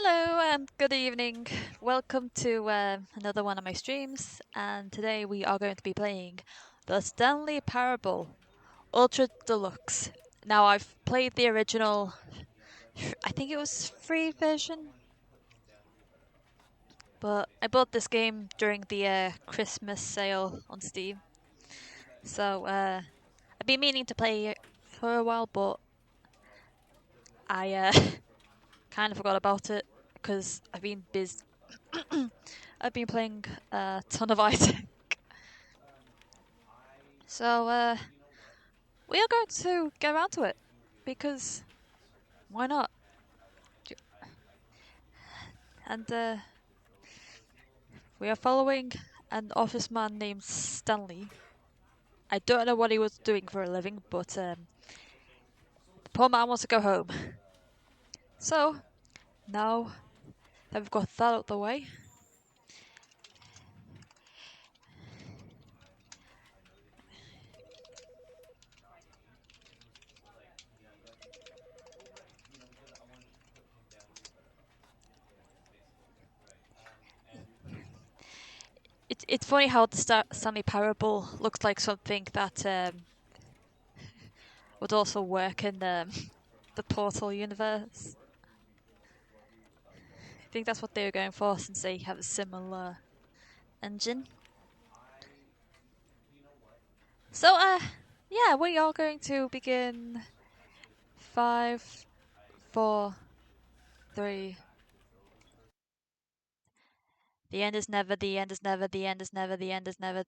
Hello and good evening. Welcome to another one of my streams, and today we are going to be playing the Stanley Parable Ultra Deluxe. Now, I've played the original, I think it was free version, but I bought this game during the Christmas sale on Steam. So, I've been meaning to play it for a while, but I kind of forgot about it because I've been busy. I've been playing a ton of items. So, we are going to get around to it because why not? And we are following an office man named Stanley. I don't know what he was doing for a living, but the poor man wants to go home. So, now that we've got that out of the way, it's funny how the Stanley Parable looks like something that would also work in the Portal universe. I think that's what they were going for since they have a similar engine. So, yeah, we are going to begin 5, 4, 3. The end is never, the end is never, the end is never, the end is never,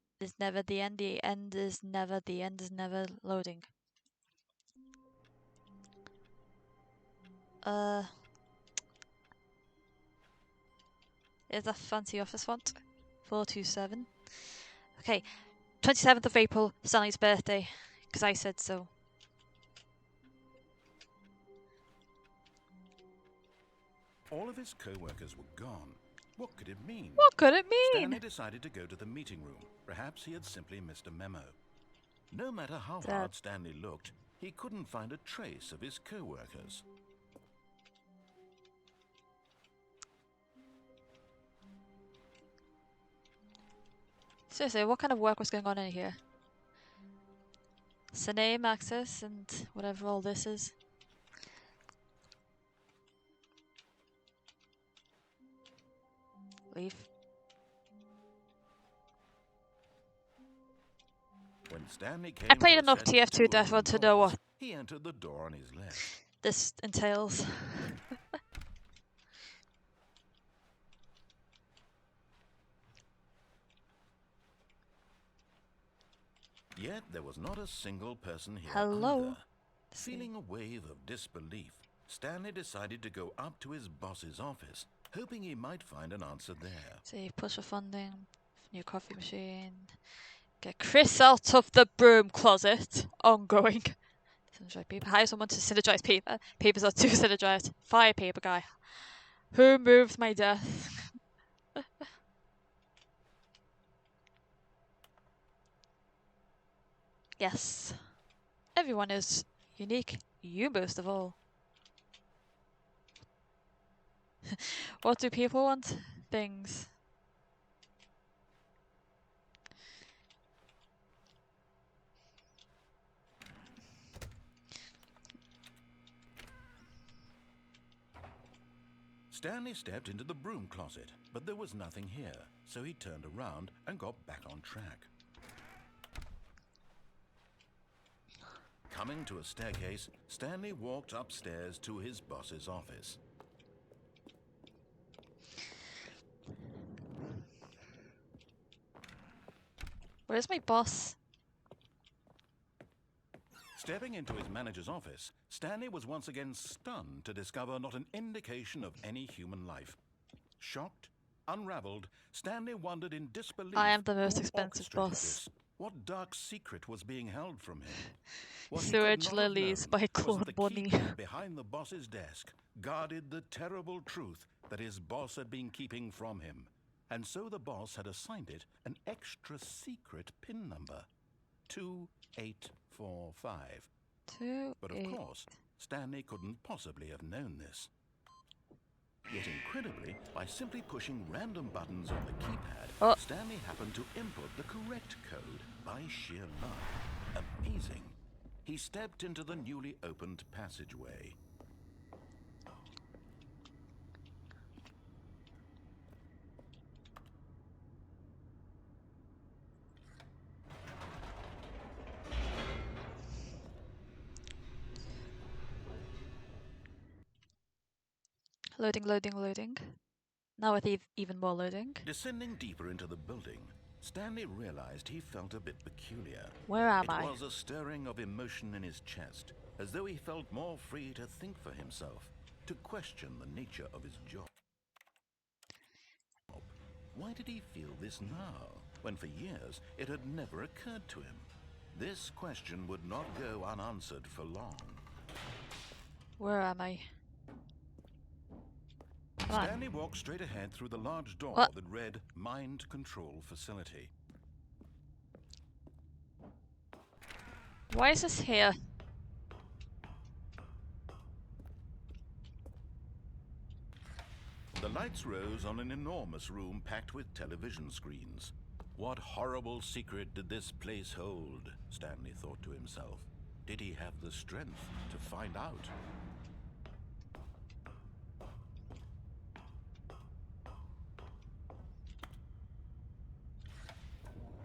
the end is never, the end is never loading. Is that fancy office font? 427. Okay, 27th of April, Stanley's birthday, because I said so. All of his co-workers were gone. What could it mean? What could it mean? Stanley decided to go to the meeting room. Perhaps he had simply missed a memo. No matter how hard Stanley looked, he couldn't find a trace of his co-workers. Seriously, what kind of work was going on in here? Name, access, and whatever all this is. Leave. When Stanley came I played to enough ascend TF2 two Death Run open to know doors, what he entered the door on his left. this entails. Yet there was not a single person here Hello? either. Feeling a wave of disbelief, Stanley decided to go up to his boss's office, hoping he might find an answer there. See, push for funding, new coffee machine. Get Chris out of the broom closet. Ongoing. Synergize paper. Hire someone to synergize paper. Papers are too synergized. Fire paper guy. Who moved my desk? Yes. Everyone is unique. You most of all. What do people want? Things. Stanley stepped into the broom closet, but there was nothing here, so he turned around and got back on track. Coming to a staircase, Stanley walked upstairs to his boss's office. Where's my boss? Stepping into his manager's office, Stanley was once again stunned to discover not an indication of any human life. Shocked, unraveled, Stanley wondered in disbelief. I am the most who expensive orchestrated boss. this. What dark secret was being held from him? What he Sewage could not have Lilies known by was Claude that the Bonny. keypad behind the boss's desk guarded the terrible truth that his boss had been keeping from him. And so the boss had assigned it an extra secret PIN number. 2845. But of course, Stanley couldn't possibly have known this. Yet incredibly, by simply pushing random buttons on the keypad, Oh. Stanley happened to input the correct code by sheer luck. Amazing. He stepped into the newly opened passageway. Loading, loading, loading. Now with even more loading. Descending deeper into the building, Stanley realized he felt a bit peculiar. Where am I? It was a stirring of emotion in his chest, as though he felt more free to think for himself, to question the nature of his job. Why did he feel this now, when for years it had never occurred to him? This question would not go unanswered for long. Where am I? Come on. Stanley walked straight ahead through the large door What? that read Mind Control Facility. Why is this here? The lights rose on an enormous room packed with television screens. What horrible secret did this place hold? Stanley thought to himself. Did he have the strength to find out?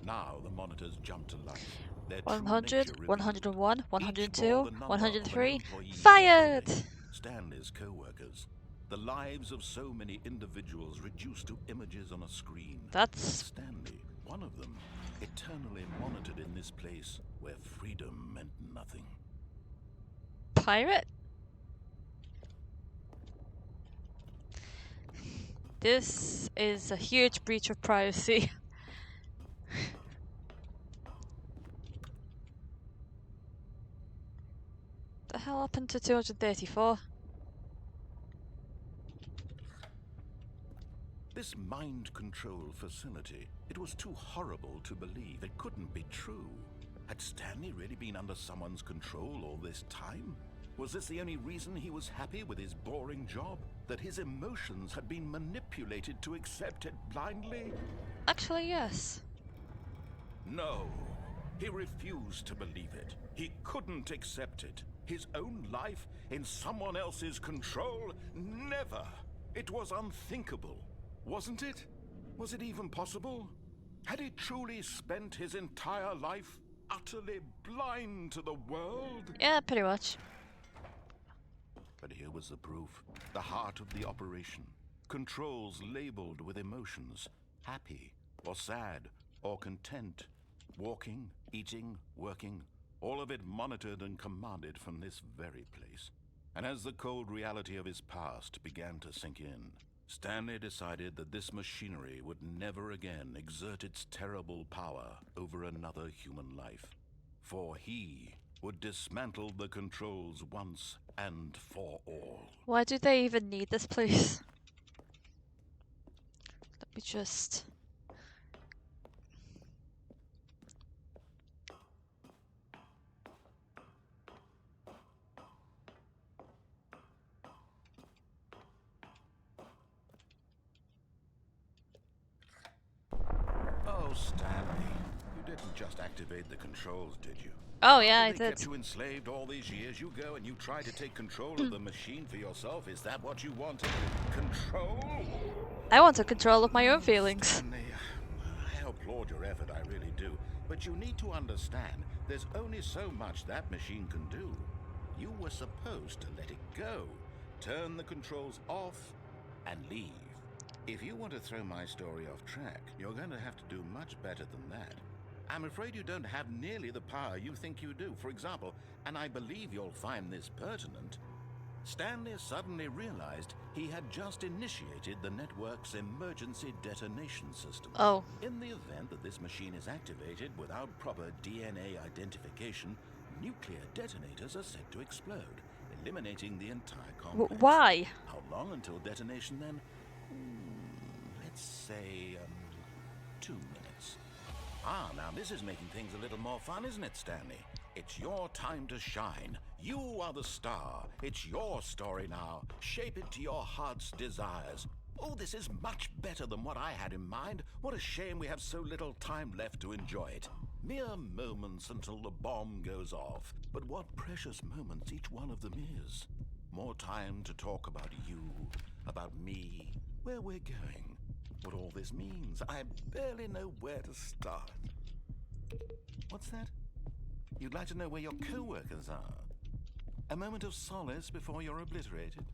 Now the monitors jumped to life. Their true 100, nature revealed. 101, Each 102, bore the number of an 103. employee Fired! building. Stanley's co-workers. The lives of so many individuals reduced to images on a screen. That's Stanley, one of them, eternally monitored in this place where freedom meant nothing. pirate? This is a huge breach of privacy. The hell happened to 234? This mind control facility, it was too horrible to believe. It couldn't be true. Had Stanley really been under someone's control all this time? Was this the only reason he was happy with his boring job? That his emotions had been manipulated to accept it blindly? Actually, yes. No. He refused to believe it. He couldn't accept it. His own life in someone else's control? Never. It was unthinkable. Wasn't it? Was it even possible? Had he truly spent his entire life utterly blind to the world? Yeah, pretty much. But here was the proof. The heart of the operation. Controls labeled with emotions. Happy, or sad, or content. Walking, eating, working. All of it monitored and commanded from this very place. And as the cold reality of his past began to sink in, Stanley decided that this machinery would never again exert its terrible power over another human life. For he would dismantle the controls once and for all. Why do they even need this place? Let me just... Oh, Stanley, you didn't just activate the controls, did you? Oh yeah, I They did. kept you enslaved all these years. You go and you try to take control of the machine for yourself. Is that what you wanted? Control? I want a control of my own feelings. Stanley, I applaud your effort, I really do. But you need to understand, there's only so much that machine can do. You were supposed to let it go. Turn the controls off and leave. If you want to throw my story off track, you're going to have to do much better than that. I'm afraid you don't have nearly the power you think you do. For example, and I believe you'll find this pertinent, Stanley suddenly realized he had just initiated the network's emergency detonation system. Oh. In the event that this machine is activated without proper DNA identification, nuclear detonators are said to explode, eliminating the entire complex. Why? How long until detonation then? Let's say 2 minutes. Ah, now this is making things a little more fun, isn't it, Stanley? It's your time to shine. You are the star. It's your story now. Shape it to your heart's desires. Oh, this is much better than what I had in mind. What a shame we have so little time left to enjoy it. Mere moments until the bomb goes off. But what precious moments each one of them is. More time to talk about you, about me, where we're going, what all this means. I barely know where to start. What's that? You'd like to know where your co-workers are? A moment of solace before you're obliterated?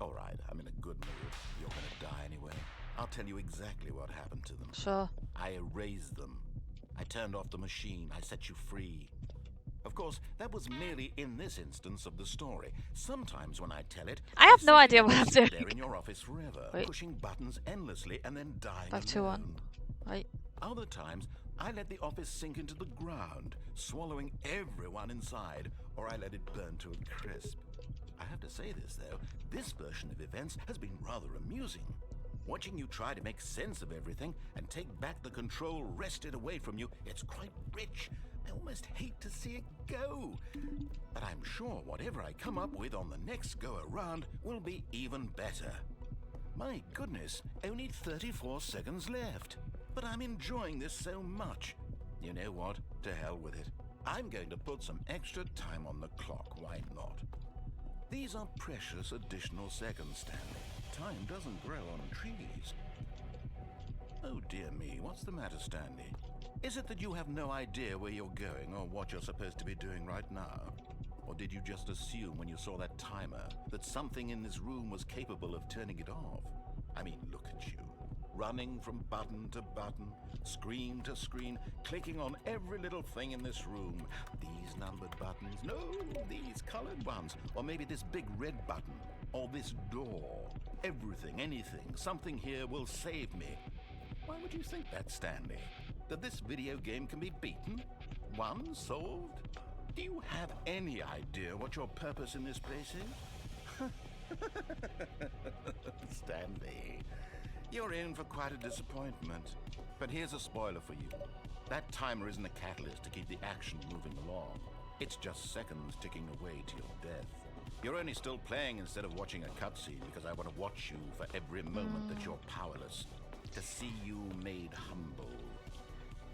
All right, I'm in a good mood. You're gonna die anyway. I'll tell you exactly what happened to them. Sure. I erased them. I turned off the machine. I set you free. Of course, that was merely in this instance of the story. Sometimes when I tell it, I have no simply idea what let I'm you sit doing. there in your office forever, Wait. pushing buttons endlessly and then dying Back to alone. 1. Right. Other times, I let the office sink into the ground, swallowing everyone inside, or I let it burn to a crisp. I have to say this, though, this version of events has been rather amusing. Watching you try to make sense of everything and take back the control wrested away from you, it's quite rich. I almost hate to see it go. But I'm sure whatever I come up with on the next go-around will be even better. My goodness, only 34 seconds left. But I'm enjoying this so much. You know what? To hell with it. I'm going to put some extra time on the clock. Why not? These are precious additional seconds, Stanley. Time doesn't grow on trees. Oh dear me, what's the matter, Stanley? Is it that you have no idea where you're going or what you're supposed to be doing right now? Or did you just assume when you saw that timer that something in this room was capable of turning it off? I mean, look at you. Running from button to button, screen to screen, clicking on every little thing in this room. These numbered buttons, no, these colored ones. Or maybe this big red button, or this door. Everything, anything, something here will save me. Why would you think that, Stanley? That this video game can be beaten? Won? Solved? Do you have any idea what your purpose in this place is? Stanley, you're in for quite a disappointment. But here's a spoiler for you. That timer isn't a catalyst to keep the action moving along. It's just seconds ticking away to your death. You're only still playing instead of watching a cutscene because I want to watch you for every moment that you're powerless. To see you made humble.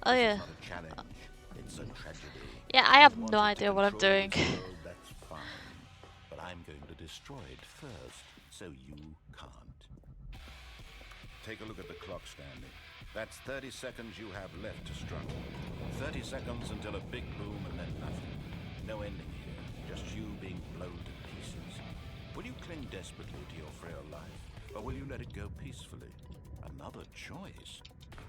Oh yeah. It's not a challenge. It's a tragedy. Yeah, I have You no wanted to idea what I'm control doing. this world, that's fine. But I'm going to destroy it first, so you can't. Take a look at the clock, Stanley. That's 30 seconds you have left to struggle. 30 seconds until a big boom and then nothing. No ending here, just you being blown to pieces. Will you cling desperately to your frail life, or will you let it go peacefully? Another choice.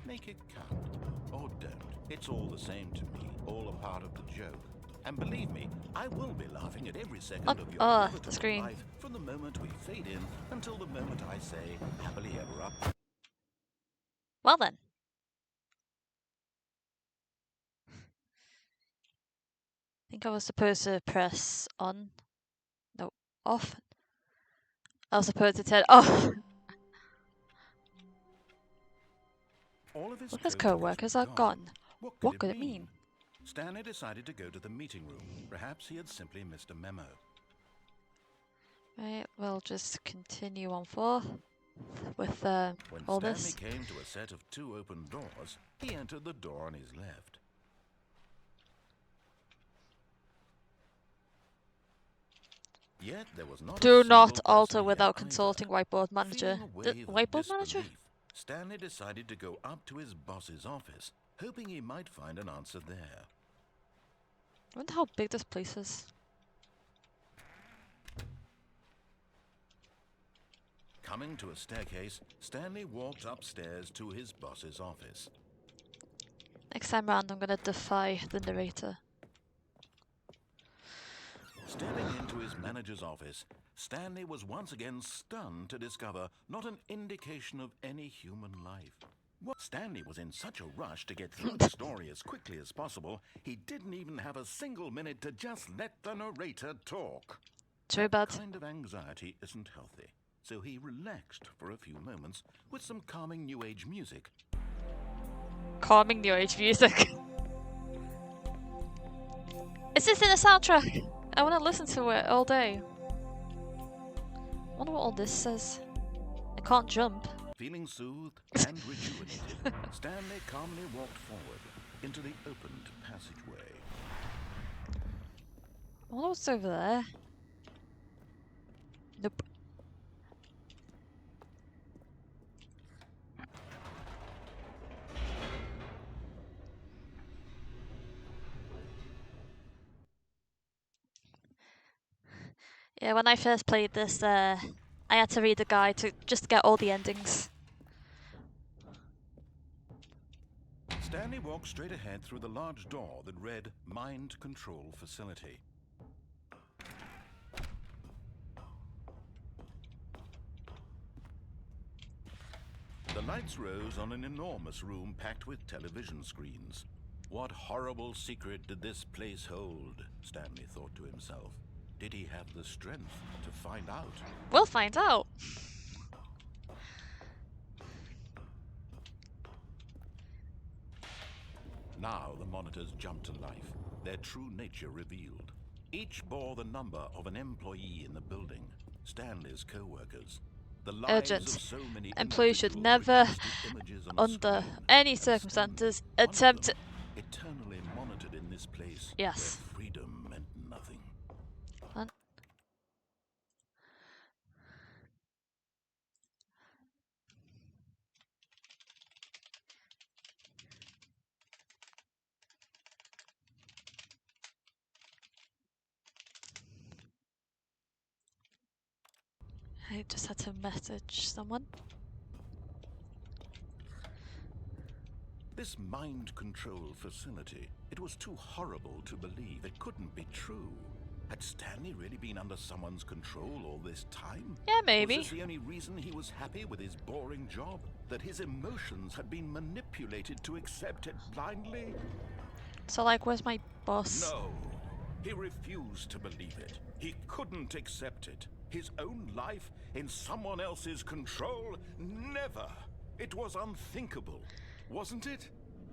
Make it count, or don't. It's all the same to me, all a part of the joke. And believe me, I will be laughing at every second of your the inevitable screen. life from the moment we fade in until the moment I say, happily ever up. Well then. I think I was supposed to press on. No, off. I was supposed to turn off. All of his What his co-workers co-workers were are gone. What could it mean? Stanley decided to go to the meeting room. Perhaps he had simply missed a memo. Right, we'll just continue on forth with When all Stanley this. came to a set of 2 open doors, he entered the door on his left. Yet there was not a Do not single alter person without here consulting either. whiteboard manager. Feeling a The wave of whiteboard manager? disbelief, Stanley decided to go up to his boss's office, hoping he might find an answer there. I wonder how big this place is. Coming to a staircase, Stanley walked upstairs to his boss's office. Next time round, I'm gonna defy the narrator. Stepping into his manager's office, Stanley was once again stunned to discover not an indication of any human life. Stanley was in such a rush to get through the story as quickly as possible, he didn't even have a single minute to just let the narrator talk. True bad. That kind of anxiety isn't healthy, so he relaxed for a few moments with some calming New Age music. Calming New Age music. Is this in the soundtrack? I want to listen to it all day. I wonder what all this says. I can't jump. Feeling soothed and rejuvenated, Stanley calmly walked forward into the opened passageway. I wonder what's over there. Nope. Yeah, when I first played this, I had to read a guide to just get all the endings. Stanley walked straight ahead through the large door that read Mind Control Facility. The lights rose on an enormous room packed with television screens. What horrible secret did this place hold? Stanley thought to himself. Did he have the strength to find out? We'll find out. Now the monitors jumped to life, their true nature revealed. Each bore the number of an employee in the building, Stanley's co-workers. The lives Urgent. of so many Employees should individuals never, reduced to images on a under screen. any And circumstances, Stanley, one of attempt. them, eternally monitored in this place Yes. where freedom meant nothing. I just had to message someone. This mind control facility, it was too horrible to believe. It couldn't be true. Had Stanley really been under someone's control all this time? Yeah, maybe. Was this the only reason he was happy with his boring job? That his emotions had been manipulated to accept it blindly? So, like, where's my boss? No. He refused to believe it. He couldn't accept it. His own life in someone else's control? Never. It was unthinkable. Wasn't it?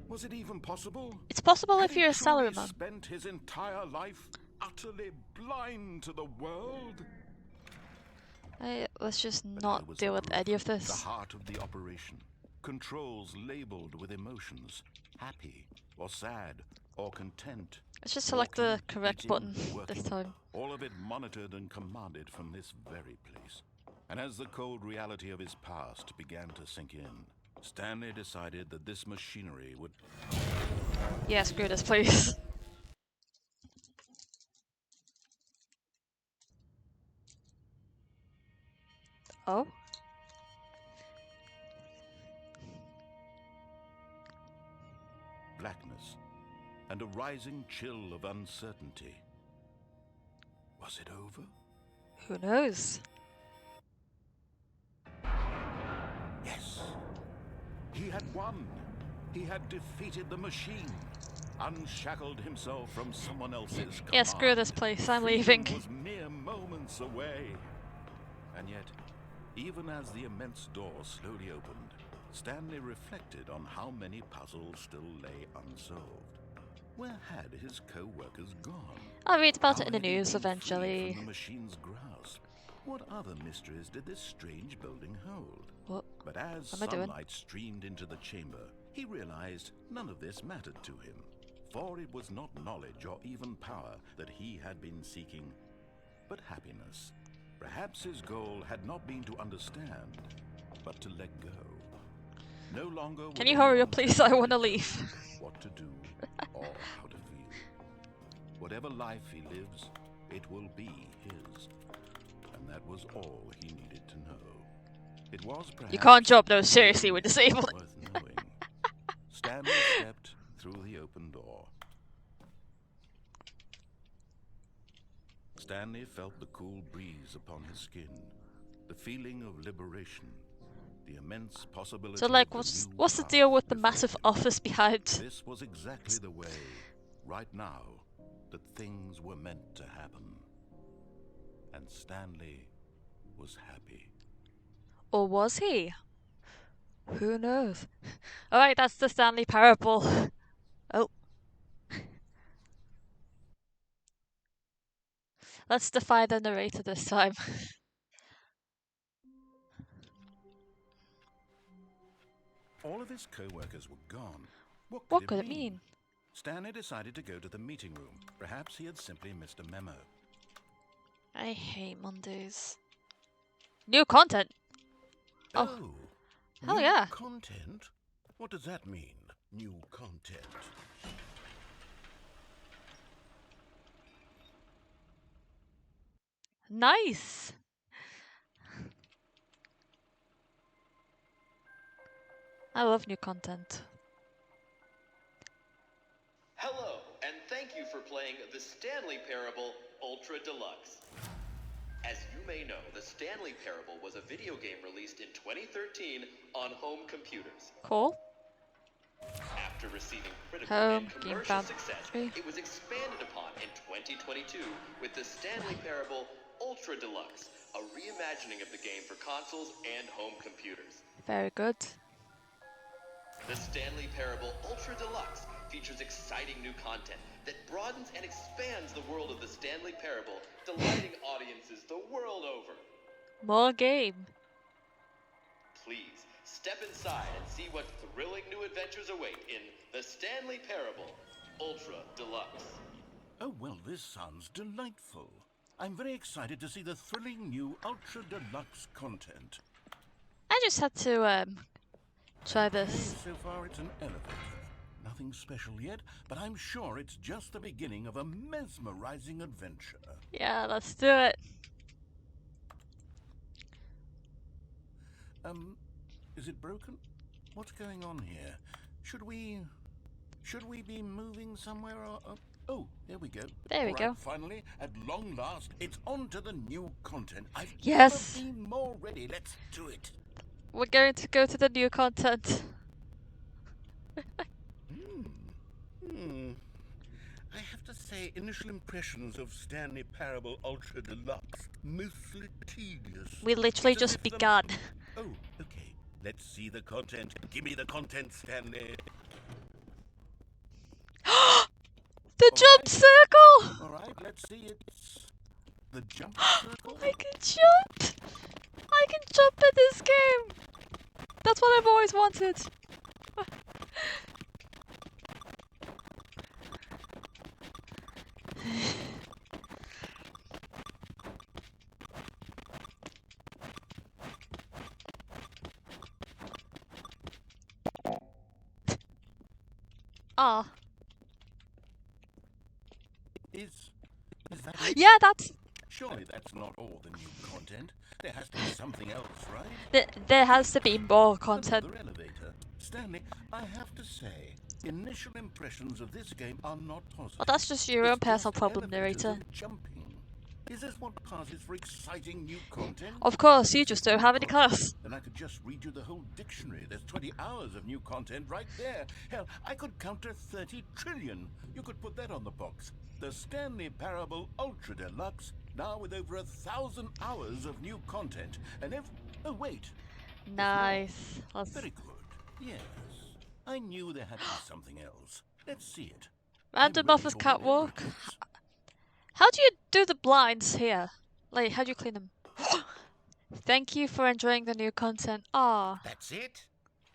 Was it even possible? It's possible Had if you're a he truly salaryman. spent his entire life utterly blind to the world? Let's just But not here was deal the with proof, any of The this. heart of the operation. Controls labeled with emotions. Happy or sad or content. Let's just select the Walking, correct eating, button working, this time. all of it monitored and commanded from this very place. And as the cold reality of his past began to sink in, Stanley decided that this machinery would... Yeah, screw this, please. Oh? blackness and a rising chill of uncertainty. Was it over? Who knows? Yes. He had won. He had defeated the machine, unshackled himself from someone else's command. Yeah, screw this place. I'm Freedom leaving. was mere moments away. And yet, even as the immense door slowly opened, Stanley reflected on how many puzzles still lay unsolved. Where had his co-workers gone? I'll read about How it in the had he news been freed eventually. from the machine's grasp? What other mysteries did this strange building hold? What? But as What am I doing? sunlight streamed into the chamber, he realized none of this mattered to him. For it was not knowledge or even power that he had been seeking, but happiness. Perhaps his goal had not been to understand, but to let go. No longer would Can you hurry up, anyone please? tell I him want to leave. what to do or how to feel. Whatever life he lives, it will be his. And that was all he needed to know. It was perhaps You can't jump, no, seriously, we're disabled. worth knowing. Stanley stepped through the open door. Stanley felt the cool breeze upon his skin, the feeling of liberation, the immense possibility. So, like, of a new what's the path deal with the before massive him. office behind? This was exactly the way, right now, that things were meant to happen. And Stanley was happy. Or was he? Who knows? Alright, that's the Stanley Parable. Oh. Let's defy the narrator this time. All of his co-workers were gone. What What could could it mean? Stanley decided to go to the meeting room. Perhaps he had simply missed a memo. I hate Mondays. New content. Oh, hell new yeah. content? What does that mean, new content? Nice. I love new content. Hello, and thank you for playing the Stanley Parable Ultra Deluxe. As you may know, the Stanley Parable was a video game released in 2013 on home computers. Cool. After receiving critical Home, and Game commercial Fab success, 3. it was expanded upon in 2022 with the Stanley Parable Ultra Deluxe, a reimagining of the game for consoles and home computers. Very good. The Stanley Parable Ultra Deluxe features exciting new content that broadens and expands the world of the Stanley Parable, delighting audiences the world over. More game. Please, step inside and see what thrilling new adventures await in the Stanley Parable Ultra Deluxe. Oh, well, this sounds delightful. I'm very excited to see the thrilling new Ultra Deluxe content. I just had to try this. So far it's an elevator. Nothing special yet, but I'm sure it's just the beginning of a mesmerizing adventure. Yeah, let's do it. Is it broken? What's going on here? Should we be moving somewhere or... Oh, there we go. There we go. Finally, at long last, it's on to the new content. I've Yes. never been more ready. Let's do it. We're going to go to the new content. I have to say, initial impressions of Stanley Parable Ultra Deluxe, mostly tedious. We literally It's as just if the- begun. Oh, okay. Let's see the content. Give me the content, Stanley. The jump circle! Alright, let's see it. The jump circle? I can jump! I can jump in this game! That's what I've always wanted. Ah. Is that it? Yeah, that's... Surely that's not all the new content. There has to be something else, right? There has to be more content. Another elevator. Stanley, I have to say, initial impressions of this game are not positive. Well, that's just your own It's personal just problem, elevators narrator. and jumping. Is this what passes for exciting new content? Of course, you just don't have any class. Then I could just read you the whole dictionary. There's 20 hours of new content right there. Hell, I could count to 30 trillion. You could put that on the box. The Stanley Parable Ultra Deluxe, now with over 1,000 hours of new content. And oh, wait. Nice. Let's... Very good. Yes. I knew there had to be something else. Let's see it. Random I've office read all the catwalk. evidence. How do you do the blinds here? Like, how do you clean them? Thank you for enjoying the new content. Ah. That's it?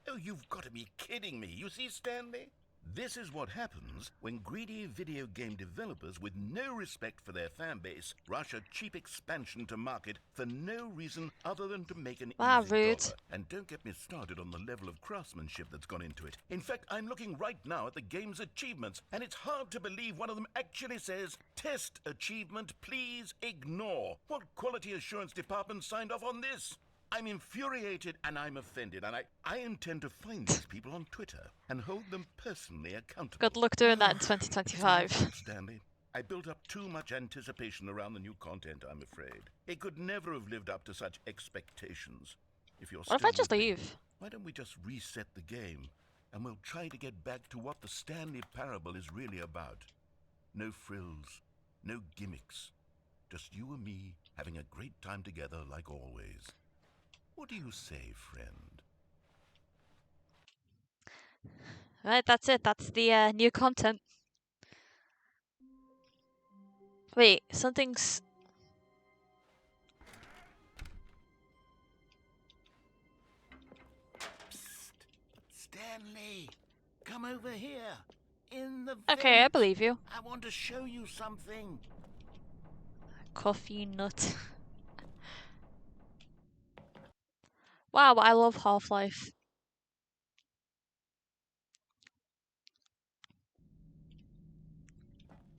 Oh, you've got to be kidding me. You see, Stanley? This is what happens when greedy video game developers with no respect for their fan base rush a cheap expansion to market for no reason other than to make an Wow, easy rude. dollar. And don't get me started on the level of craftsmanship that's gone into it. In fact, I'm looking right now at the game's achievements, and it's hard to believe one of them actually says, "Test achievement, please ignore." What quality assurance department signed off on this? I'm infuriated and I'm offended, and I intend to find these people on Twitter and hold them personally accountable. Good luck doing that in It's my 2025. fault, Stanley. I built up too much anticipation around the new content, I'm afraid. It could never have lived up to such expectations. If you're What if I still just with me, leave? why don't we just reset the game and we'll try to get back to what the Stanley Parable is really about? No frills, no gimmicks. Just you and me having a great time together like always. What do you say, friend? Right, that's it. That's the new content. Wait, something's... come over here. In the Okay, I vent. believe you. I want to show you something. Coffee nut. Wow, I love Half-Life.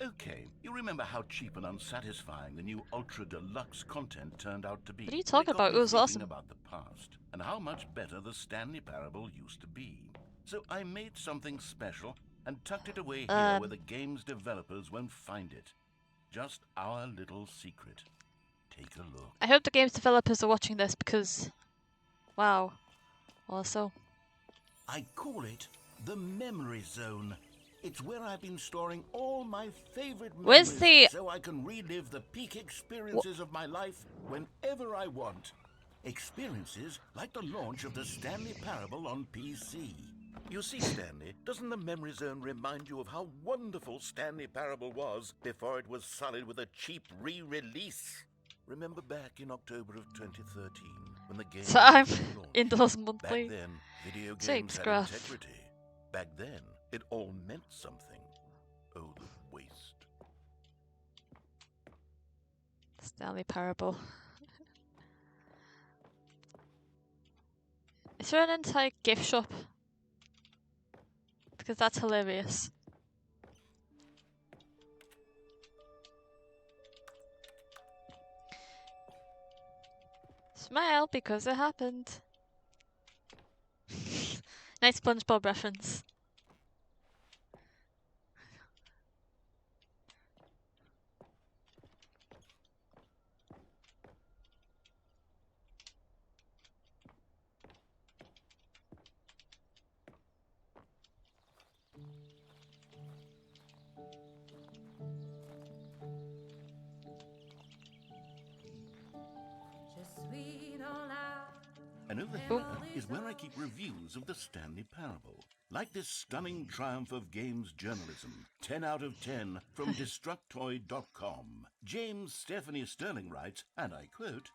Okay, you remember how cheap and unsatisfying the new Ultra Deluxe content turned out to be? What are you Well, talking got about? me It was thinking awesome. about the past and how much better the Stanley Parable used to be. So I made something special and tucked it away here where the game's developers won't find it. Just our little secret. Take a look. I hope the game's developers are watching this because, wow, also. I call it the Memory Zone. It's where I've been storing all my favorite Where's memories the... so I can relive the peak experiences of my life whenever I want. Experiences like the launch of the Stanley Parable on PC. You see, Stanley, doesn't the Memory Zone remind you of how wonderful Stanley Parable was before it was sullied with a cheap re-release? Remember back in October of 2013 when the game So I'm launched? in those Back monthly then, video games shapes had graph. integrity. Back then, it all meant something. Oh, the waste. Stanley Parable. Is there an entire gift shop? Because that's hilarious. Smile because it happened. Nice SpongeBob reference. And over here is where I keep reviews of the Stanley Parable. Like this stunning triumph of games journalism, 10 out of 10 from Destructoid.com. James Stephanie Sterling writes, and I quote,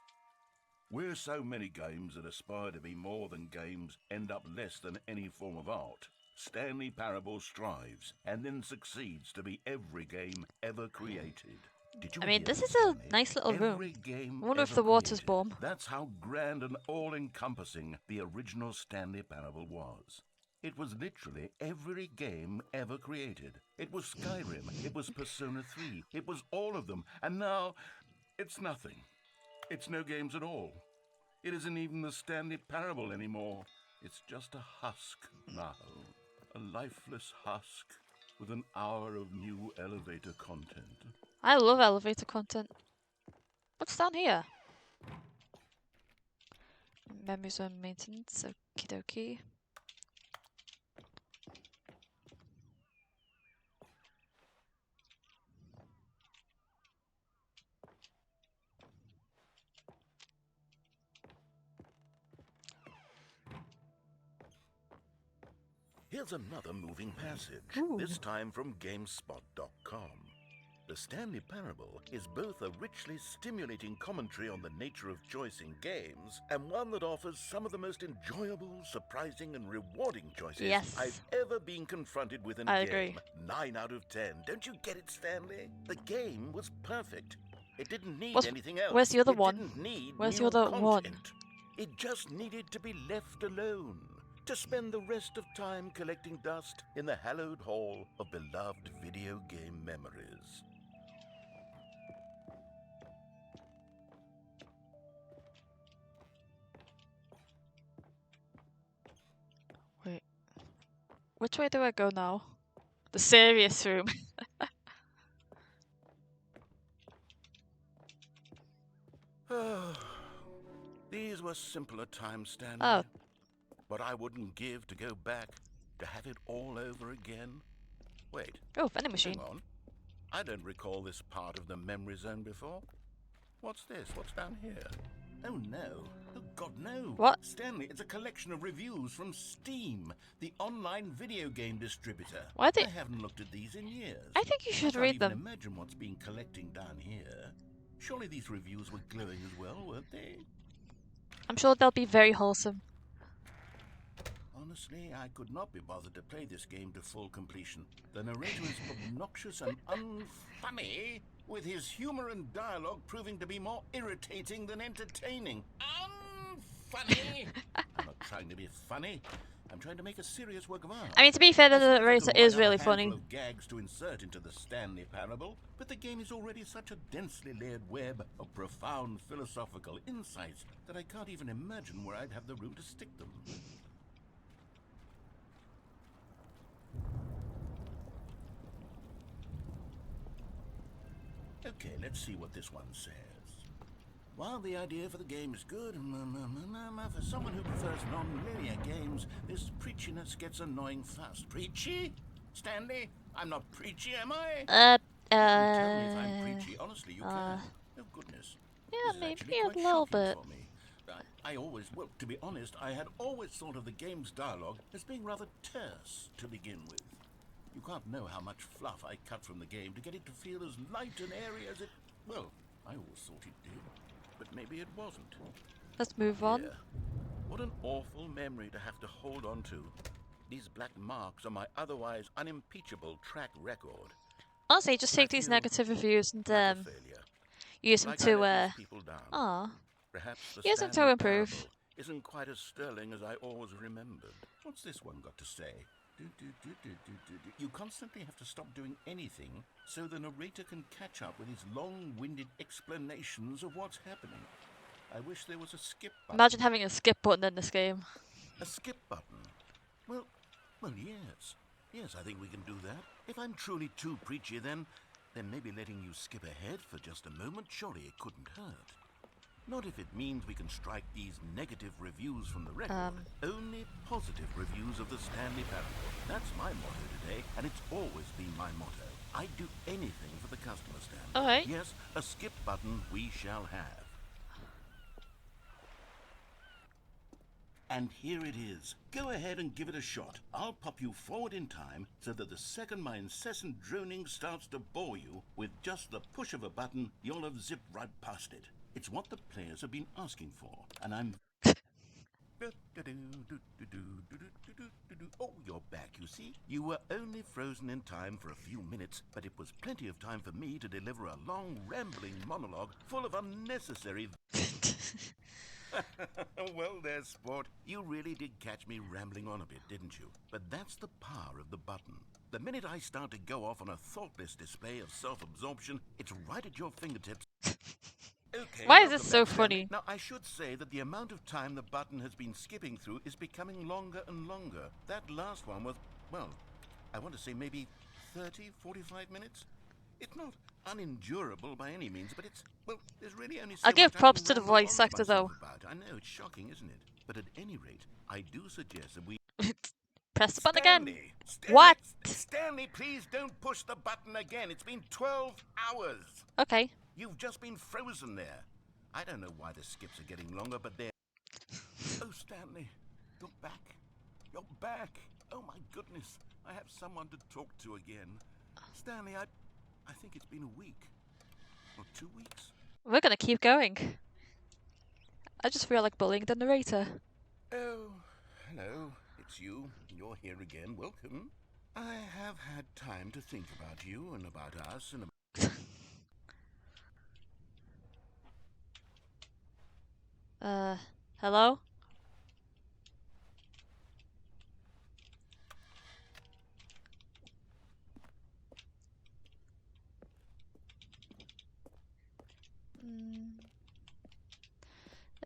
"Where so many games that aspire to be more than games end up less than any form of art, Stanley Parable strives and then succeeds to be every game ever created." Did you I mean, hear this that, is a Stanley? nice little room. Every game I wonder if ever the water's created. warm. That's how grand and all-encompassing the original Stanley Parable was. It was literally every game ever created. It was Skyrim, it was Persona 3, it was all of them, and now it's nothing. It's no games at all. It isn't even the Stanley Parable anymore. It's just a husk now. A lifeless husk with an hour of new elevator content. I love elevator content. What's down here? Memory zone maintenance, okie dokie. Here's another moving passage, this time from GameSpot.com. The Stanley Parable is both a richly stimulating commentary on the nature of choice in games, and one that offers some of the most enjoyable, surprising, and rewarding choices Yes. I've ever been confronted with in a I game. agree. 9 out of 10. Don't you get it, Stanley? The game was perfect. It didn't need What's- anything else. where's the other It one? didn't need Where's the new other one? content. It just needed to be left alone, to spend the rest of time collecting dust in the hallowed hall of beloved video game memories. Wait. Which way do I go now? The serious room. These were simpler times, Stanley. Oh. But I wouldn't give to go back, to have it all over again. Wait, Oh, vending machine. hang on. I don't recall this part of the memory zone before. What's this? What's down here? Oh no. Oh God, no. What? Stanley, it's a collection of reviews from Steam, the online video game distributor. Why they- I haven't looked at these in years. I think you should I can't read even them. imagine what's been collecting down here. Surely these reviews were glowing as well, weren't they? I'm sure they'll be very wholesome. Honestly, I could not be bothered to play this game to full completion. The narrator is obnoxious and unfunny, with his humor and dialogue proving to be more irritating than entertaining. Unfunny? I'm not trying to be funny. I'm trying to make a serious work of art. I mean, to be fair, the I suppose I narrator could is write up really a handful funny. of gags to insert into the Stanley Parable, but the game is already such a densely layered web of profound philosophical insights that I can't even imagine where I'd have the room to stick them. Okay, let's see what this one says. While the idea for the game is good, for someone who prefers non-linear games, this preachiness gets annoying fast. Preachy? Stanley? I'm not preachy, am I? You can tell me if I'm preachy. Honestly, you can. Oh, goodness. Yeah, This is maybe actually a quite little shocking bit. for me. I always, well, to be honest, I had always thought of the game's dialogue as being rather terse to begin with. You can't know how much fluff I cut from the game to get it to feel as light and airy as it... Well, I always thought it did, but maybe it wasn't. Let's move on. Yeah. What an awful memory to have to hold on to. These black marks are my otherwise unimpeachable track record. Honestly, just take I these feel negative reviews and like a failure. use them Like I let to these people down. Aw. Perhaps the Use them to Stanley improve. Parable isn't quite as sterling as I always remembered. What's this one got to say? You constantly have to stop doing anything so the narrator can catch up with his long-winded explanations of what's happening. I wish there was a skip button. Imagine having a skip button in this game. A skip button? Well, yes. Yes, I think we can do that. If I'm truly too preachy, then maybe letting you skip ahead for just a moment, surely it couldn't hurt. Not if it means we can strike these negative reviews from the record. Only positive reviews of the Stanley Parable. That's my motto today, and it's always been my motto. I'd do anything for the customer, Stanley. Alright. Yes, a skip button we shall have. And here it is. Go ahead and give it a shot. I'll pop you forward in time so that the second my incessant droning starts to bore you, with just the push of a button, you'll have zipped right past it. It's what the players have been asking for, and I'm... Oh, you're back, you see? You were only frozen in time for a few minutes, but it was plenty of time for me to deliver a long, rambling monologue full of unnecessary... Well there, sport. You really did catch me rambling on a bit, didn't you? But that's the power of the button. The minute I start to go off on a thoughtless display of self-absorption, it's right at your fingertips. Okay, Why is this welcome so back, Stanley. funny? Now, I should say that the amount of time the button has been skipping through is becoming longer and longer. That last one was, well, I want to say maybe 30, 45 minutes? It's not unendurable by any means, but it's, well, there's really only so I'll give much I props can to the ramble voice on actor, myself though. about. I know, it's shocking, isn't it? But at any rate, I do suggest that we... Press the button again. Stanley, What? Stanley, please don't push the button again. It's been 12 hours. Okay. You've just been frozen there. I don't know why the skips are getting longer, but they're... Oh, Stanley, you're back. You're back. Oh, my goodness. I have someone to talk to again. Stanley, I think it's been a week. Or 2 weeks. We're gonna keep going. I just feel like bullying the narrator. Oh, hello. It's you. You're here again. Welcome. I have had time to think about you and about us and about... Hello?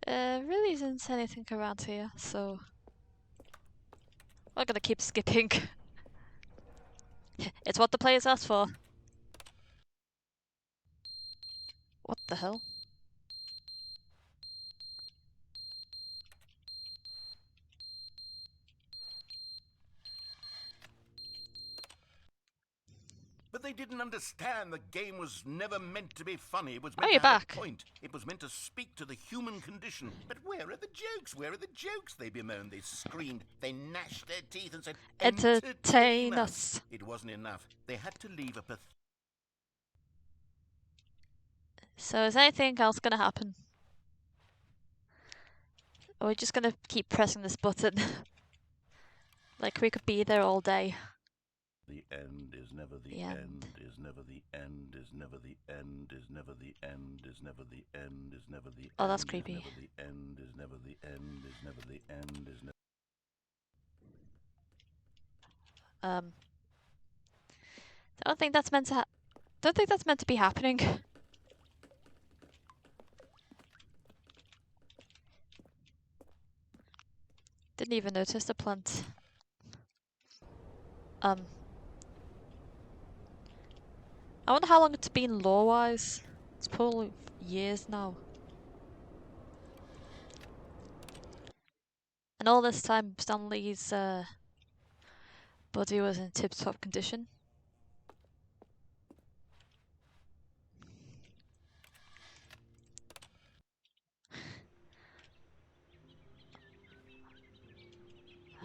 Really isn't anything around here, so we're gonna keep skipping. It's what the players asked for. What the hell? But they didn't understand the game was never meant to be funny. It was Oh, meant you're to have back. a point. It was meant to speak to the human condition. But where are the jokes? Where are the jokes? They bemoaned, they screamed, they gnashed their teeth and said, Entertain us. It wasn't enough. They had to leave a So is anything else gonna happen? Or are we just gonna keep pressing this button? Like we could be there all day. The end is never the end, is never the end, is never the end, is never the end, is never the end, is never the end. Oh, that's creepy. Never the end, is never the end, is never the end, is never. I don't think that's meant to. Don't think that's meant to be happening. Didn't even notice the plant. I wonder how long it's been lore-wise. It's probably years now. And all this time, Stanley's body was in tip-top condition.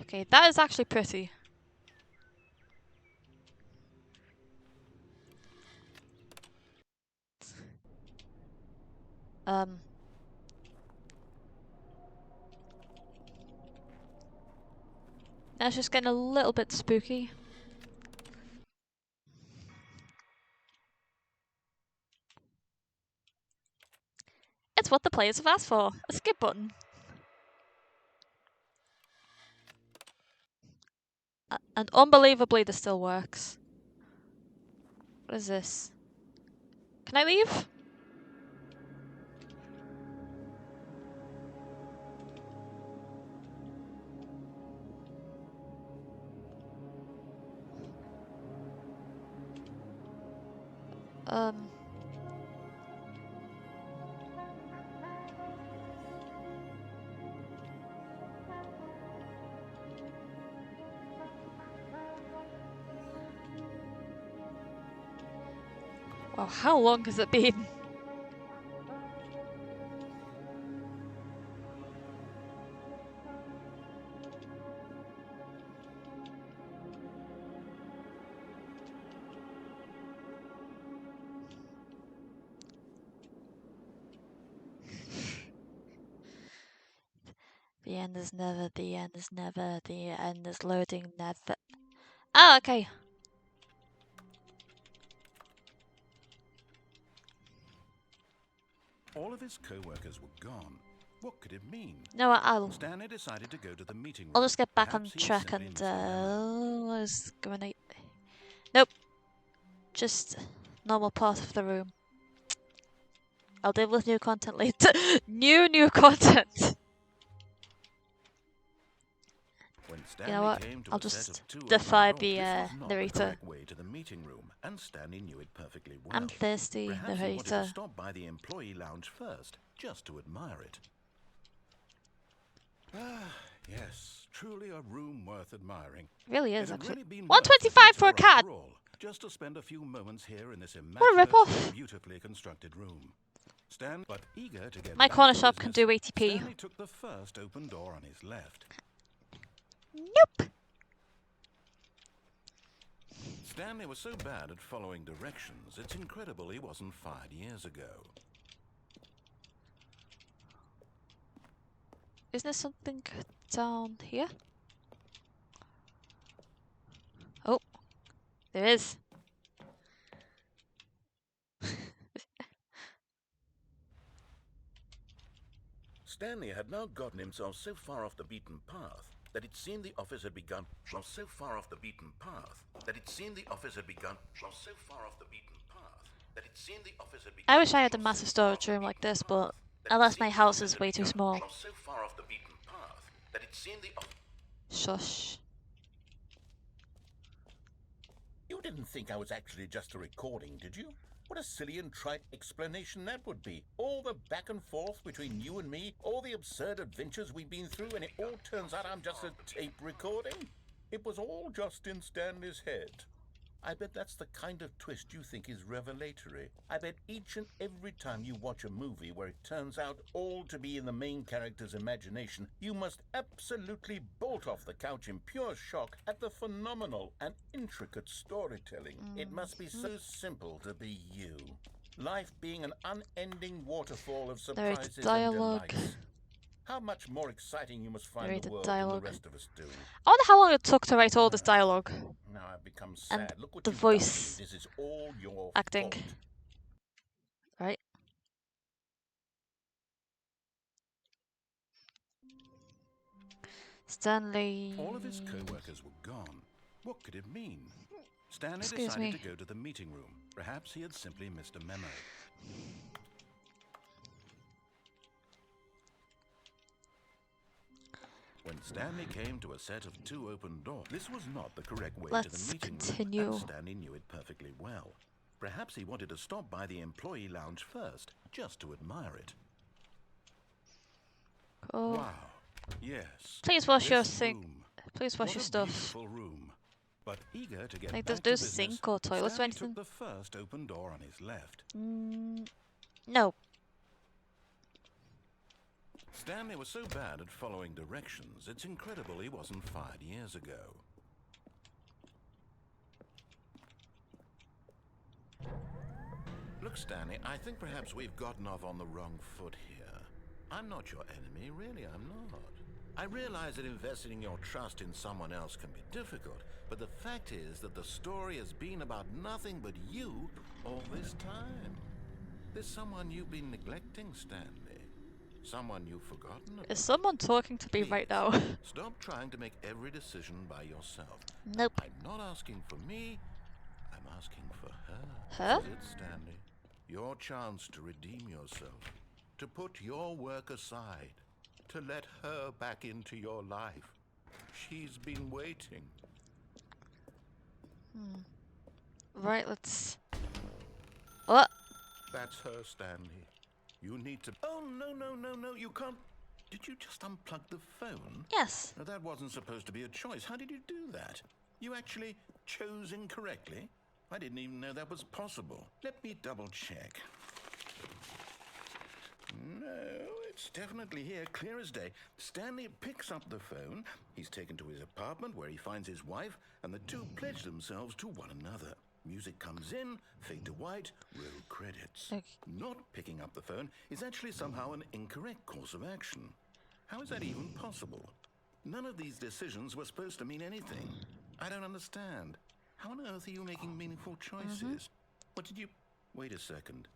Okay, that is actually pretty. Now it's just getting a little bit spooky. It's what the players have asked for. A skip button. And unbelievably, this still works. What is this? Can I leave? Wow, how long has it been? The end is never, the end is never, the end is loading never. Oh, okay. All of his co-workers were gone. What could it mean? No, I'll Stanley decided to go to the meeting room. I'll just get back on Perhaps he track simply and missed the memo. I was gonna. Nope. Just normal part of the room. I'll deal with new content later. New content. You know what? I'll just defy the narrator. Way to the meeting room, and Stanley knew it perfectly well. I'm thirsty, Perhaps he wanted narrator. to stop by the employee lounge first, just to admire it. Ah, yes, truly a room worth admiring. Really is, It had actually. really been 125 for a tour after cat. all, just to spend a few moments here in this What a rip-off. beautifully constructed room. Stan, but eager to get My back corner to shop can do business, 80p. Stanley took the first open door on his left. Nope. Stanley was so bad at following directions, it's incredible he wasn't fired years ago. Isn't there something down here? Oh, there is. Stanley had now gotten himself so far off the beaten path that it seemed the office had begun. I wish I had a massive storage room like this, but alas, my house is way too small. Shush. You didn't think I was actually just a recording, did you? What a silly and trite explanation that would be. All the back and forth between you and me, all the absurd adventures we've been through, and it all turns out I'm just a tape recording? It was all just in Stanley's head. I bet that's the kind of twist you think is revelatory. I bet each and every time you watch a movie where it turns out all to be in the main character's imagination, you must absolutely bolt off the couch in pure shock at the phenomenal and intricate storytelling. It must be so simple to be you. Life being an unending waterfall of surprises and dialogue. delights. How much more exciting you must find Read the the world than dialogue. the rest of us do. I wonder how long it took to write all this dialogue Now I've become and sad. Look what the you've done to me. voice This is all your acting. fault. Right? Stanley. All of his co-workers were gone. What could it mean? Stanley Excuse decided me. to go to the meeting room. Perhaps he had simply missed a memo. When Stanley came to a set of 2 open doors, this was not the correct way to Let's the meeting continue. room, and Stanley knew it perfectly well. Perhaps he wanted to stop by the employee lounge first, just to admire it. Oh. Wow. Yes. Please wash this your sink. room. Please wash What your a stuff. beautiful room. But eager to get Like, back there's to no business, sink or toilets or Stanley anything? took the first open door on his left. No. Stanley was so bad at following directions, it's incredible he wasn't fired years ago. Look, Stanley, I think perhaps we've gotten off on the wrong foot here. I'm not your enemy, really, I'm not. I realize that investing your trust in someone else can be difficult, but the fact is that the story has been about nothing but you all this time. There's someone you've been neglecting, Stanley. Someone you've forgotten about. Is someone talking to me right now? Stop trying to make every decision by yourself. Nope. I'm not asking for me, I'm asking for her. Her? This is it, Stanley. Your chance to redeem yourself. To put your work aside. To let her back into your life. She's been waiting. Right, let's... What? That's her, Stanley. You need to... Oh, no, you can't... Did you just unplug the phone? Yes. Now, that wasn't supposed to be a choice. How did you do that? You actually chose incorrectly? I didn't even know that was possible. Let me double check. No, it's definitely here, clear as day. Stanley picks up the phone. He's taken to his apartment where he finds his wife, and the two pledge themselves to one another. Music comes in, fade to white, roll credits. Okay. Not picking up the phone is actually somehow an incorrect course of action. How is that even possible? None of these decisions were supposed to mean anything. I don't understand. How on earth are you making meaningful choices? What did you... Wait a second.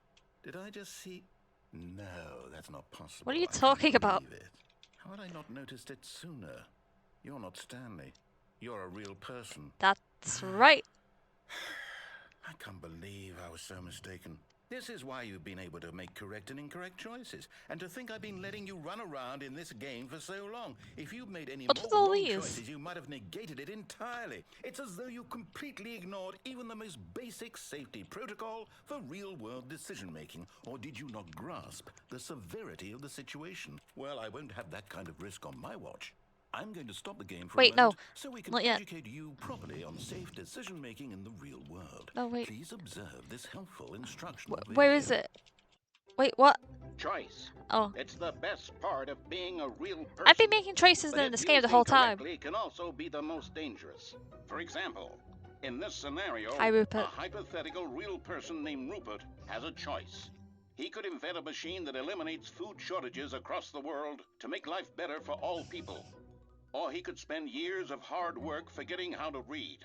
Did I just see... No, that's not possible. What are you I can't talking about? believe it. How had I not noticed it sooner? You're not Stanley. You're a real person. That's right. I can't believe I was so mistaken. This is why you've been able to make correct and incorrect choices. And to think I've been letting you run around in this game for so long. If you'd made any What's more with all wrong these? choices, you might have negated it entirely. It's as though you completely ignored even the most basic safety protocol for real-world decision-making. Or did you not grasp the severity of the situation? Well, I won't have that kind of risk on my watch. I'm going to stop the game for Wait, a no. moment so we can Not yet. educate you properly on safe decision-making in the real world. No, wait. Please observe this helpful instructional Where is video. it? Wait, what? Choice. Oh. It's the best part of being a real person. I've been making choices But in this if game the used whole time. incorrectly, can also be the most dangerous. For example, in this scenario, Hi, Rupert. a hypothetical real person named Rupert has a choice. He could invent a machine that eliminates food shortages across the world to make life better for all people. Or he could spend years of hard work forgetting how to read.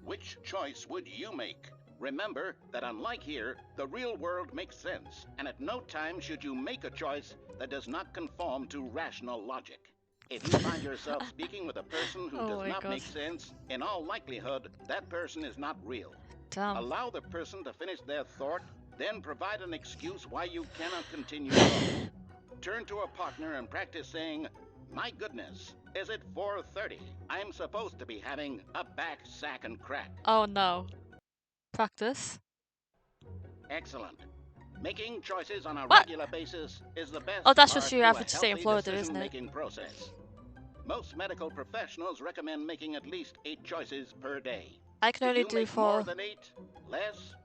Which choice would you make? Remember that unlike here, the real world makes sense, and at no time should you make a choice that does not conform to rational logic. If you find yourself speaking with a person who Oh does my not God. make sense, in all likelihood, that person is not real. Damn. Allow the person to finish their thought, then provide an excuse why you cannot continue on. Turn to a partner and practice saying, "My goodness, is it 4:30? I'm supposed to be having a back sack and crack." Oh no. Practice. Excellent. Making choices on a What? regular basis is the best Oh, that's part just your to a average day in healthy Florida, isn't it? decision-making process. Most medical professionals recommend making at least 8 choices per day. I can If only you do make more 4. than 8, less.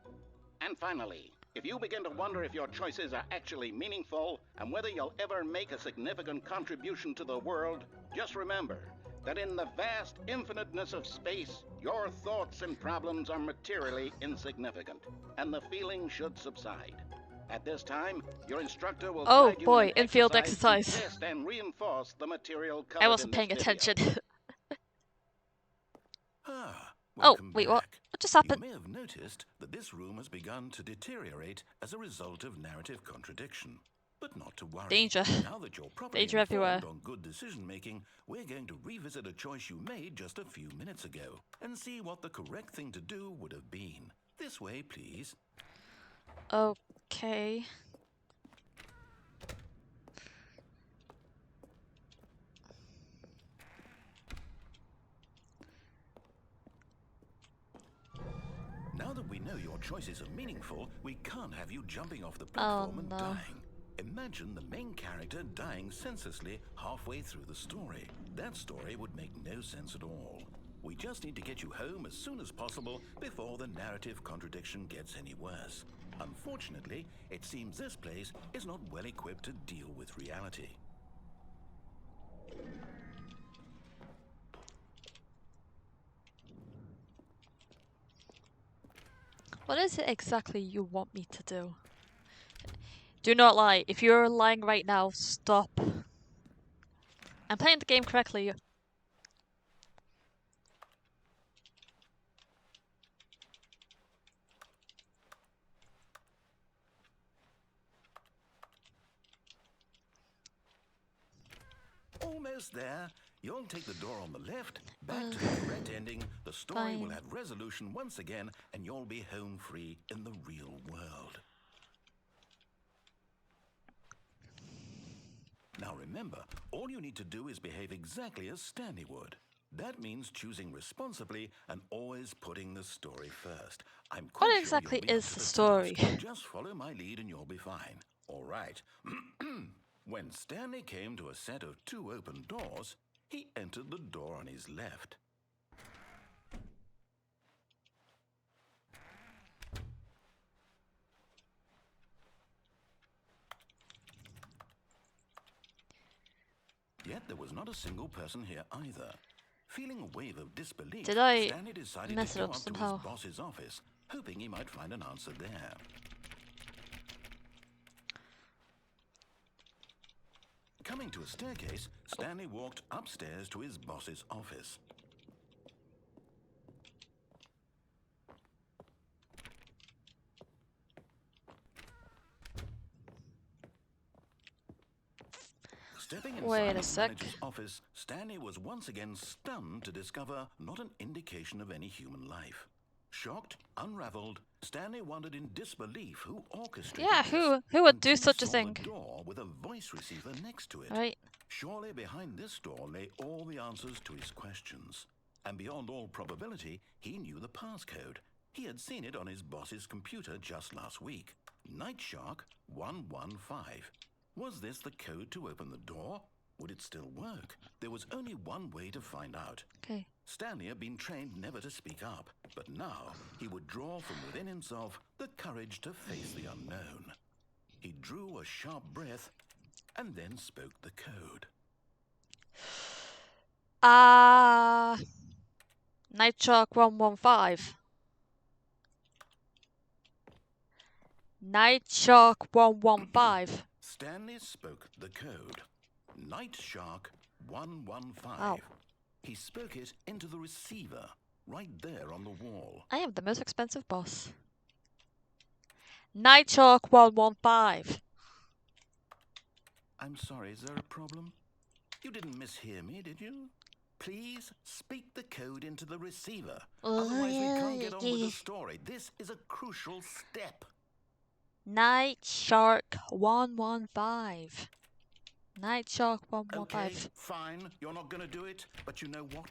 And finally, if you begin to wonder if your choices are actually meaningful and whether you'll ever make a significant contribution to the world, just remember that in the vast infiniteness of space, your thoughts and problems are materially insignificant, and the feeling should subside. At this time, your instructor will Oh guide you boy, in an infield exercise exercise. to test and reinforce the material I covered wasn't in this paying video. attention. Ah, Oh, welcome wait, back. what just You happened? may have noticed that this room has begun to deteriorate as a result of narrative contradiction. But not to worry. Danger. Now that you're properly Danger everywhere. informed on good decision-making, we're going to revisit a choice you made just a few minutes ago and see what the correct thing to do would have been. This way, please. Okay. Now that we know your choices are meaningful, we can't have you jumping off the platform and no. dying. Imagine the main character dying senselessly halfway through the story. That story would make no sense at all. We just need to get you home as soon as possible before the narrative contradiction gets any worse. Unfortunately, it seems this place is not well equipped to deal with reality. What is it exactly you want me to do? Do not lie. If you're lying right now, stop. I'm playing the game correctly. Almost there. You'll take the door on the left, back to the correct ending. The story will Fine. have resolution once again, and you'll be home free in the real world. Now remember, all you need to do is behave exactly as Stanley would. That means choosing responsibly and always putting the story first. I'm quite What sure exactly you'll be up is to the task. story? Just follow my lead and you'll be fine. All right. When Stanley came to a set of 2 open doors, he entered the door on his left. Yet there was not a single person here either. Feeling a wave of disbelief, Did I Stanley decided mess to it go up up somehow? to his boss's office, hoping he might find an answer there. Coming to a staircase, Stanley walked upstairs to his boss's office. Stepping Wait inside a his sec. manager's office, Stanley was once again stunned to discover not an indication of any human life. Shocked, unraveled, Stanley wondered in disbelief who orchestrated Yeah, this, who would until do he such a saw thing? the door with a voice receiver next to it. Right. Surely behind this door lay all the answers to his questions. And beyond all probability, he knew the passcode. He had seen it on his boss's computer just last week. Night Shark 115. Was this the code to open the door? Would it still work? There was only one way to find out. Okay. Stanley had been trained never to speak up, but now he would draw from within himself the courage to face the unknown. He drew a sharp breath and then spoke the code. Night Shark 115. Night Shark 115. Stanley spoke the code. Night Shark 115. Wow. He spoke it into the receiver, right there on the wall. I am the most expensive boss. Night Shark 115. I'm sorry, is there a problem? You didn't mishear me, did you? Please speak the code into the receiver. Otherwise we can't get on with the story. This is a crucial step. Night Shark 115. Night Shark 115. Okay, fine. You're not going to do it. But you know what?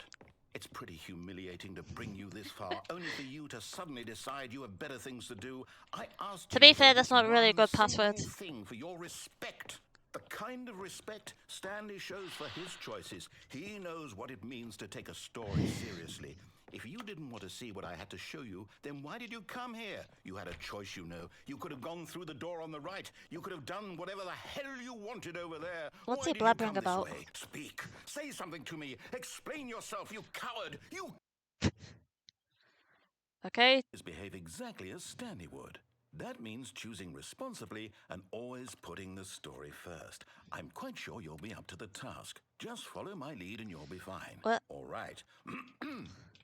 It's pretty humiliating to bring you this far, only for you to suddenly decide you have better things to do. I asked To you be fair, for that's this not really a one good simple password. thing for your respect. The kind of respect Stanley shows for his choices. He knows what it means to take a story seriously. If you didn't want to see what I had to show you, then why did you come here? You had a choice, you know. You could have gone through the door on the right. You could have done whatever the hell you wanted over there. What's Why he did you blabbering come this about? way? Speak. Say something to me. Explain yourself, you coward. You Okay. behave exactly as Stanley would. That means choosing responsibly and always putting the story first. I'm quite sure you'll be up to the task. Just follow my lead and you'll be fine. What? All right.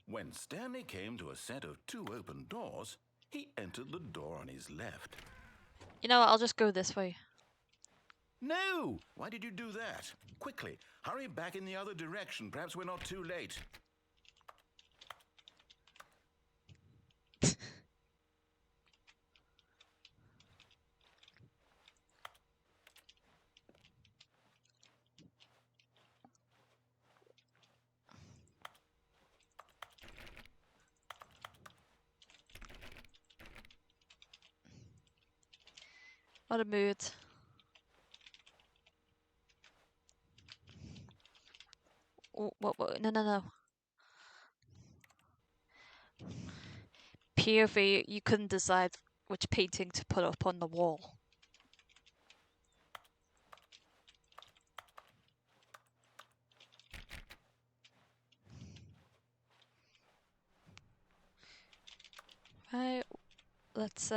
When Stanley came to a set of 2 open doors, he entered the door on his left. You know what? I'll just go this way. No! Why did you do that? Quickly, hurry back in the other direction. Perhaps we're not too late. What a mood. Oh, what? No. POV, you couldn't decide which painting to put up on the wall. Right, let's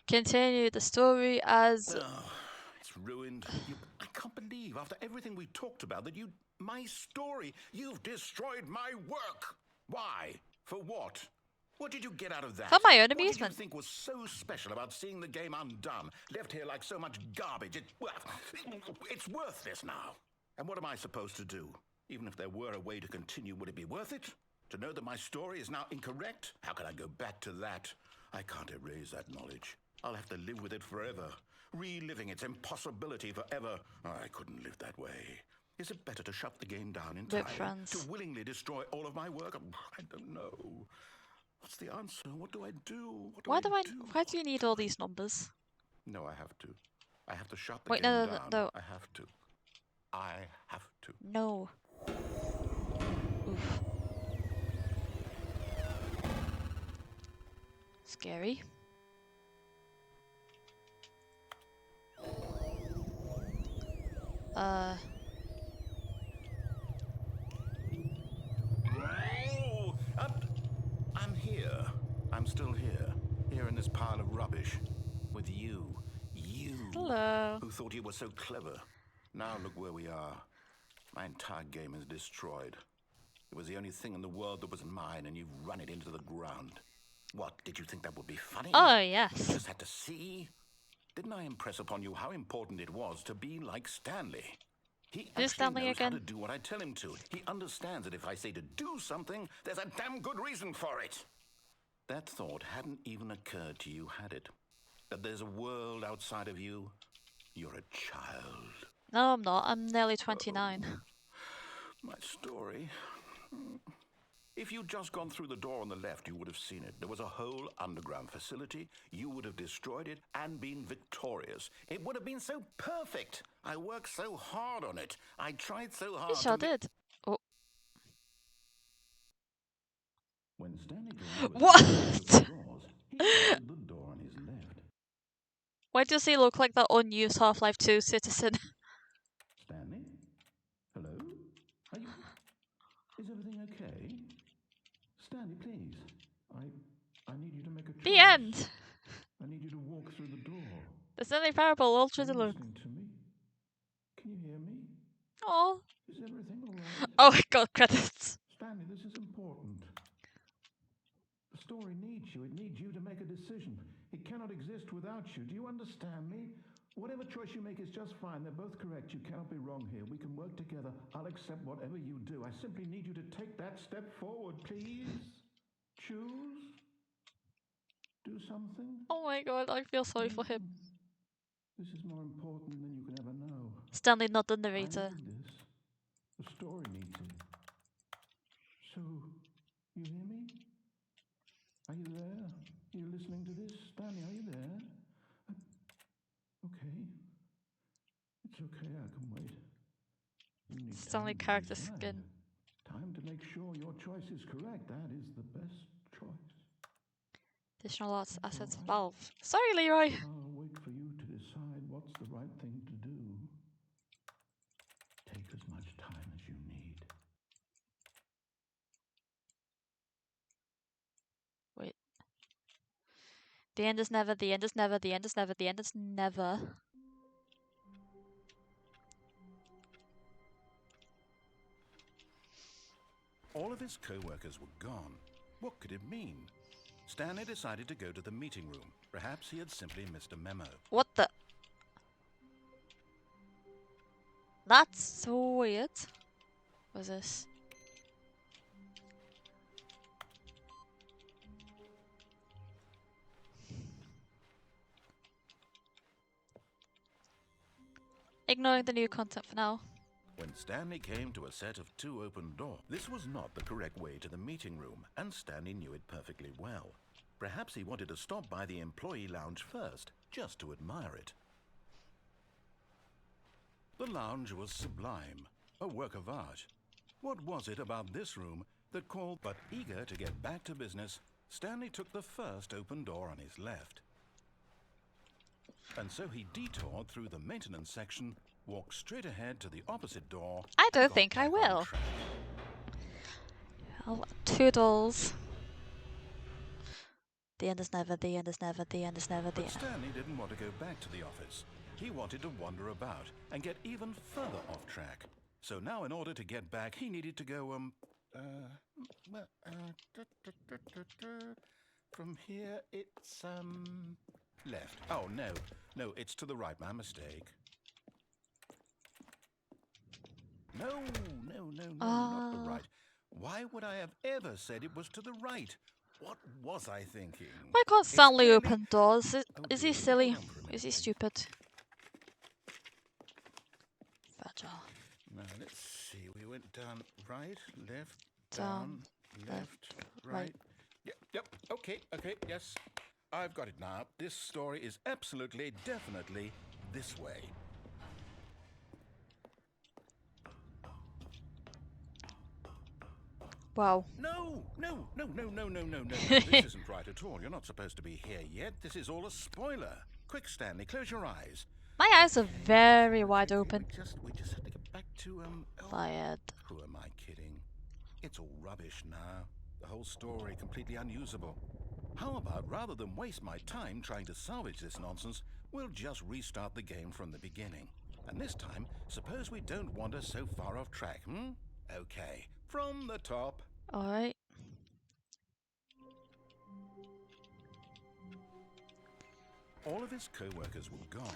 continue the story as... Oh, it's ruined. I can't believe, after everything we talked about, that my story, you've destroyed my work. Why? For what? What did you get out of that? For my own What did you amusement. think was so special about seeing the game undone, left here like so much garbage? It's worthless now. And what am I supposed to do? Even if there were a way to continue, would it be worth it? To know that my story is now incorrect? How can I go back to that? I can't erase that knowledge. I'll have to live with it forever, reliving its impossibility forever. I couldn't live that way. Is it better to shut the game down entirely? To willingly destroy all of my work? I don't know. What's the answer? What do I do? Why do you need all these numbers? No, I have to. I have to shut the game down. No. I have to. I have to. No. Oof. Scary. Oh, I'm here. I'm still here in this pile of rubbish, with you. Hello. Who thought you were so clever. Now look where we are. My entire game is destroyed. It was the only thing in the world that was mine, and you've run it into the ground. What, did you think that would be funny? Oh, yes. You just had to see? Didn't I impress upon you how important it was to be like Stanley? He actually knows how to do what I tell him to. He understands that if I say to do something, there's a damn good reason for it. That thought hadn't even occurred to you, had it? That there's a world outside of you? You're a child. No, I'm not. I'm nearly 29. My story. If you'd just gone through the door on the left, you would have seen it. There was a whole underground facility. You would have destroyed it and been victorious. It would have been so perfect. I worked so hard on it. I tried so hard. You sure did. Oh. When Stanley what? The door on his left. Why does he look like that unused Half-Life 2 citizen? Stanley? Hello? Are you... Is everything okay? Stanley, please. I need you to make a choice. The end! I need you to walk through the door. The Stanley Parable Ultra Deluxe. Listening to me? Can you hear me? Oh. Is everything alright? Oh my god, credits. Stanley, this is important. The story needs you. It needs you to make a decision. It cannot exist without you. Do you understand me? Whatever choice you make is just fine. They're both correct. You cannot be wrong here. We can work together. I'll accept whatever you do. I simply need you to take that step forward, please. Choose. Do something. Oh my god, I feel sorry for him. This is more important than you can ever know. Stanley, not the narrator. I need this. The story needs it. So, you hear me? Are you there? Are you listening to this? Stanley, are you there? Okay. It's okay, I can wait. You need Stanley time character to decide. skin. Time to make sure your choice is correct. That is the best choice. Additional assets Valve. Sorry, Leroy. I'll wait for you to decide what's the right thing to do. Take as much time as you need. Wait. The end is never, the end is never, the end is never, the end is never. All of his co-workers were gone. What could it mean? Stanley decided to go to the meeting room. Perhaps he had simply missed a memo. What the? That's so weird. What's this? Ignoring the new content for now. When Stanley came to a set of 2 open doors, this was not the correct way to the meeting room, and Stanley knew it perfectly well. Perhaps he wanted to stop by the employee lounge first, just to admire it. The lounge was sublime, a work of art. What was it about this room that called? But eager to get back to business, Stanley took the first open door on his left. And so he detoured through the maintenance section, walked straight ahead to the opposite door. I don't got think I back on will. track. Oh, toodles. The end is never, the end is never, the end is never, the But end. Stanley didn't want to go back to the office. He wanted to wander about and get even further off track. So now in order to get back, he needed to go, from here it's, left. Oh, no, it's to the right, my mistake. No, not the right. Why would I have ever said it was to the right? What was I thinking? Why can't Stanley clearly- open doors? Is Oh he dear, silly? hold on for a minute, Is he please. stupid? Fragile. Now, let's see. We went down, right, left, Down, left, right. right. Yep, okay, yes. I've got it now. This story is absolutely, definitely this way. Wow. No. This isn't right at all. You're not supposed to be here yet. This is all a spoiler. Quick, Stanley, close your eyes. My eyes are very wide open. We just have to get back to, Fired. Who am I kidding? It's all rubbish now. The whole story completely unusable. How about, rather than waste my time trying to salvage this nonsense, we'll just restart the game from the beginning. And this time, suppose we don't wander so far off track, Okay, from the top. Alright. All of his co-workers were gone.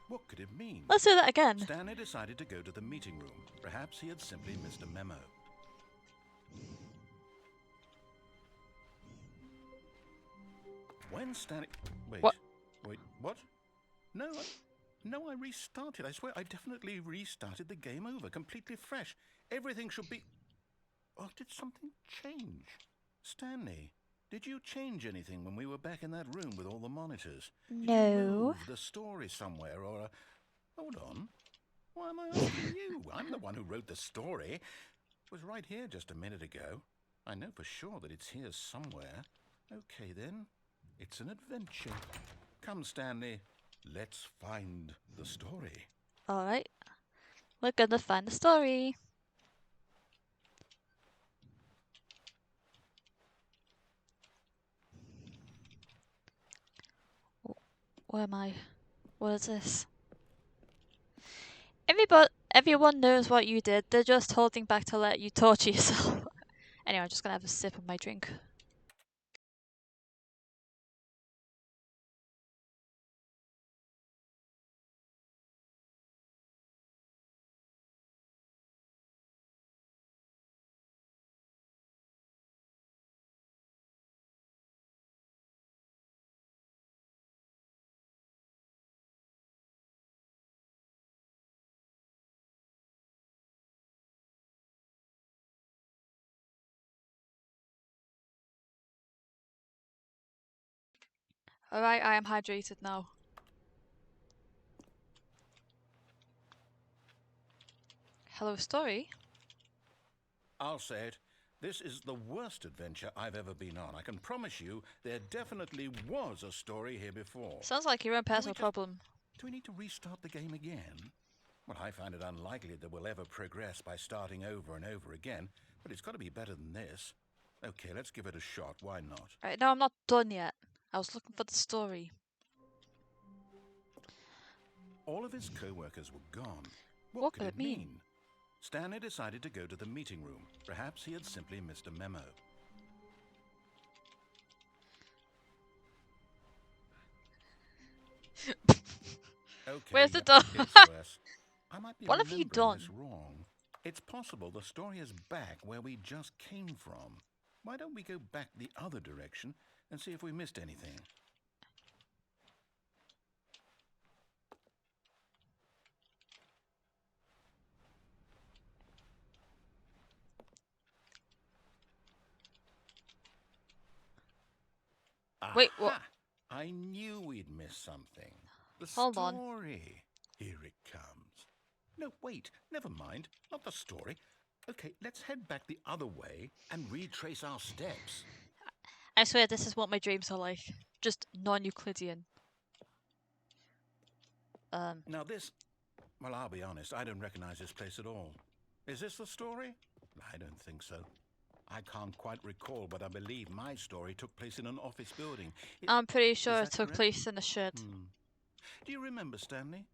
What could it mean? Let's do that again. Stanley decided to go to the meeting room. Perhaps he had simply missed a memo. When Stanley... Wait. What? Wait, what? No, I restarted. I swear, I definitely restarted the game over, completely fresh. Everything should be... Oh, did something change? Stanley, did you change anything when we were back in that room with all the monitors? Did you No. move the story somewhere, or... Hold on. Why am I asking you? I'm the one who wrote the story. It was right here just a minute ago. I know for sure that it's here somewhere. Okay, then. It's an adventure. Come, Stanley. Let's find the story. Alright. We're gonna find the story. Where am I? What is this? Everyone knows what you did. They're just holding back to let you torture yourself. Anyway, I'm just gonna have a sip of my drink. Alright, I am hydrated now. Hello, story? I'll say it. This is the worst adventure I've ever been on. I can promise you there definitely was a story here before. Sounds like your own personal just- problem. Do we need to restart the game again? Well, I find it unlikely that we'll ever progress by starting over and over again, but it's got to be better than this. Okay, let's give it a shot. Why not? Right, no, I'm not done yet. I was looking for the story. All of his co-workers were gone. What Could it mean? Stanley decided to go to the meeting room. Perhaps he had simply missed a memo. Okay, Where's the yep, door? it's worse. I might be What have you remembering this done? wrong. It's possible the story is back where we just came from. Why don't we go back the other direction and see if we missed anything? Wait, what? Aha! I knew we'd missed something. The Hold on. story. Here it comes. No, wait, never mind. Not the story. Okay, let's head back the other way and retrace our steps. I swear this is what my dreams are like. Just non-Euclidean. Now this, well, I'll be honest, I don't recognize this place at all. Is this the story? I don't think so. I can't quite recall, but I believe my story took place in an office building. I'm pretty sure is it that took correct? place in a shed. Do you remember, Stanley?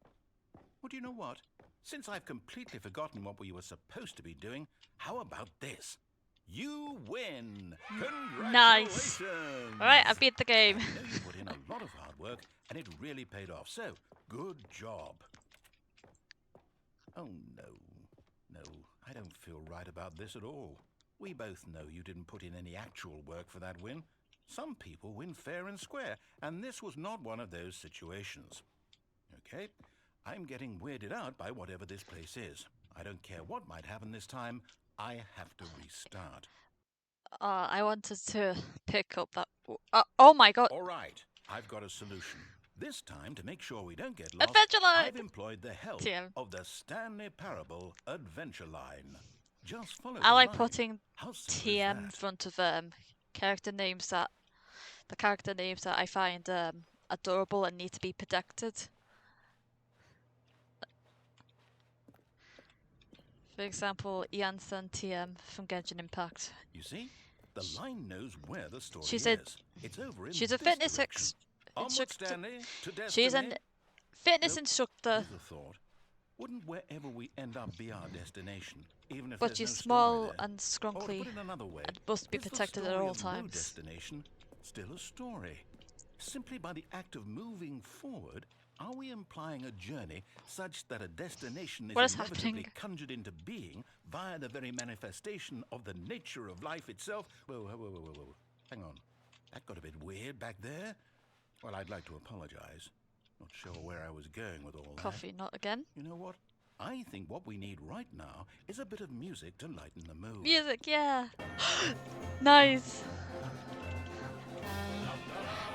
Well, do you know what? Since I've completely forgotten what we were supposed to be doing, how about this? You win! Nice. Congratulations! Alright, I beat the game. I know you put in a lot of hard work, and it really paid off, so good job. Oh, no, I don't feel right about this at all. We both know you didn't put in any actual work for that win. Some people win fair and square, and this was not one of those situations. Okay, I'm getting weirded out by whatever this place is. I don't care what might happen this time. I have to restart. I wanted to pick up that. Oh my god. All right, I've got a solution. This time, to make sure we don't get lost, Adventure line! I've employed the help TM. of the Stanley Parable Adventure Line. Just follow I the like line. putting How simple is TM in that? front of character names that I find adorable and need to be protected. For example, Janssen TM from Genshin Impact. You see, the line knows where the story She's is. a- It's over in She's a this fitness direction. Onward, instructor. Stanley, to destiny. She's a fitness Nope. instructor, Here's a thought. Wouldn't wherever we end up be our destination, even if but there's she's no story small there? and Or to scrunkly put it another way, and must be is the protected at story all of no times. destination still a story? Simply by the act of moving forward, are we implying a journey such that a destination What is is inevitably happening? conjured into being via the very manifestation of the nature of life itself? Whoa. Hang on. That got a bit weird back there. Well, I'd like to apologize. Not sure where I was going with all that. Coffee, not again. You know what? I think what we need right now is a bit of music to lighten the mood. Music, yeah. Nice.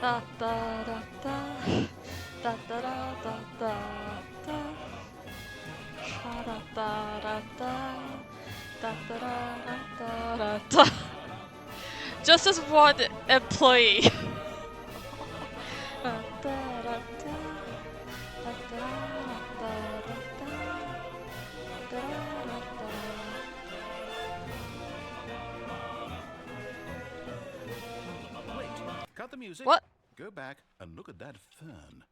Da da da da. Da da da da da da. Da da da da da. Da da da da da da. Just as one employee. Da da da da. Da da da da da. Da da da da. Wait, cut the music. What? Go back and look at that fern.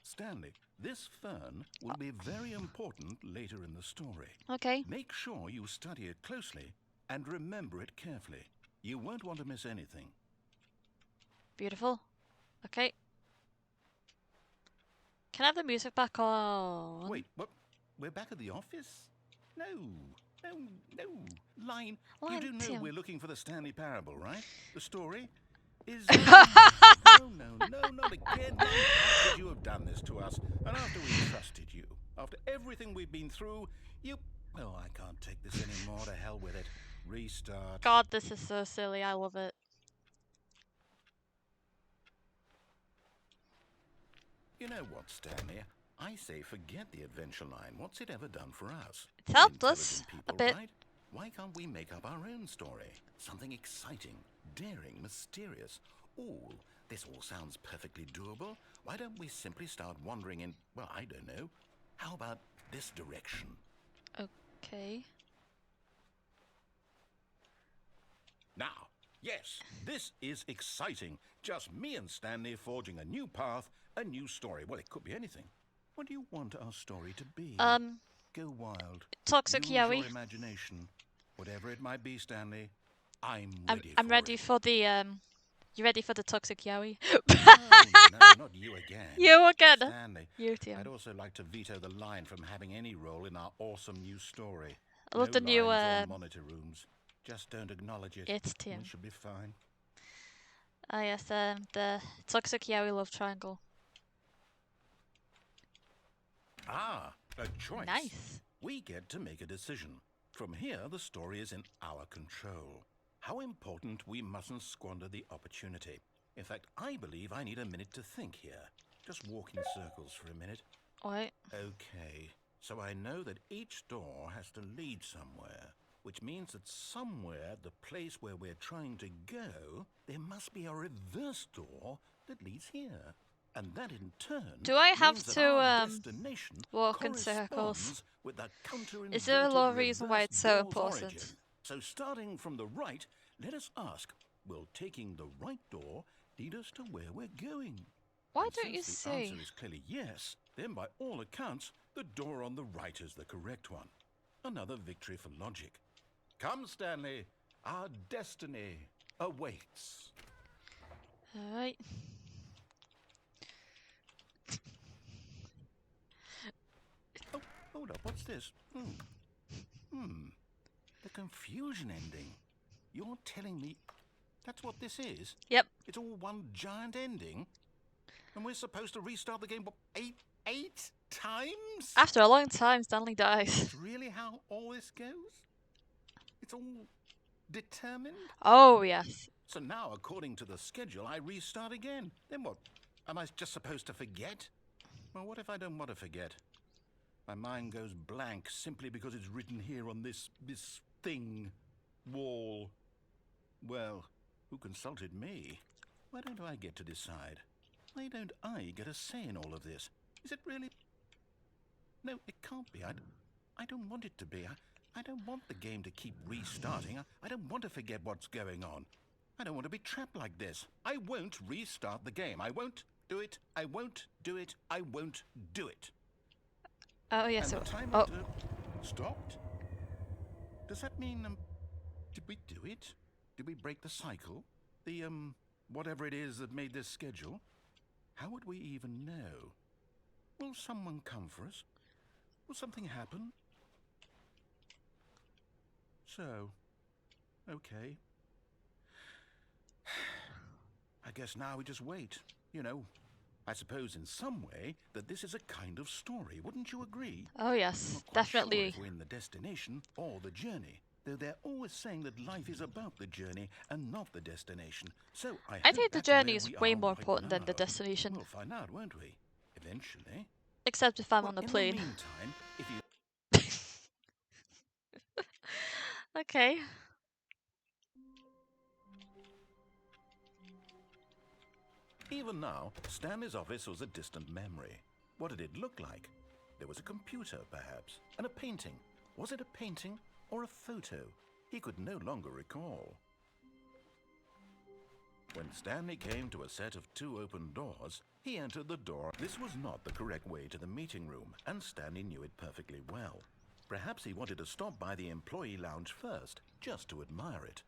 Stanley, this fern will be very important later in the story. Okay. Make sure you study it closely and remember it carefully. You won't want to miss anything. Beautiful. Okay. Can I have the music back on? Wait, what? We're back at the office? No. Line, you do know Tim. we're looking for the Stanley Parable, right? The story is... No, not again. Line, how could you have done this to us? And after we trusted you, after everything we've been through, you... Oh, I can't take this anymore. To hell with it. Restart. God, this is so silly. I love it. You know what, Stanley? I say forget the adventure line. What's it ever done for us? It's We're helped us intelligent a people, bit. right? Why can't we make up our own story? Something exciting, daring, mysterious. Ooh, this all sounds perfectly doable. Why don't we simply start wandering in, well, I don't know. How about this direction? Okay. Now, Yes, this is exciting. Just me and Stanley forging a new path, a new story. Well, it could be anything. What do you want our story to be? Go wild. Toxic Use Yowie. your imagination. Whatever it might be, Stanley, I'm I'm ready I'm for ready it. for the You ready for the toxic Yowie? No, not you again. You again. Stanley, You too. I'd also like to veto the line from having any role in our awesome new story. I love No the new lines or monitor rooms. Just don't acknowledge it. It's We Tim. should be fine. Ah yes, the toxic Yowie love triangle. Ah, a choice. Nice. We get to make a decision. From here, the story is in our control. How important we mustn't squander the opportunity. In fact, I believe I need a minute to think here. Just walk in circles for a minute. Alright. Okay, so I know that each door has to lead somewhere, which means that somewhere, the place where we're trying to go, there must be a reverse door that leads here. And that in turn Do I have means that to our destination walk in circles? corresponds with the Is there a law counter-inverted reason why reverse it's so door's important? origin. So starting from the right, let us ask, will taking the right door lead us to where we're going? Why And don't you since the see? answer is clearly yes, then by all accounts, the door on the right is the correct one. Another victory for logic. Come, Stanley, our destiny awaits. Alright. Oh, hold up, what's this? The confusion ending. You're telling me that's what this is? Yep. It's all one giant ending? And we're supposed to restart the game, what, eight times? After a long time, Stanley dies. That's really how all this goes? It's all determined? Oh yes. So now, according to the schedule, I restart again. Then what? Am I just supposed to forget? Well, what if I don't want to forget? My mind goes blank simply because it's written here on this thing, wall. Well, who consulted me? Why don't I get to decide? Why don't I get a say in all of this? Is it really? No, it can't be. I don't want it to be. I don't want the game to keep restarting. I don't want to forget what's going on. I don't want to be trapped like this. I won't restart the game. I won't do it. I won't do it. I won't do it. Oh yes. And the timer Oh. stopped? Does that mean, did we do it? Did we break the cycle? The, whatever it is that made this schedule? How would we even know? Will someone come for us? Will something happen? So, okay. I guess now we just wait. You know, I suppose in some way that this is a kind of story. Wouldn't you agree? Oh yes. Not quite Definitely. sure if we're in the destination or the journey. Though they're always saying that life is about the journey and not the destination. So I I hope think the that's where journey is we way are more right important than the now. destination. We'll find out, won't we? Eventually. Except if I'm Well, on the in plane. the meantime, if you Okay. Even now, Stanley's office was a distant memory. What did it look like? There was a computer, perhaps, and a painting. Was it a painting or a photo? He could no longer recall. When Stanley came to a set of 2 open doors, he entered the door. This was not the correct way to the meeting room, and Stanley knew it perfectly well. Perhaps he wanted to stop by the employee lounge first, just to admire it.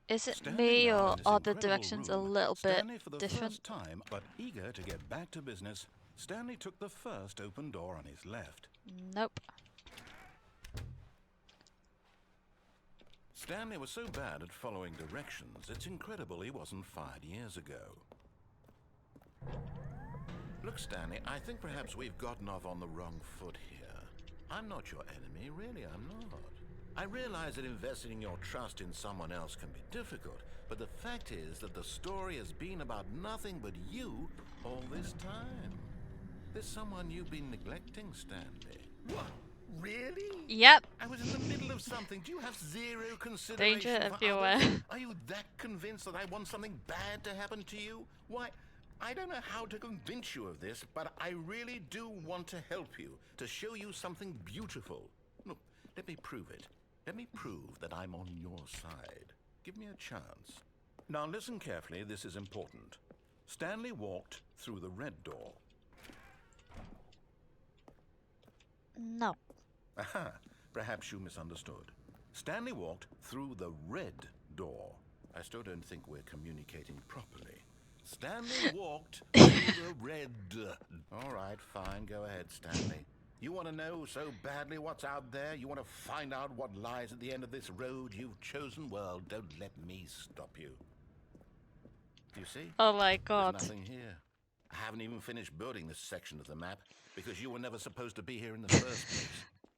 Is it Standing me now or in this are the incredible directions a room, little bit Stanley, for the different? first time, but eager to get back to business, Stanley took the first open door on his left. Nope. Stanley was so bad at following directions, it's incredible he wasn't fired years ago. Look, Stanley, I think perhaps we've gotten off on the wrong foot here. I'm not your enemy, really, I'm not. I realize that investing your trust in someone else can be difficult, but the fact is that the story has been about nothing but you all this time. There's someone you've been neglecting, Stanley. What? Really? Yep. I was in the middle of something. Do you have zero consideration Danger for everywhere. others? Are you that convinced that I want something bad to happen to you? Why, I don't know how to convince you of this, but I really do want to help you, to show you something beautiful. Look, let me prove it. Let me prove that I'm on your side. Give me a chance. Now listen carefully, this is important. Stanley walked through the red door. No. Aha, perhaps you misunderstood. Stanley walked through the red door. I still don't think we're communicating properly. Stanley walked through the red... All right, fine, go ahead, Stanley. You want to know so badly what's out there? You want to find out what lies at the end of this road you've chosen? Well, don't let me stop you. You see? Oh my god. There's nothing here. I haven't even finished building this section of the map because you were never supposed to be here in the first place.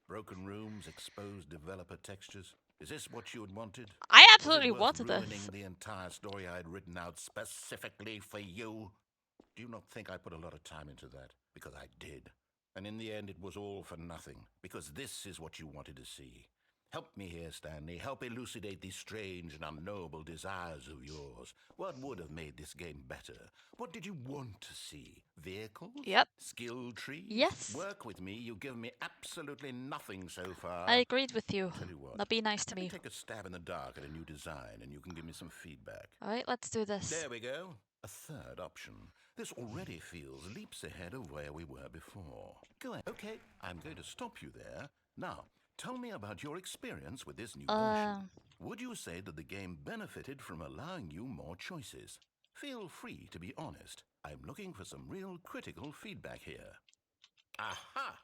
Broken rooms, exposed developer textures. Is this what you had wanted? I absolutely Was it worth wanted ruining this. the entire story I had written out specifically for you? Do you not think I put a lot of time into that? Because I did. And in the end, it was all for nothing. Because this is what you wanted to see. Help me here, Stanley. Help elucidate these strange and unknowable desires of yours. What would have made this game better? What did you want to see? Vehicles? Yep. Skill trees? Yes. Work with me. You've given me absolutely nothing so far. I agreed with you. Tell you what. Now be nice to Let me me. take a stab in the dark at a new design, and you can give me some feedback. Alright, let's do this. There we go. A third option. This already feels leaps ahead of where we were before. Go ahead. Okay, I'm going to stop you there. Now, tell me about your experience with this new version. Would you say that the game benefited from allowing you more choices? Feel free to be honest. I'm looking for some real critical feedback here. Aha!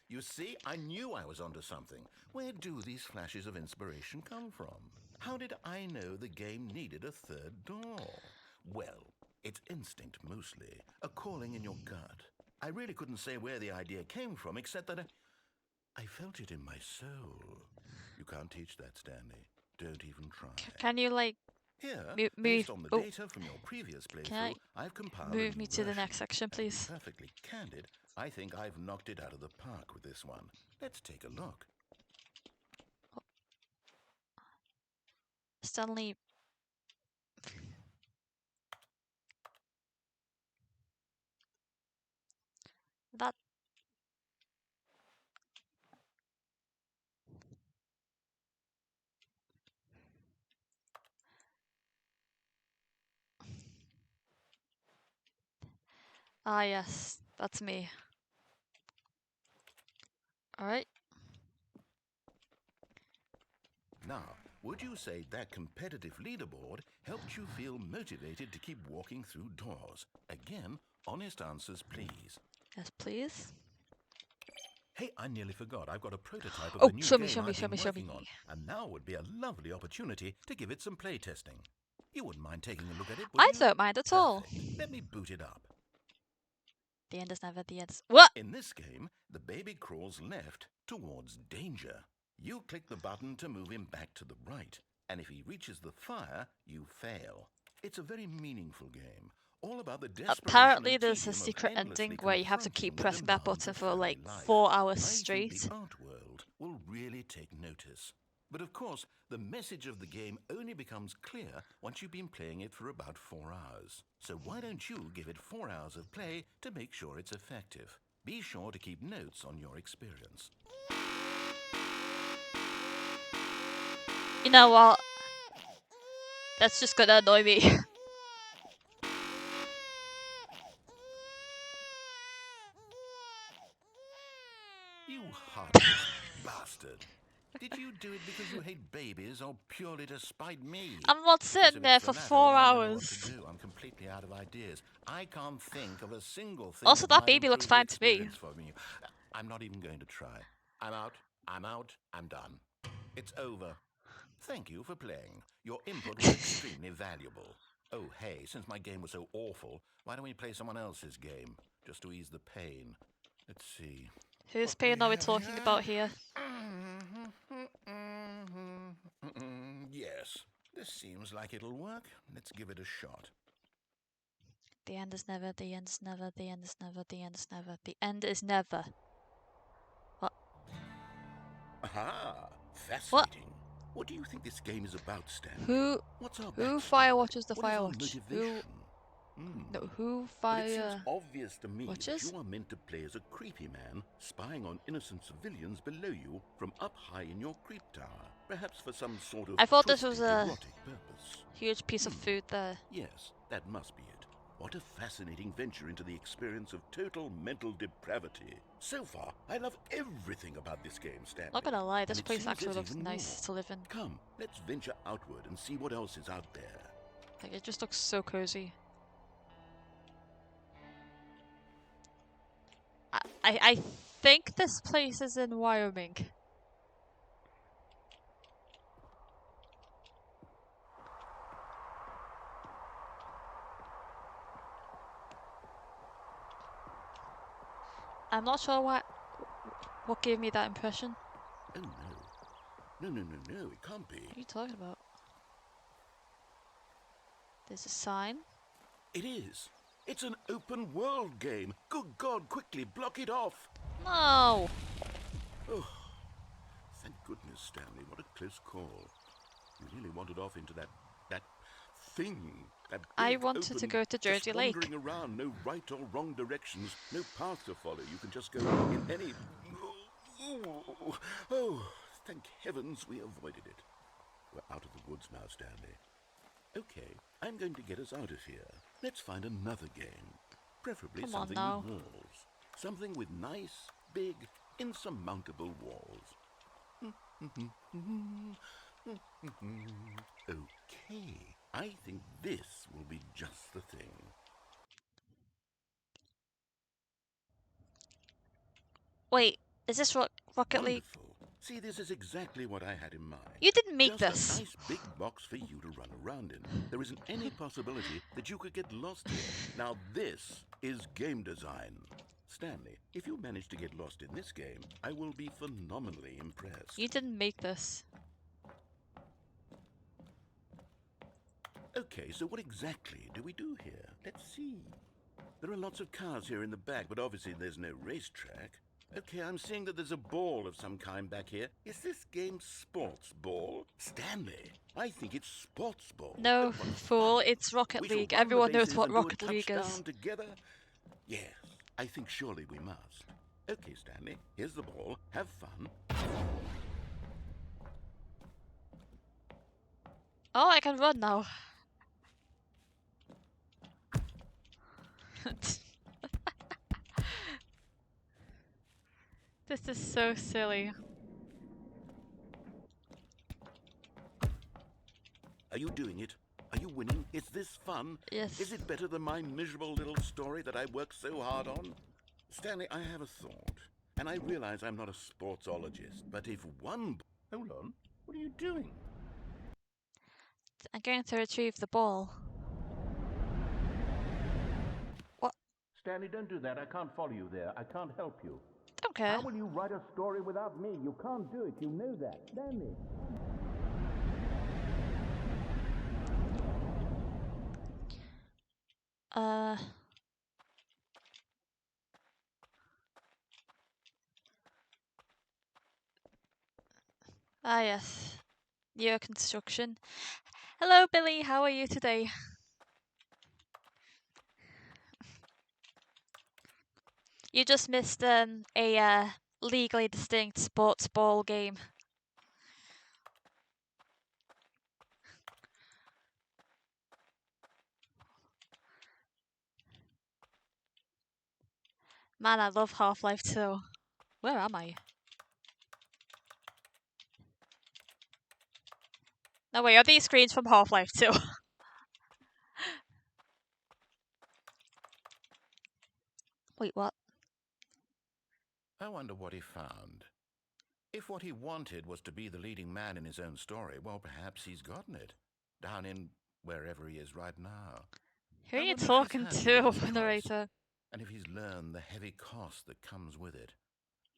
You see, I knew I was onto something. Where do these flashes of inspiration come from? How did I know the game needed a third door? Well, it's instinct mostly, a calling in your gut. I really couldn't say where the idea came from, except that I felt it in my soul. You can't teach that, Stanley. Don't even try. Can you, like, Here, move... based on the data from your previous playthrough, I've compiled a move new me to the version. next section, And to be please? perfectly candid, I think I've knocked it out of the park with this one. Let's take a look. Stanley... That... Ah, yes. That's me. Alright. Now, would you say that competitive leaderboard helped you feel motivated to keep walking through doors? Again, honest answers, please. Yes, please. Hey, I nearly forgot. I've got a prototype of Oh, the new show me, game show me, I've show been me, show working me. on, and now would be a lovely opportunity to give it some playtesting. You wouldn't mind taking a look at it, would I you? don't mind at all. Perfect. Let me boot it up. The end is never the end. What? In this game, the baby crawls left towards danger. You click the button to move him back to the right, and if he reaches the fire, you fail. It's a very meaningful game, all about the desperation Apparently and there's a tedium of secret endlessly ending where you have to keep confronting pressing the that demands button of for like family life. 4 hours I think straight. the art world will really take notice. But of course, the message of the game only becomes clear once you've been playing it for about 4 hours. So why don't you give it 4 hours of play to make sure it's effective? Be sure to keep notes on your experience. You know what? That's just gonna annoy me. You heartless bastard. Did you do it because you hate babies or purely to spite me? I'm not Because sitting if there it's for the latter, 4 well, I don't know what hours. to do. I'm completely out of ideas. I can't think of a single thing Also, that might baby looks improve the fine to me. experience for me. I'm not even going to try. I'm out. I'm done. It's over. Thank you for playing. Your input was extremely valuable. Oh, hey, since my game was so awful, why don't we play someone else's game? Just to ease the pain. Let's see. Whose pain are we talking about here? Yes, this seems like it'll work. Let's give it a shot. The end is never, the end is never, the end is never, the end is never, the end is never. What? Aha! Fascinating. What do you think this game is about, Stanley? What's our Who backstory? fire watches the What is fire our watch? motivation? No, who But it seems fire obvious to me that watches? you are meant to play as a creepy man, spying on innocent civilians below you from up high in your creep tower. Perhaps for some sort of I thought this was twisted, a erotic purpose. Huge piece of food there. Yes, that must be it. What a fascinating venture into the experience of total mental depravity. So far, I love everything about this game, Stanley. Not gonna lie, this And it place seems actually there's looks even nice to live in. Come, let's venture outward and see what else is out there. Like, it just looks so cozy. I think this place is in Wyoming. I'm not sure what gave me that impression. Oh no. No, it can't be. What are you talking about? There's a sign. It is. It's an open world game. Good God, quickly block it off. No! Oh, thank goodness, Stanley. What a close call. You really wandered off into that thing. That I big, wanted to open, go to Jersey just Lake. wandering around, no right or wrong directions, no path to follow. You can just go in any... Oh, thank heavens we avoided it. We're out of the woods now, Stanley. Okay, I'm going to get us out of here. Let's find another game. Preferably Come on something now. with walls. Something with nice, big, insurmountable walls. Okay, I think this will be just the thing. Wait, is this Rocket League? Wonderful. See, this is exactly what I had in mind. You didn't make Just this. a nice big box for you to run around in. There isn't any possibility that you could get lost here. Now this is game design. Stanley, if you manage to get lost in this game, I will be phenomenally impressed. You didn't make this. Okay, so what exactly do we do here? Let's see. There are lots of cars here in the back, but obviously there's no racetrack. Okay, I'm seeing that there's a ball of some kind back here. Is this game sports ball? Stanley, I think it's sports ball. No, Oh, what fool, fun. it's Rocket We shall League. run the Everyone knows bases what and do a Rocket League is. touchdown together? Yes, I think surely we must. Okay, Stanley, here's the ball. Have fun. Oh, I can run now. This is so silly. Are you doing it? Are you winning? Is this fun? Yes. Is it better than my miserable little story that I worked so hard on? Stanley, I have a thought. And I realize I'm not a sportsologist, but if one... Hold on. What are you doing? I'm going to retrieve the ball. What? Stanley, don't do that. I can't follow you there. I can't help you. Don't care. How will you write a story without me? You can't do it. You know that. Stanley. Ah, yes. Your construction. Hello, Billy. How are you today? You just missed a legally distinct sports ball game. Man, I love Half-Life 2. Where am I? No, wait, are these screens from Half-Life 2? Wait, what? I wonder what he found. If what he wanted was to be the leading man in his own story, well, perhaps he's gotten it. Down in wherever he is right now. Who are I you wonder if he's talking had to, little choice, narrator? and if he's learned the heavy cost that comes with it.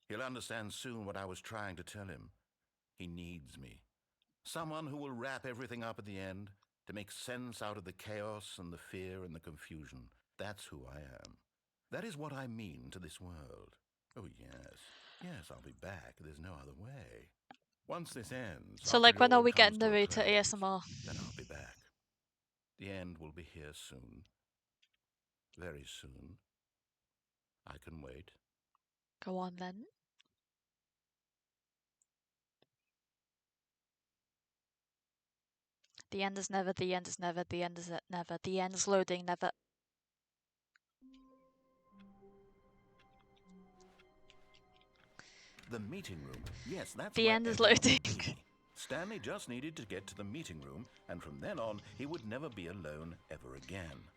He'll understand soon what I was trying to tell him. He needs me. Someone who will wrap everything up at the end to make sense out of the chaos and the fear and the confusion. That's who I am. That is what I mean to this world. Oh, yes. Yes, I'll be back. There's no other way. Once this ends, So, after like, it when are all we comes getting to a narrator close, ASMR? then I'll be back. The end will be here soon. Very soon. I can wait. Go on then. The end is never, the end is never, the end is never, the end is loading, never. The meeting room. Yes, that's The where end is everyone loading. would be. Stanley just needed to get to the meeting room, and from then on, he would never be alone ever again.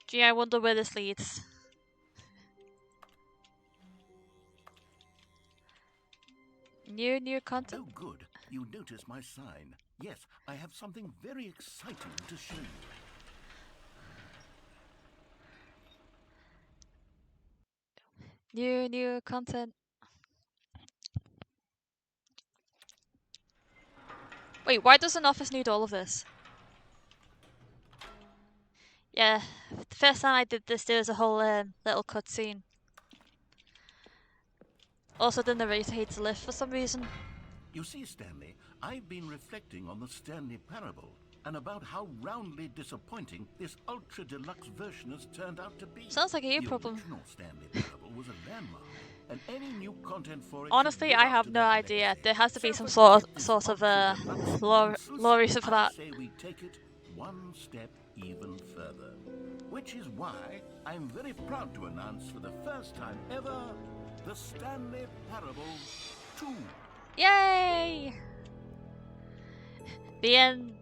Gee, I wonder where this leads. New content? Oh, good. You notice my sign. Yes, I have something very exciting to show you. New content. Wait, why does an office need all of this? Yeah, the first time I did this, there was a whole little cutscene. Also, the narrator hates lift for some reason. You see, Stanley, I've been reflecting on the Stanley Parable and about how roundly disappointing this ultra deluxe version has turned out to be. Sounds like a you the problem. original Stanley Parable was a landmark, and any new content for it should Honestly, live I up have to no that idea. legacy. There has to be So some to sort get this of ultra deluxe law reason for I that. say we take it one step even further, which is why I'm very proud to announce for the first time ever the Stanley Parable 2. Yay! The end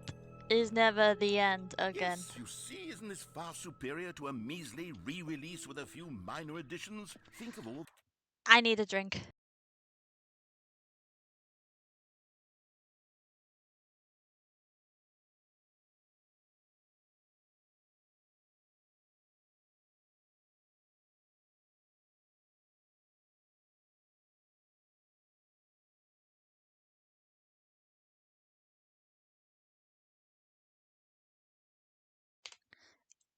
is never the end again. Yes, you see, isn't this far superior to a measly re-release with a few minor additions? Think of all... I need a drink.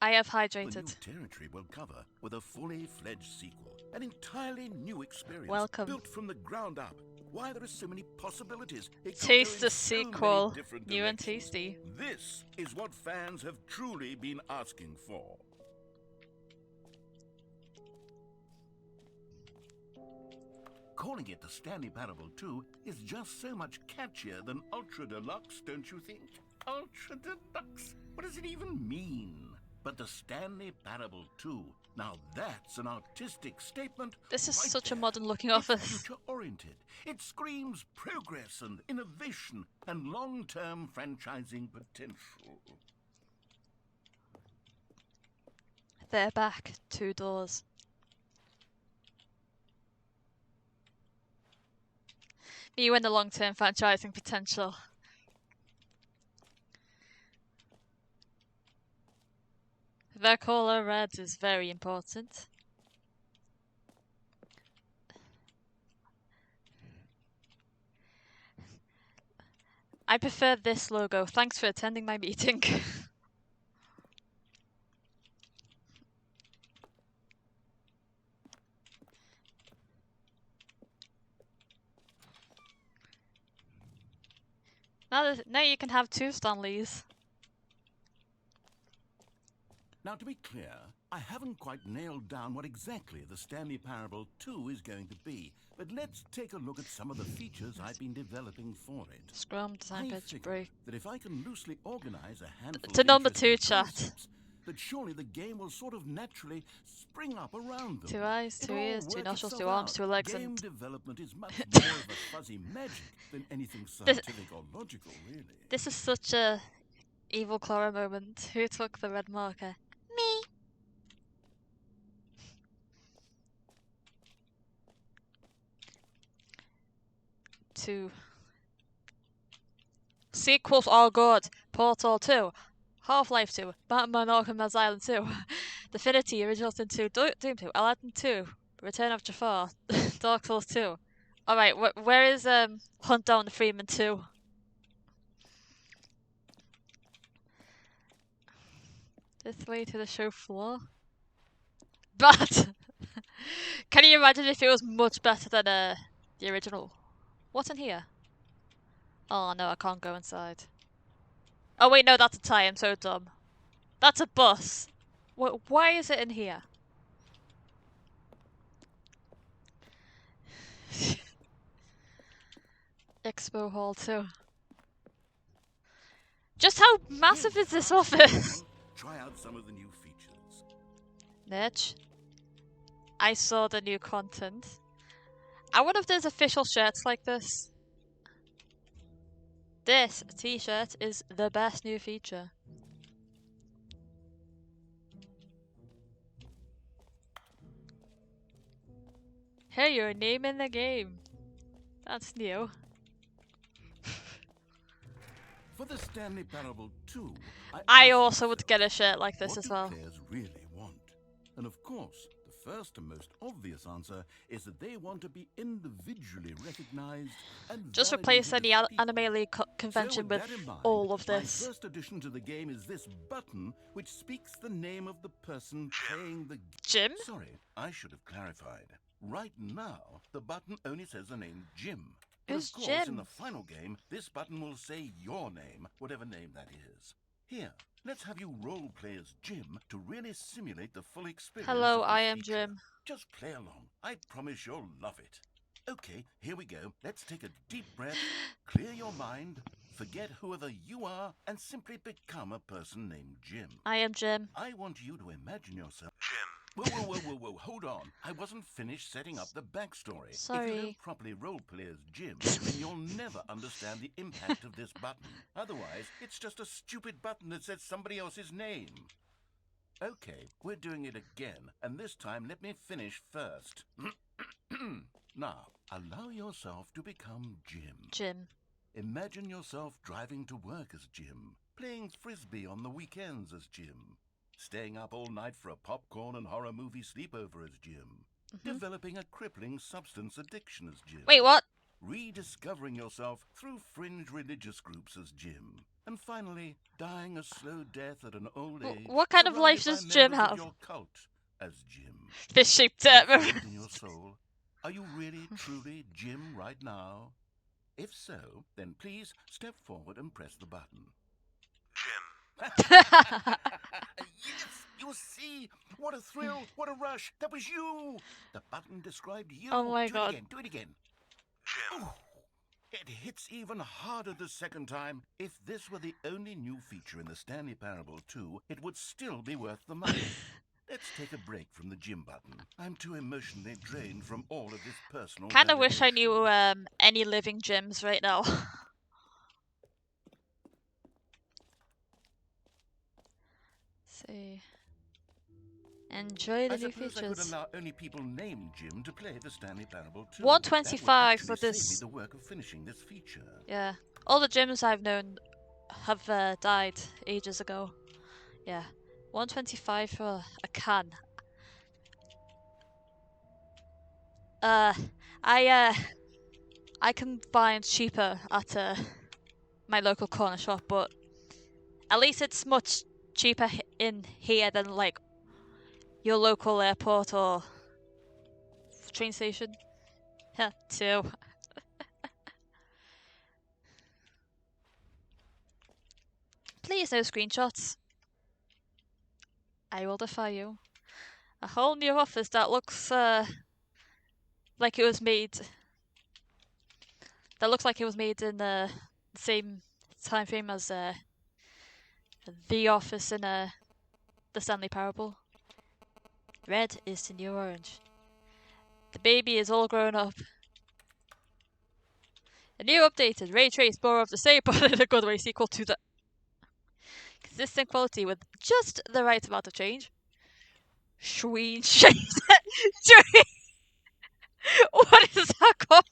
I have The new hydrated. territory will cover with a fully fledged sequel. An entirely new experience. Welcome. Built from the ground up. Why, there are so many possibilities. It could Taste go in the so many sequel. different New and directions. tasty. This is what fans have truly been asking for. Calling it the Stanley Parable 2 is just so much catchier than Ultra Deluxe, don't you think? Ultra Deluxe? What does it even mean? But the Stanley Parable 2, now that's an artistic statement. This is right such a there. modern looking It's office. future-oriented. It screams progress and innovation and long-term franchising potential. They're back. 2 doors. You and the long-term franchising potential. The color red is very important. I prefer this logo. Thanks for attending my meeting. now you can have 2 Stanleys. Now, to be clear, I haven't quite nailed down what exactly the Stanley Parable 2 is going to be, but let's take a look at some of the features I've been developing for it. Scrum, design I page, figured break. that if I can loosely organize a handful To of number 2 interesting chat. concepts, that surely the game will sort of naturally spring up around them. 2 eyes, 2 It'll all ears, 2 work nostrils, 2 itself arms, out. 2 legs, Game and development is much more of a fuzzy magic than anything scientific or logical, really. this is such a evil Clara moment. Who took the red marker? Me. Two. Sequels are good. Portal 2. Half-Life 2. Batman Arkham Asylum 2. Divinity Original Sin 2. Doom 2. Aladdin 2. Return of Jafar. Dark Souls 2. Alright, where is Hunt Down the Freeman 2? This way to the show floor? But can you imagine if it was much better than the original? What's in here? Oh no, I can't go inside. Oh wait, no, that's a tie. I'm so dumb. That's a bus. Why is it in here? Expo Hall 2. Just how massive is this office? Try out some of the new features. Mitch, I saw the new content. I wonder if there's official shirts like this. This t-shirt is the best new feature. Hey, your name in the game. That's new. For the Stanley Parable 2, I asked also would myself, get a shirt like this what as do well. players really want? And of course, the first and most obvious answer is that they want to be individually recognized and Just replace validated any as people. Anime League convention So with that in mind, all of my this. first addition to the game is this button, which speaks the name of the person playing the... Jim? Sorry, I should have clarified. Right now, the button only says the name Jim. But Who's of course, in Jim? the final game, this button will say your name, whatever name that is. Here, let's have you role-play as Jim to really simulate the full experience. Hello, of the I am feature. Jim. Just play along. I promise you'll love it. Okay, here we go. Let's take a deep breath, clear your mind, forget whoever you are, and simply become a person named Jim. I am Jim. I want you to imagine yourself... Jim. Whoa, hold on. I wasn't finished setting up the backstory. If you Sorry. don't properly roleplay as Jim, then you'll never understand the impact of this button. Otherwise, it's just a stupid button that says somebody else's name. Okay, we're doing it again, and this time let me finish first. Now, allow yourself to become Jim. Jim. Imagine yourself driving to work as Jim, playing frisbee on the weekends as Jim, staying up all night for a popcorn and horror movie sleepover as Jim, developing a crippling substance addiction as Jim. Wait, what? Rediscovering yourself through fringe religious groups as Jim, and finally dying a slow death at an old age. What kind of life surrounded does by Jim members of have? your cult as Jim. Fish-shaped Do you turtle. feel it in your soul? Are you really, truly Jim right now? If so, then please step forward and press the button. Jim. Yes, you see? What a thrill, what a rush. That was you. The button described you. Oh my Do God. Do it again. Jim. Ooh, it hits even harder the second time. If this were the only new feature in the Stanley Parable 2, it would still be worth the money. Let's take a break from the Jim button. I'm too emotionally drained from all of this personal... Kinda wish I validation. knew any living Jims right now. See. Enjoy the I new suppose I could features. allow only people named Jim to play the Stanley Parable 2. 125 for That would actually this. save me the work of finishing this feature. Yeah. All the Jims I've known have died ages ago. Yeah. 125 for a can. I can find cheaper at my local corner shop, but at least it's much cheaper in here than like your local airport or train station. Yeah, too. Please no screenshots. I will defy you. A whole new office that looks like it was made. That looks like it was made in the same time frame as the office in the Stanley Parable. Red is the new orange. The baby is all grown up. A new updated ray trace more of the same, but in a good way, sequel to the consistent quality with just the right amount of change. Sween shades. What is that called?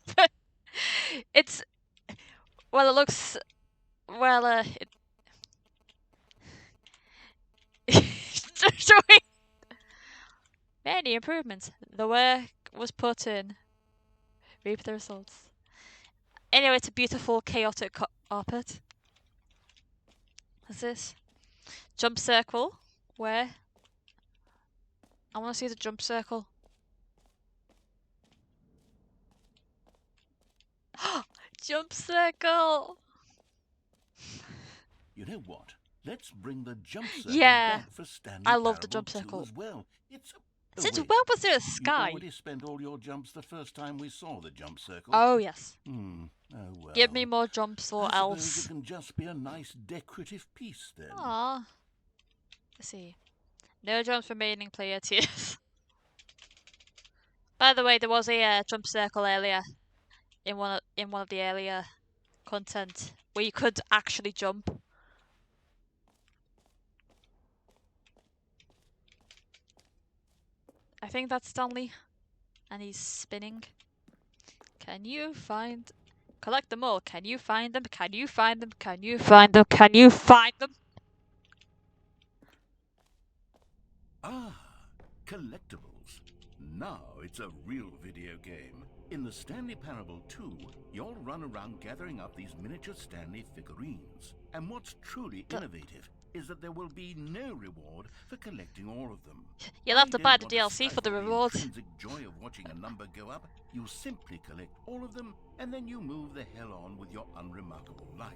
It's well, it looks well. Many improvements. The work was put in. Reap the results. Anyway, it's a beautiful, chaotic carpet. What's this? Jump circle. Where? I want to see the jump circle. Jump circle! You know what? Let's bring the jump circle Yeah. back for Stanley I love the Parable jump 2 circle. as well. It's a... Since wait. when was there a You sky? already spent all your jumps the first time we saw the jump circle. Oh, yes. Oh well. Give me more jumps or I suppose else. it can just be a nice decorative piece then. Aww. Let's see. No jumps remaining, player tiers. By the way, there was a jump circle earlier in one of the earlier content where you could actually jump. I think that's Stanley, and he's spinning. Can you find? Collect them all. Can you find them? Can you find them? Can you find them? Can you find them? Ah, collectibles. Now it's a real video game. In the Stanley Parable 2, you'll run around gathering up these miniature Stanley figurines. And what's truly innovative is that there will be no reward for collecting all of them. You'll have to I buy don't the want to DLC for the stifle reward. intrinsic joy of watching a number go up. You simply collect all of them, and then you move the hell on with your unremarkable life.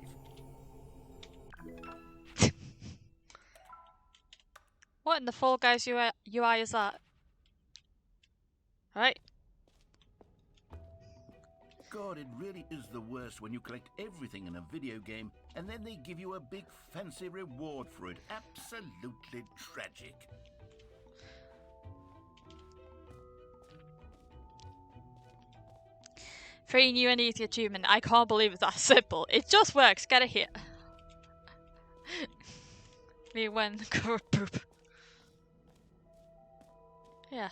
What in the Fall Guys UI is that? Right. God, it really is the worst when you collect everything in a video game and then they give you a big fancy reward for it. Absolutely tragic. Free new and easy achievement. I can't believe it's that simple. It just works. Get a hit. Me when poop. Yeah.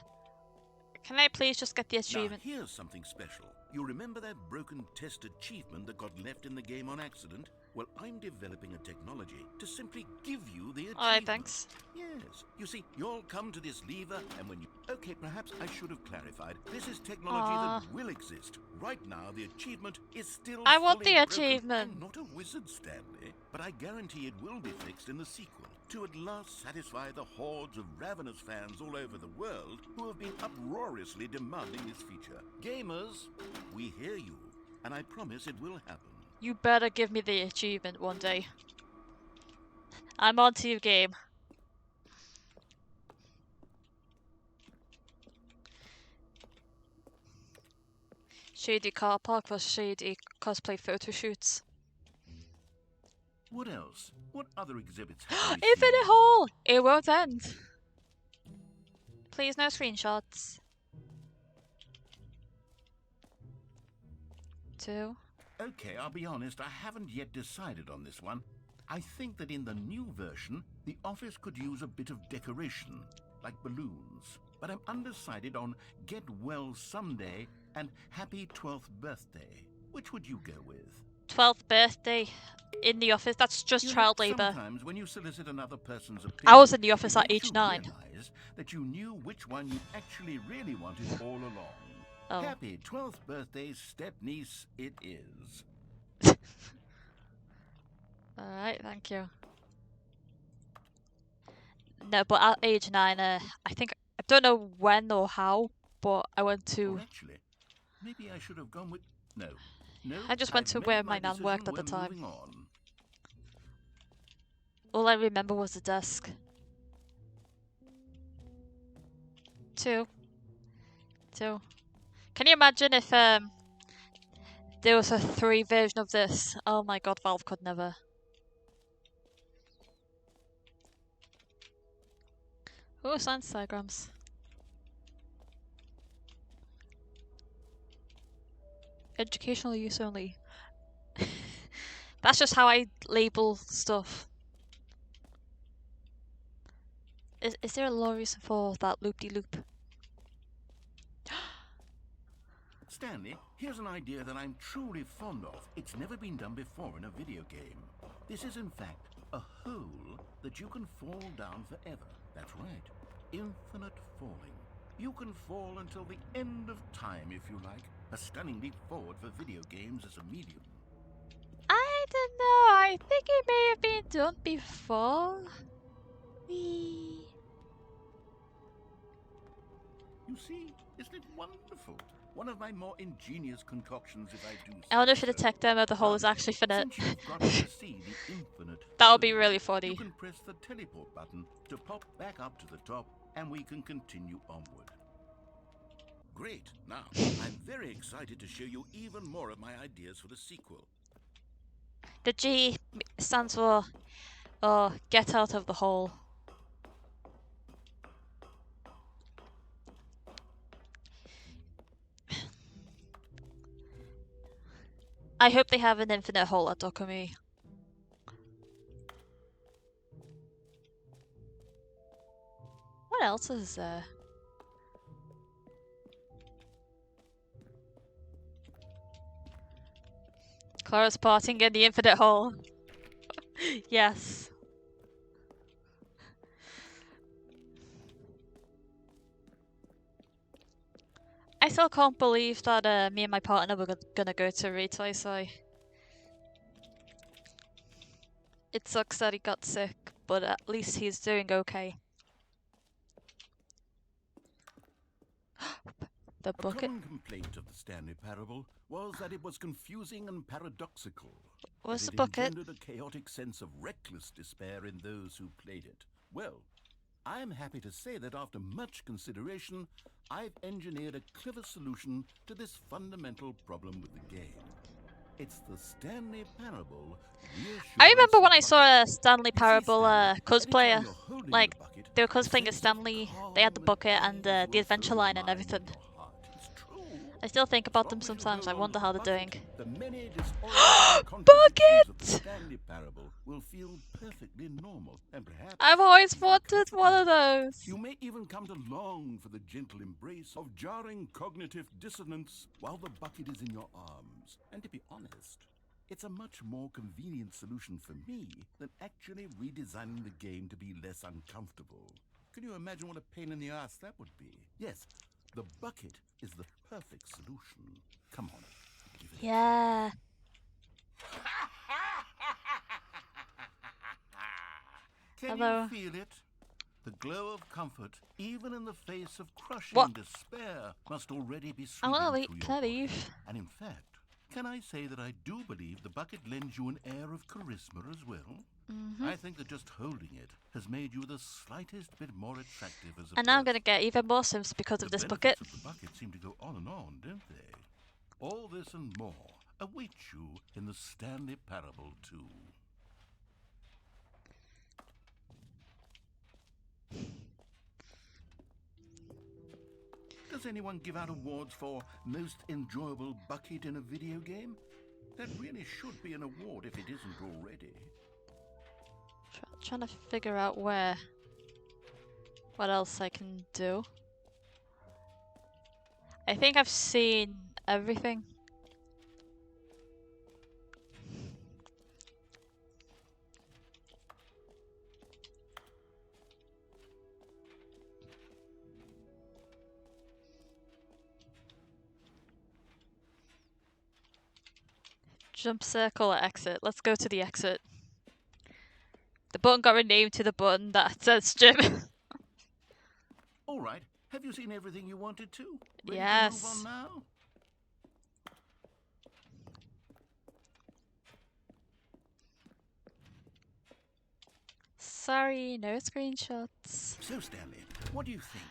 Can I please just get the achievement? Now, here's something special. You remember that broken test achievement that got left in the game on accident? Well, I'm developing a technology to simply give you the achievement. Alright, thanks. Yes. You see, you'll come to this lever and when you... Okay, perhaps I should have clarified. This is technology that will exist. Right now, the achievement is still I want fully the broken. achievement. I'm not a wizard, Stanley, but I guarantee it will be fixed in the sequel to at last satisfy the hordes of ravenous fans all over the world who have been uproariously demanding this feature. Gamers, we hear you, and I promise it will happen. You better give me the achievement one day. I'm on to your game. Shady car park for shady cosplay photo shoots. What else? What other exhibits have you Infinite seen? hole! It won't end. Please, no screenshots. 2. Okay, I'll be honest, I haven't yet decided on this one. I think that in the new version, the office could use a bit of decoration, like balloons. But I'm undecided on Get Well Someday and Happy 12th Birthday. Which would you go with? 12th birthday in the office. That's just You know, child labour. Sometimes when you solicit another person's opinion, I was in the office you at get age to 9. realize that you knew which one you actually really wanted all along. Oh. Happy 12th birthday, step-niece, it is. Alright, thank you. No, but at age 9, I think, I don't know when or how, but I went to... Or actually, maybe I should have gone with... No. I just went I've to made where my my nan decision, worked at the we're time. moving on. All I remember was the desk. 2. Can you imagine if there was a 3 version of this? Oh my god, Valve could never. Oh, science diagrams. Educational use only. That's just how I label stuff. Is there a law reason for that loop-de-loop? Stanley, here's an idea that I'm truly fond of. It's never been done before in a video game. This is in fact a hole that you can fall down forever. That's right. Infinite falling. You can fall until the end of time if you like. A stunning leap forward for video games as a medium. I don't know. I think it may have been done before. Whee. You see, isn't it wonderful? One of my more ingenious concoctions, if I do say I wonder if the so. tech demo the hole is actually finite. Since you've gotten to see the infinite That would be hole, really funny. You can press the teleport button to pop back up to the top, and we can continue onward. Great. Now, I'm very excited to show you even more of my ideas for the sequel. The G stands for get out of the hole. I hope they have an infinite hole at Dokumi. What else is there? Clara's parting in the infinite hole. Yes. I still can't believe that me and my partner were gonna go to Retaisai. It sucks that he got sick, but at least he's doing okay. The A bucket? common complaint of the Stanley Parable was that it was confusing and paradoxical. Where's That the it bucket? engendered a chaotic sense of reckless despair in those who played it. Well, I'm happy to say that after much consideration, I've engineered a clever solution to this fundamental problem with the game. It's the Stanley Parable. I remember when I Reassurance saw a Stanley You see, Parable Stanley, cosplayer. anytime you're holding Like, the bucket, they were a cosplaying as sense of Stanley, calm they had the bucket ease and will the adventure fill line your and mind everything. your heart. It's true. I still think As about long them as you sometimes, I hold wonder on how the they're doing. bucket, the many disorienting contradictions of the Bucket! Stanley Parable will feel perfectly normal, and perhaps I've always even wanted one of comforting. those! You may even come to long for the gentle embrace of jarring cognitive dissonance while the bucket is in your arms. And to be honest, it's a much more convenient solution for me than actually redesigning the game to be less uncomfortable. Can you imagine what a pain in the ass that would be? Yes, the bucket is the perfect solution. Come on, give it Yeah. Can Hello. you feel it? The glow of comfort, even in the face of crushing What? despair, must already be I wanna sweeping leave. through Can your I body. leave? And in fact, can I say that I do believe the bucket lends you an air of charisma as well? I think that just holding it has made you the slightest bit more attractive as a And now I'm person. gonna get even more Sims because of The this bucket. benefits of the bucket seem to go on and on, don't they? All this and more await you in the Stanley Parable 2. Does anyone give out awards for most enjoyable bucket in a video game? That really should be an award if it isn't already. Trying to figure out what else I can do. I think I've seen everything. Jump circle or exit. Let's go to the exit. The button got renamed to the button that says gym. All right, have you seen everything you wanted to? Ready to Yes. move on now? Sorry, no screenshots. So, Stanley, what do you think?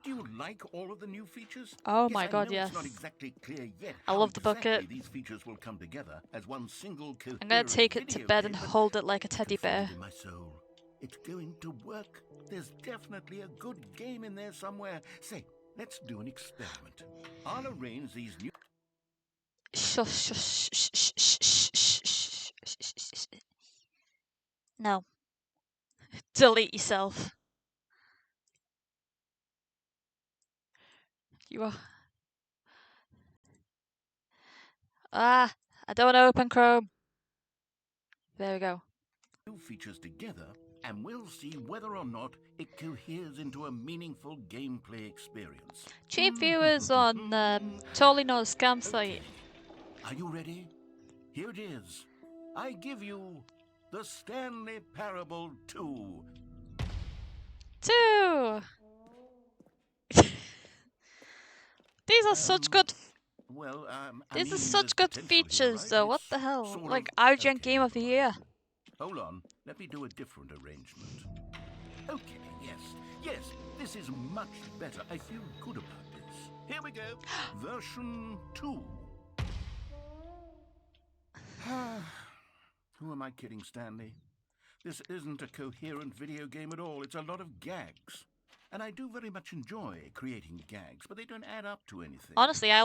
Do you like all of the new features? Oh my I god, know yes. It's not exactly clear yet I how love the exactly bucket. these features will come together as one single coherent I'm gonna take it to video bed game, and but hold it like a I teddy can feel bear. it in my soul. It's going to work. There's definitely a good game in there somewhere. Say, let's do an experiment. I'll arrange these new... Shush, shush, shh, shh, shh, shh, shh, shh, shh, shh, shh. No. Delete yourself. You are. Ah, I don't want to open Chrome. There we go. features together, and we'll see whether or not it coheres into a meaningful gameplay experience. Cheap viewers on totally not a scam site. Okay. Are you ready? Here it is. I give you the Stanley Parable 2. 2. These are such good. Well, These are there's such good potential here, features, right? though. What It's the hell? sort Like of- IGN okay, Game of the never Year. mind. Hold on. Let me do a different arrangement. Okay, yes, this is much better. I feel good about this. Here we go. Version 2. Who am I kidding, Stanley? This isn't a coherent video game at all. It's a lot of gags. And I do very much enjoy creating gags, but they don't add up to anything. Honestly, I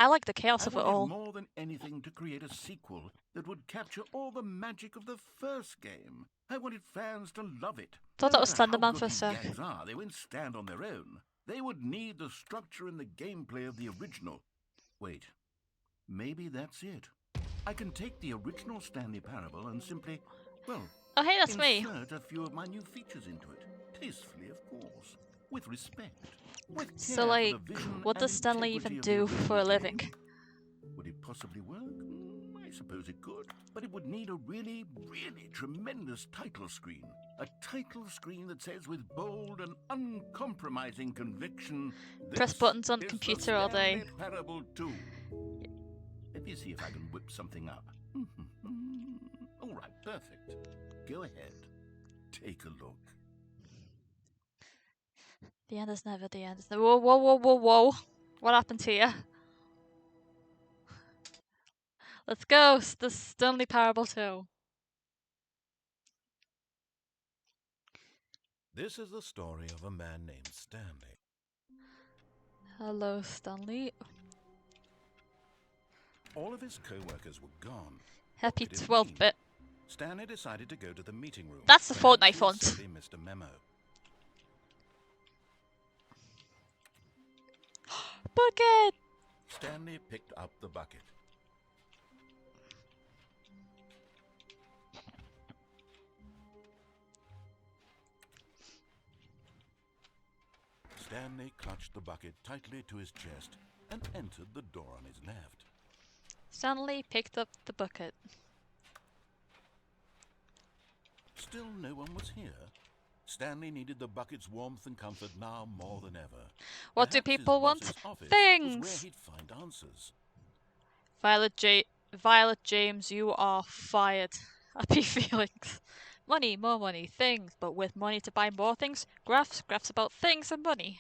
like the chaos I of it wanted all. more than anything to create a sequel that would capture all the magic of the first game. I wanted fans to love it. Thought No that was matter how Slenderman good for a these sec. gags are, they won't stand on their own. They would need the structure and the gameplay of the original. Wait, maybe that's it. I can take the original Stanley Parable and simply, well, Oh, hey, that's me. insert a few of my new features into it. Tastefully, of course. With respect. With care So, for like, the vision what does and Stanley integrity even of the do original for a game. living? Would it possibly work? I suppose it could. But it would need a really, really tremendous title screen. A title screen that says with bold and uncompromising conviction, Press "This buttons on is the computer all day." Stanley Parable 2. Let me see if I can whip something up. All right, perfect. Go ahead. Take a look. The end is never the end. Whoa, whoa, whoa, whoa, whoa. What happened here? Let's go. The Stanley Parable 2. This is the story of a man named Stanley. Hello, Stanley. All of his co-workers were gone. Happy What could it 12 mean? bit. Stanley decided to go to the meeting room. That's the Perhaps Fortnite he had font. simply missed a memo. Bucket! Stanley picked up the bucket. Stanley clutched the bucket tightly to his chest and entered the door on his left. Stanley picked up the bucket. Still no one was here. Stanley needed the bucket's warmth and comfort now more than ever. What do Perhaps his people want? boss's office was Things! where he'd find answers. Violet James, you are fired. Happy feelings. Money, more money, things, but with money to buy more things, graphs about things and money.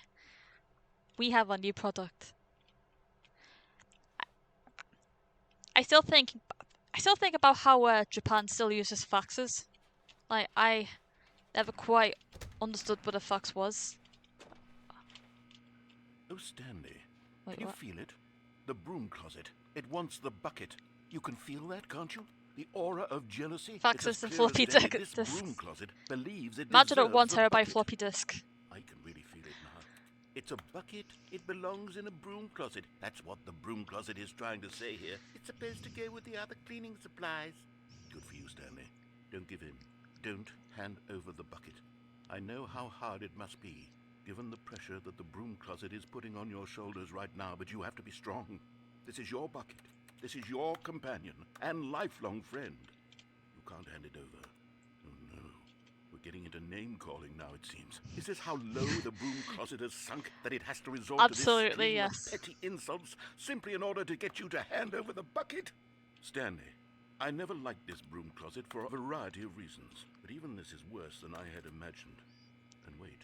We have a new product. I still think about how Japan still uses faxes. Like, I never quite understood what a fax was. Oh, Stanley, Wait, can you what? feel it? The broom closet. It wants the bucket. You can feel that, can't you? The aura of jealousy. Faxes It's as and clear floppy as day. disks. This broom closet believes it Imagine a deserves 1 the terabyte bucket. floppy disk. I can really feel it now. It's a bucket. It belongs in a broom closet. That's what the broom closet is trying to say here. It's supposed to go with the other cleaning supplies. Good for you, Stanley. Don't give in. Don't hand over the bucket. I know how hard it must be, given the pressure that the broom closet is putting on your shoulders right now, but you have to be strong. This is your bucket. This is your companion and lifelong friend. You can't hand it over. Oh, no. We're getting into name-calling now, it seems. Is this how low the broom closet has sunk that it has to resort Absolutely, to this string yes. of petty insults simply in order to get you to hand over the bucket? Stanley, I never liked this broom closet for a variety of reasons, but even this is worse than I had imagined. And wait,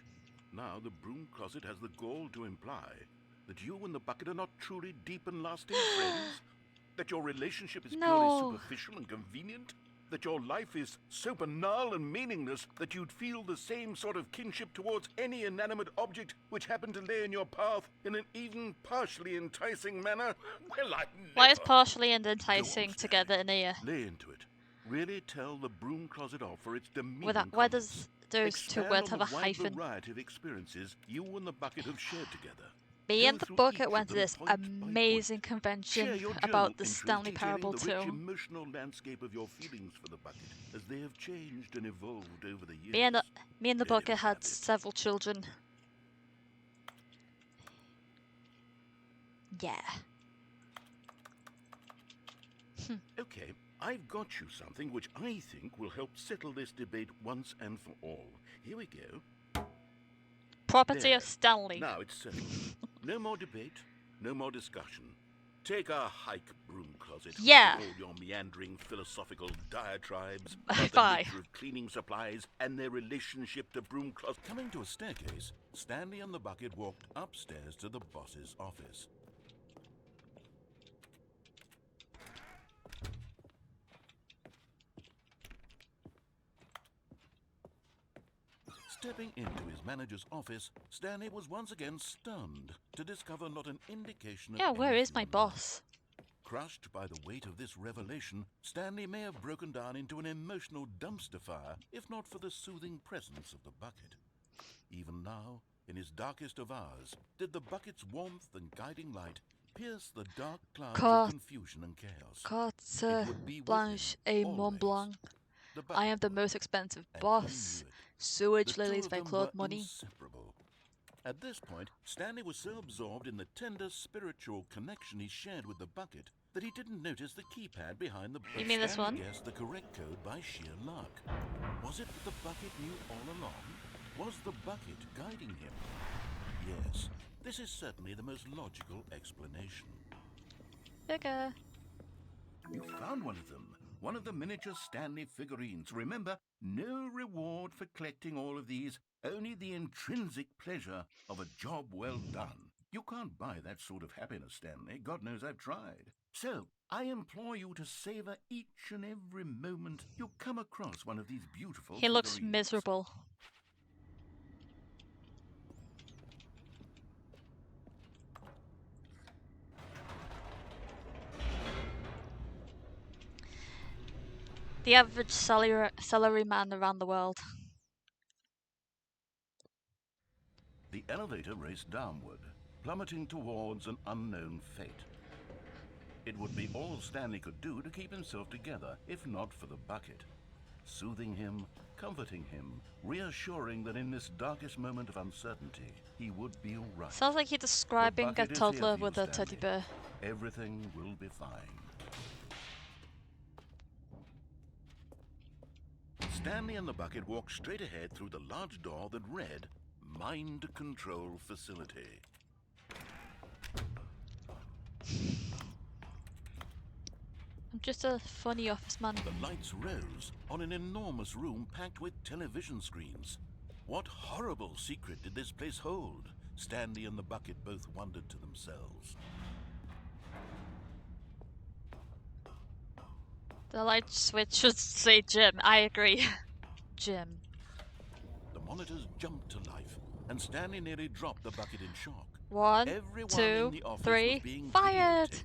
now the broom closet has the gall to imply that you and the bucket are not truly deep and lasting friends? That your relationship is No. purely superficial and convenient? That your life is so banal and meaningless that you'd feel the same sort of kinship towards any inanimate object which happened to lay in your path in an even partially enticing manner? Well, I never... Why is partially and Go on, enticing Stanley. together in here? Lay into it. Really tell the broom closet off for its demeaning Why comments. does those two Expand words on have a the wide hyphen? variety of experiences you and the bucket have shared together. Me Go and the through each bucket of went to them this point by amazing point. convention Share your about journal the entries Stanley detailing Parable the rich 2. emotional landscape of your feelings for the bucket as they have changed and evolved over the years. Me and the Let him bucket had have it. several children. Yeah. Okay, I've got you something which I think will help settle this debate once and for all. Here we go. Property There. of Stanley. Now it's settled. No more debate, no more discussion. Take a hike, broom closet. Yeah. With all your meandering philosophical diatribes about the Bye. nature of cleaning supplies and their relationship to broom closet. Coming to a staircase, Stanley and the bucket walked upstairs to the boss's office. Stepping into his manager's office, Stanley was once again stunned to discover not an indication of Yeah, where any is my human life. boss? Crushed by the weight of this revelation, Stanley may have broken down into an emotional dumpster fire if not for the soothing presence of the bucket. Even now, in his darkest of hours, did the bucket's warmth and guiding light pierce the dark clouds of confusion and chaos. Carte would be with blanche him et Mont always. Blanc. The I am bucket the would, most expensive and he boss. knew it. Sewage The two lilies of by them Claude were Money. inseparable. At this point, Stanley was so absorbed in the tender spiritual connection he shared with the bucket that he didn't notice the keypad behind the bucket. You mean this Stanley one? guessed the correct code by sheer luck. Was it that the bucket knew all along? Was the bucket guiding him? Yes, this is certainly the most logical explanation. Figure. You found one of them. One of the miniature Stanley figurines. Remember, no reward for collecting all of these, only the intrinsic pleasure of a job well done. You can't buy that sort of happiness, Stanley. God knows I've tried. So, I implore you to savor each and every moment you come across one of these beautiful He looks figurines. miserable. The average salary man around the world. The elevator raced downward, plummeting towards an unknown fate. It would be all Stanley could do to keep himself together, if not for the bucket. Soothing him, comforting him, reassuring that in this darkest moment of uncertainty, he would be all right. Sounds like you're describing a bucket is toddler here for you, with a teddy Stanley. bear. Everything will be fine. Stanley and the bucket walked straight ahead through the large door that read, Mind Control Facility. I'm just a funny office man. The lights rose on an enormous room packed with television screens. What horrible secret did this place hold? Stanley and the bucket both wondered to themselves. The light switch should say gym. I agree. Gym. The monitors jumped to life, and Stanley nearly dropped the bucket in shock. One, Everyone two, in the office three. was being Fired! videotaped,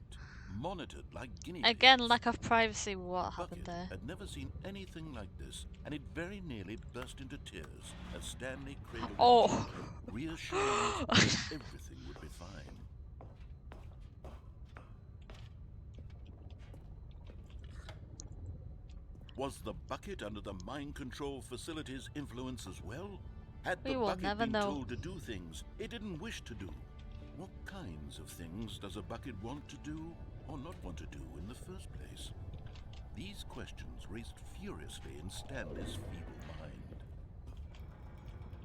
monitored like guinea Again, pigs. lack of privacy. What The happened bucket there? had never seen anything like this, and it very nearly burst into tears as Stanley cradled Oh. it gently, reassuring it that everything would be fine. Was the bucket under the mind control facility's influence as well? Had We the will bucket never been know. told to do things it didn't wish to do? What kinds of things does a bucket want to do or not want to do in the first place? These questions raced furiously in Stanley's feeble mind.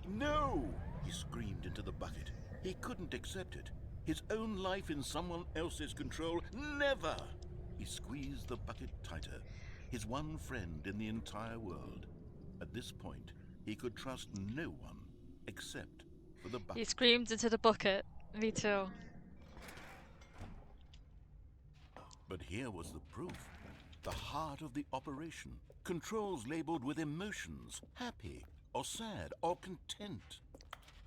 No! He screamed into the bucket. He couldn't accept it. His own life in someone else's control, never! He squeezed the bucket tighter. His one friend in the entire world. At this point, he could trust no one except for the He bucket. screamed into the bucket. Me too. But here was the proof. The heart of the operation. Controls labeled with emotions, happy or sad or content.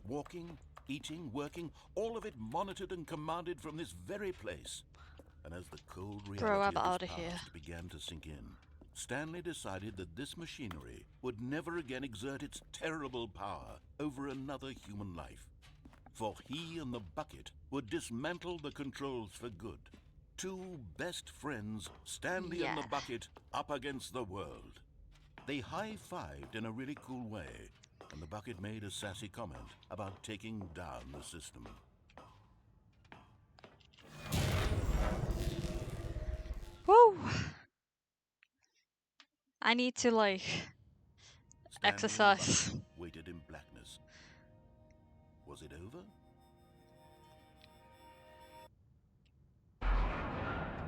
Walking, eating, working, all of it monitored and commanded from this very place. And as the cold Bro, I'm reality of outta his here. past began to sink in, Stanley decided that this machinery would never again exert its terrible power over another human life. For he and the bucket would dismantle the controls for good. Two best friends, Stanley and the Yeah. bucket, up against the world. They high-fived in a really cool way, and the bucket made a sassy comment about taking down the system. Woo! I need to like Stanley and the exercise. bucket waited in blackness. Was it over?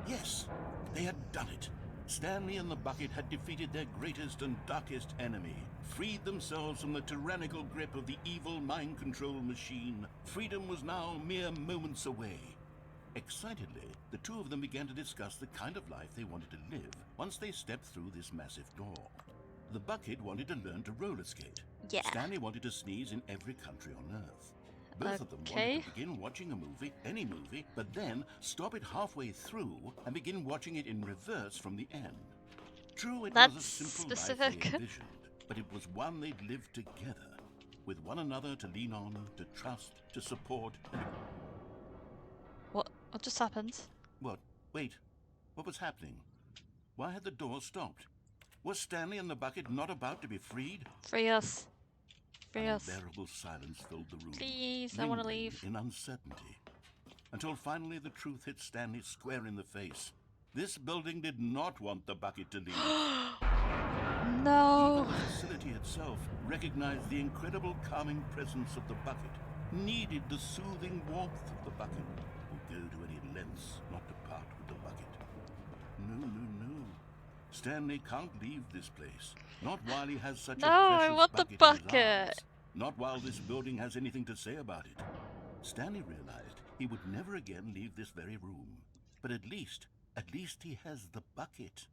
Yes, they had done it. Stanley and the bucket had defeated their greatest and darkest enemy, freed themselves from the tyrannical grip of the evil mind control machine. Freedom was now mere moments away. Excitedly, the two of them began to discuss the kind of life they wanted to live once they stepped through this massive door. The bucket wanted to learn to roller skate. Yeah. Stanley wanted to sneeze in every country on Earth. Both of them wanted to begin watching a movie, any movie, but then stop it halfway through and begin watching it in reverse from the end. True, it was a simple life they envisioned, but it was one they'd lived together, with one another to lean on, to trust, to support, and... What just happened? What? Wait. What was happening? Why had the door stopped? Was Stanley and the bucket not about to be freed? Free us. Free An us. unbearable silence filled the room. Please, I want to leave. In uncertainty. Until finally the truth hit Stanley square in the face. This building did not want the bucket to leave. No. Even the facility itself recognized the incredible calming presence of the bucket, needed the soothing warmth of the bucket, would go to any lengths not to part with the bucket. No. Stanley can't leave this place. Not while he has such a precious I want the bucket in his bucket. arms. Not while this building has anything to say about it. Stanley realized he would never again leave this very room. But at least he has the bucket.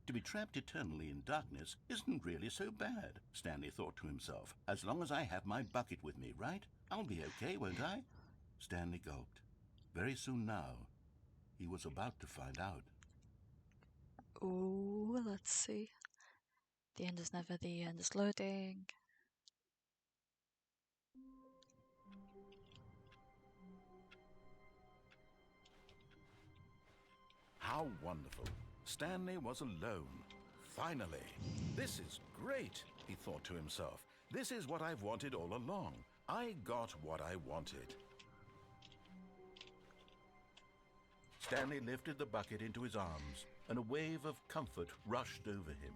To be trapped eternally in darkness isn't really so bad, Stanley thought to himself. As long as I have my bucket with me, right? I'll be okay, won't I? Stanley gulped. Very soon now, he was about to find out. Ooh, let's see. The end is never the end. It's loading. How wonderful. Stanley was alone. Finally. This is great, he thought to himself. This is what I've wanted all along. I got what I wanted. Stanley lifted the bucket into his arms, and a wave of comfort rushed over him.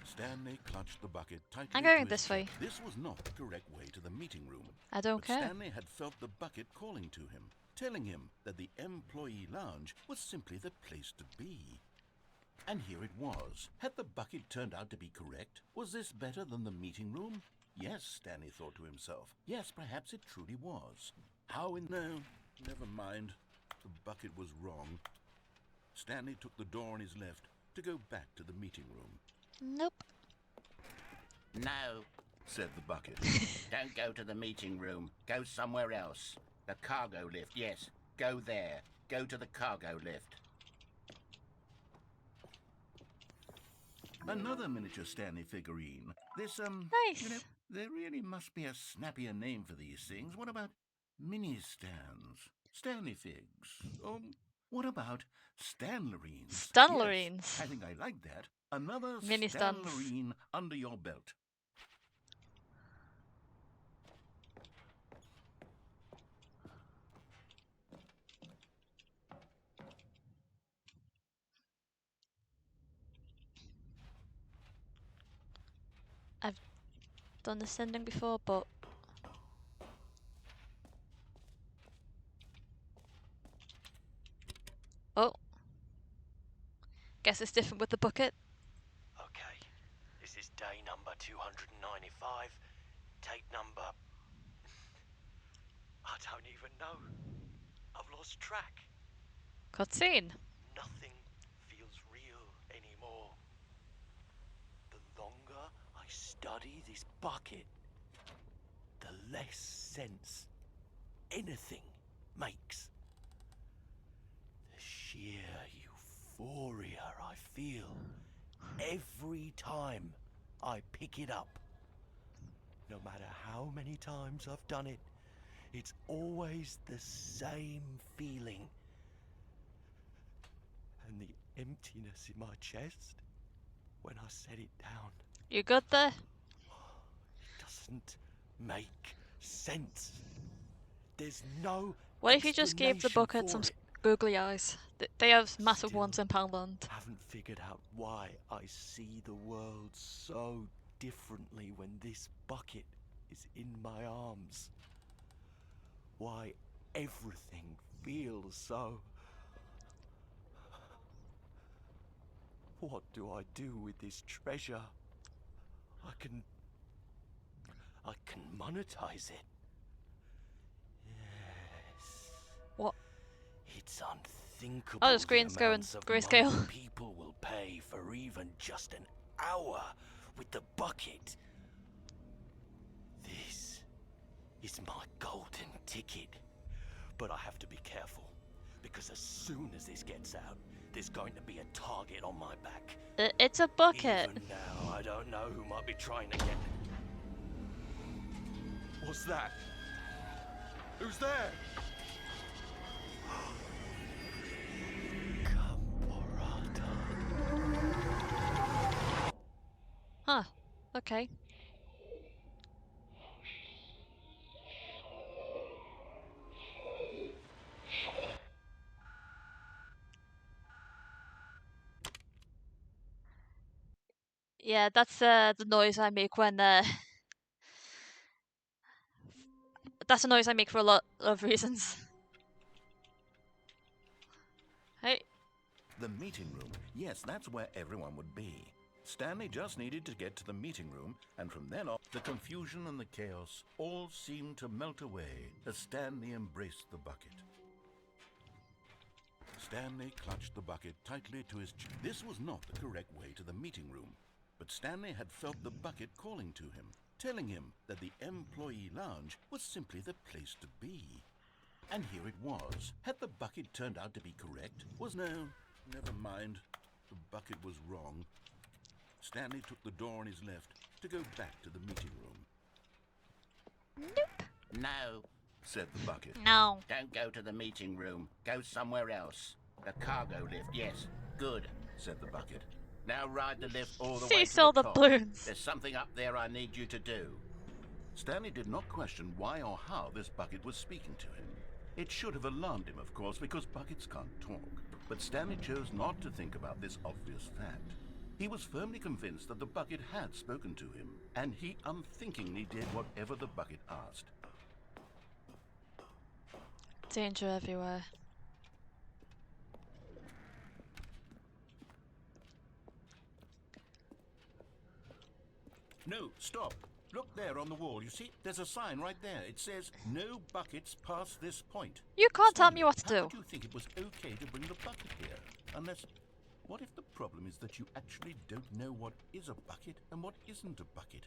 Stanley clutched the bucket tightly. I'm going this way. This was not the correct way to the meeting room. I don't care. Stanley had felt the bucket calling to him, telling him that the employee lounge was simply the place to be. And here it was. Had the bucket turned out to be correct? Was this better than the meeting room? Yes, Stanley thought to himself. Yes, perhaps it truly was. How in... No, never mind. The bucket was wrong. Stanley took the door on his left to go back to the meeting room. Nope. No, said the bucket. don't go to the meeting room. Go somewhere else. The cargo lift, yes. Go there. Go to the cargo lift. Another miniature Stanley figurine. This, Nice. You know, there really must be a snappier name for these things. What about mini-stands? Stanley figs? What about Stanlerines? Stanlerines. Yes, I think I like that. Another Mini stands. Stanlerine under your belt. I've done the sending before, but oh, guess it's different with the bucket. Okay, this is day number 295. Tape number... I don't even know. I've lost track. Cutscene. Nothing feels real anymore. The longer I study this bucket, the less sense anything makes. The sheer euphoria I feel every time I pick it up. No matter how many times I've done it, it's always the same feeling. And the emptiness in my chest when I set it down. You good there? It doesn't make sense. There's no What if you just gave the explanation bucket some for it. googly eyes? They have massive Still ones in Poundland. Haven't figured out why I see the world so differently when this bucket is in my arms. why everything feels so... What do I do with this treasure? I can monetize it. Yes. What? It's unthinkable. Oh, the screen's the going amounts of grayscale. money people will pay for even just an hour with the bucket. This is my golden ticket. But I have to be careful, because as soon as this gets out, there's going to be a target on my back. It's a bucket. Even now, I don't know who might be trying to get... What's that? Who's there? Caporata. Huh. Okay. Yeah, that's the noise I make when that's the noise I make for a lot of reasons. Hey. The meeting room. Yes, that's where everyone would be. Stanley just needed to get to the meeting room, and from then on, the confusion and the chaos all seemed to melt away as Stanley embraced the bucket. Stanley clutched the bucket tightly to his chest. This was not the correct way to the meeting room, but Stanley had felt the bucket calling to him, telling him that the employee lounge was simply the place to be. And here it was. Had the bucket turned out to be correct? Never mind. The bucket was wrong. Stanley took the door on his left to go back to the meeting room. No, Said the bucket. No. don't go to the meeting room. Go somewhere else. The cargo lift, yes. Good, Said the bucket. now ride the lift all the See way to all the the top. balloons. There's something up there I need you to do. Stanley did not question why or how this bucket was speaking to him. It should have alarmed him, of course, because buckets can't talk. But Stanley chose not to think about this obvious fact. He was firmly convinced that the bucket had spoken to him, and he unthinkingly did whatever the bucket asked. Danger everywhere. No, stop. Look there on the wall. You see, there's a sign right there. It says, no buckets past this point. You can't tell Stanley, me what to how do. could you think it was okay to bring the bucket here? Unless, what if the problem is that you actually don't know what is a bucket and what isn't a bucket?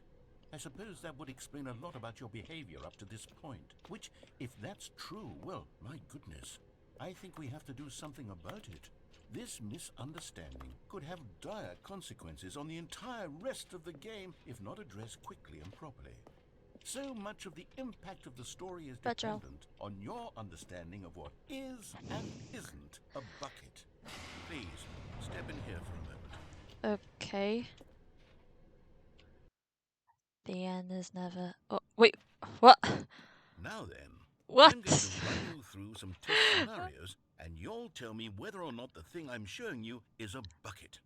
I suppose that would explain a lot about your behavior up to this point. Which, if that's true, well, my goodness, I think we have to do something about it. This misunderstanding could have dire consequences on the entire rest of the game if not addressed quickly and properly. So much of the impact of the story is Retro. dependent on your understanding of what is and isn't a bucket. Please, step in here for a moment. Okay. The end is never. Oh, wait. What? Now then, What? I'm going to run you through some test scenarios, and you'll tell me whether or not the thing I'm showing you is a bucket.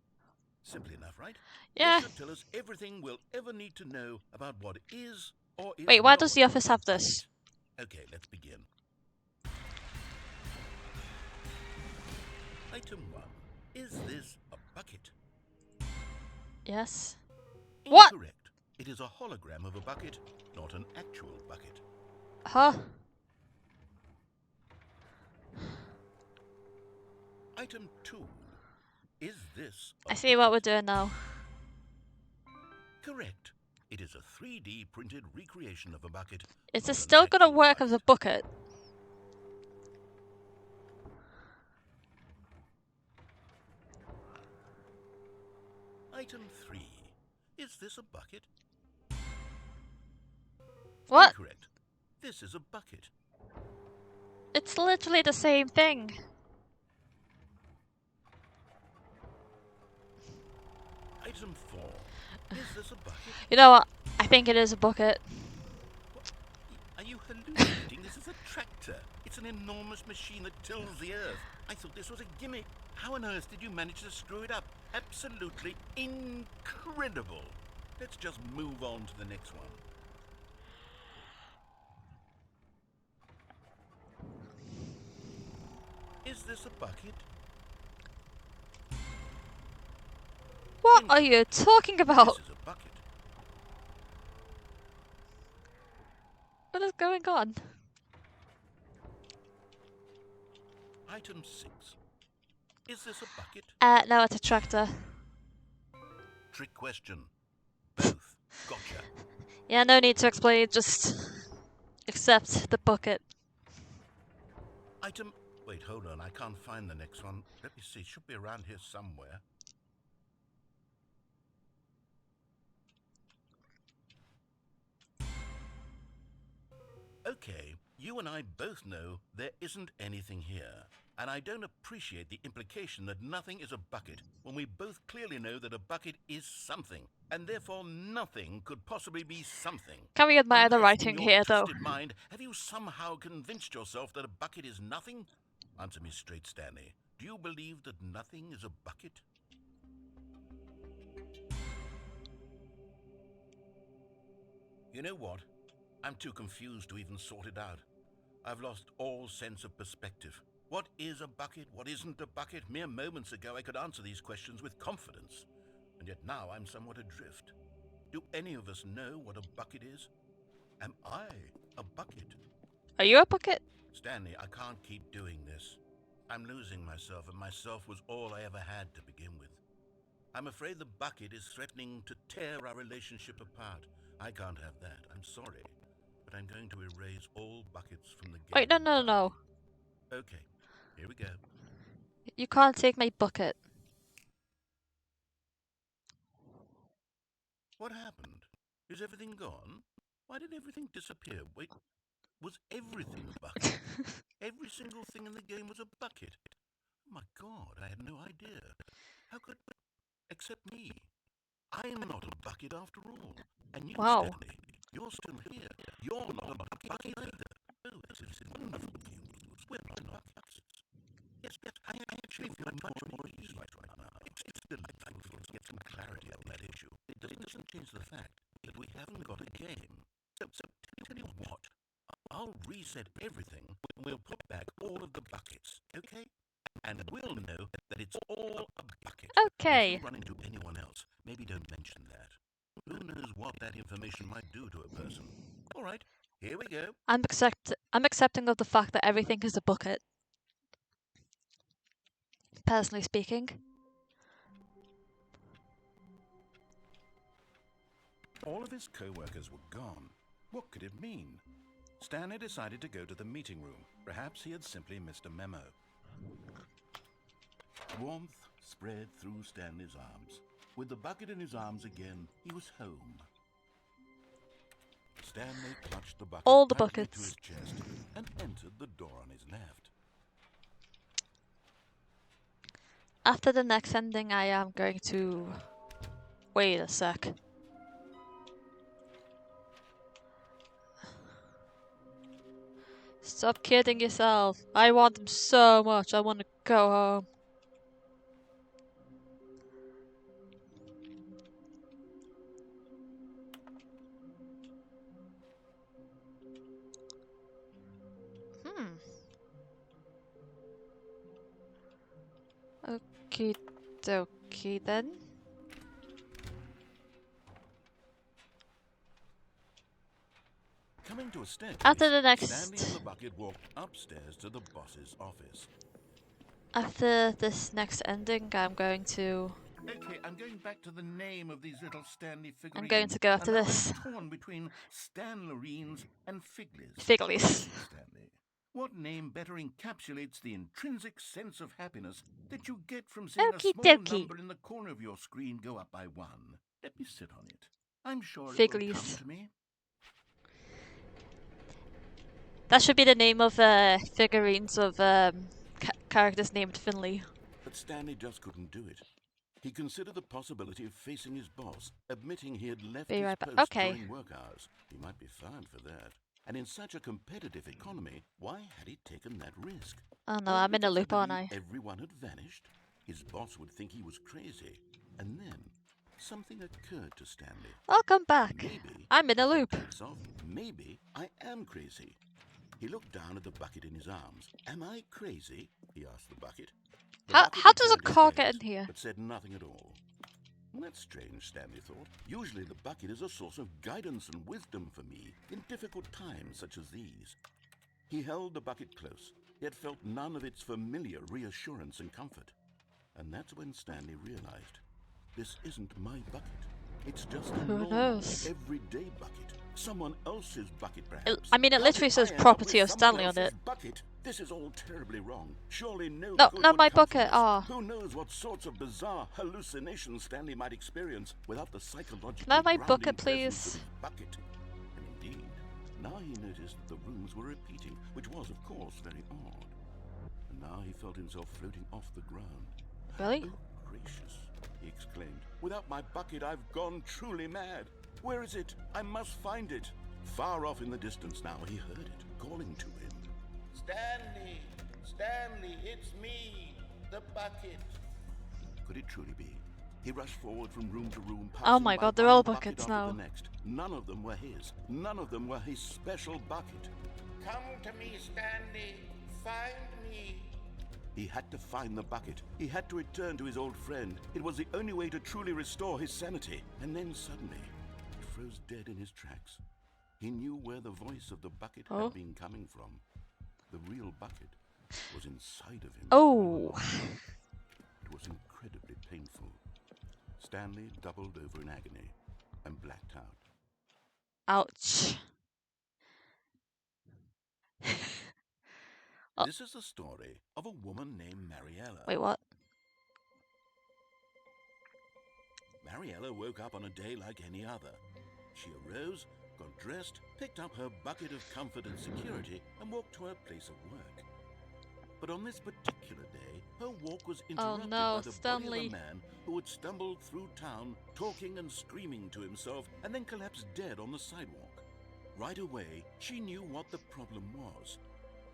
Simple enough, right? Yeah. This should tell us everything we'll ever need to know about what is or is Wait, why not does the office a have this? bucket. Okay, let's begin. Item 1. Is this a bucket? Yes. What? Incorrect. It is a hologram of a bucket, not an actual bucket. Huh? Item 2. Is this a I see what we're doing now. Correct. It is a 3D printed recreation of a bucket. Is not this an still gonna actual work as a bucket. bucket? Item 3. Is this a bucket? What? Incorrect. This is a bucket. It's literally the same thing. Item 4. Is this a bucket? You know what? I think it is a bucket. Are you hallucinating? This is a tractor. It's an enormous machine that tills the earth. I thought this was a gimmick. How on earth did you manage to screw it up? Absolutely incredible. Let's just move on to the next one. Is this a bucket? What are you talking about? This is a bucket. What is going on? Item 6. Is this a bucket? No, it's a tractor. Trick question. Both. Gotcha. Yeah, no need to explain, just accept the bucket. Item... Wait, hold on. I can't find the next one. Let me see. Should be around here somewhere. Okay, you and I both know there isn't anything here. And I don't appreciate the implication that nothing is a bucket when we both clearly know that a bucket is something. And therefore nothing could possibly be something. Can we admire the Unless, writing in your here, though? twisted mind, have you somehow convinced yourself that a bucket is nothing? Answer me straight, Stanley. Do you believe that nothing is a bucket? You know what? I'm too confused to even sort it out. I've lost all sense of perspective. What is a bucket? What isn't a bucket? Mere moments ago I could answer these questions with confidence. And yet now I'm somewhat adrift. Do any of us know what a bucket is? Am I a bucket? Are you a bucket? Stanley, I can't keep doing this. I'm losing myself, and myself was all I ever had to begin with. I'm afraid the bucket is threatening to tear our relationship apart. I can't have that. I'm sorry. But I'm going to erase all buckets from the game. Wait, no. Okay, here we go. You can't take my bucket. What happened? Is everything gone? Why did everything disappear? Wait, was everything a bucket? Every single thing in the game was a bucket. Oh my God, I had no idea. How could... Except me. I'm not a bucket after all. And you, Wow. Stanley, you're still here. You're not a bucket either. Oh, this is wonderful news. We're not buckets. Yes, I actually feel much more at ease right now. It's delightful to get some clarity on that issue. It doesn't change the fact that we haven't got a game. So tell you what, I'll reset everything. We'll put back all of the buckets, okay? And we'll know that it's all a bucket. Okay. If you run into anyone else, maybe don't mention that. Who knows what that information might do to a person? All right, here we go. I'm accepting of the fact that everything is a bucket. Personally speaking. All of his co-workers were gone. What could it mean? Stanley decided to go to the meeting room. Perhaps he had simply missed a memo. Warmth spread through Stanley's arms. With the bucket in his arms again, he was home. Stanley clutched the bucket All the tightly to buckets. his chest and entered the door on his left. After the next ending, I am going to... Wait a sec. Stop kidding yourself. I want them so much. I want to go home. Okie dokie then. Coming to a staircase, After the next... Stanley and the bucket walked upstairs to the boss's office. After this next ending, I'm going to... Okay, I'm going back to the name of these little Stanley figurines. I'm going to go after And now this. I'm torn between Stanlerines and Figlies. Figlies. Stanley, what name better encapsulates the intrinsic sense of happiness that you get from seeing Okie a small dokie. number in the corner of your screen go up by 1? Let me sit on it. I'm sure it will Figlies. come to me. That should be the name of figurines of characters named Finley. But Stanley just couldn't do it. He considered the possibility of facing his boss, admitting he had left Be his right back. post Okay. during work hours. He might be fined for that. And in such a competitive economy, why had he taken that risk? Oh no, Or I'm in a because he loop, aren't I? believed everyone had vanished? His boss would think he was crazy. And then something occurred to Stanley. I'll come back. Maybe, I'm in a loop. takes off, maybe I am crazy. He looked down at the bucket in his arms. Am I crazy? he asked the bucket. The bucket How does a returned his car gaze, get in here? but said nothing at all. That's strange, Stanley thought. Usually the bucket is a source of guidance and wisdom for me in difficult times such as these. He held the bucket close, yet felt none of its familiar reassurance and comfort. And that's when Stanley realized, this isn't my bucket. It's just a Who normal, knows? everyday bucket. Someone else's bucket, It, perhaps. I mean, it How literally did says I end up property with of someone Stanley on else's it. bucket? This is all terribly wrong. Surely no No, good not would my come from bucket. this. Ah. Who knows what sorts of bizarre hallucinations Stanley might experience without the psychological Can I have my grounding bucket, presence of please? his bucket. And indeed, now he noticed that the rooms were repeating, which was, of course, very odd. And now he felt himself floating off the ground. Really? Oh, gracious, he exclaimed. Without my bucket, I've gone truly mad. Where is it? I must find it. Far off in the distance now, he heard it, calling to him. Stanley! Stanley, it's me! The bucket! Could it truly be? He rushed forward from room to room, Oh passing my by God, they're one all bucket buckets after now. the next. None of them were his. None of them were his special bucket. Come to me, Stanley! Find me! He had to find the bucket. He had to return to his old friend. It was the only way to truly restore his sanity. And then suddenly, he froze dead in his tracks. He knew where the voice of the bucket had been coming from. The real bucket was inside of him. Oh. It was incredibly painful. Stanley doubled over in agony and blacked out. Ouch. This is the story of a woman named Mariella. Wait, what? Mariella woke up on a day like any other. She arose, got dressed, picked up her bucket of comfort and security, and walked to her place of work. But on this particular day, her walk was interrupted no, by the body Stanley. of a man who had stumbled through town, talking and screaming to himself, and then collapsed dead on the sidewalk. Right away, she knew what the problem was.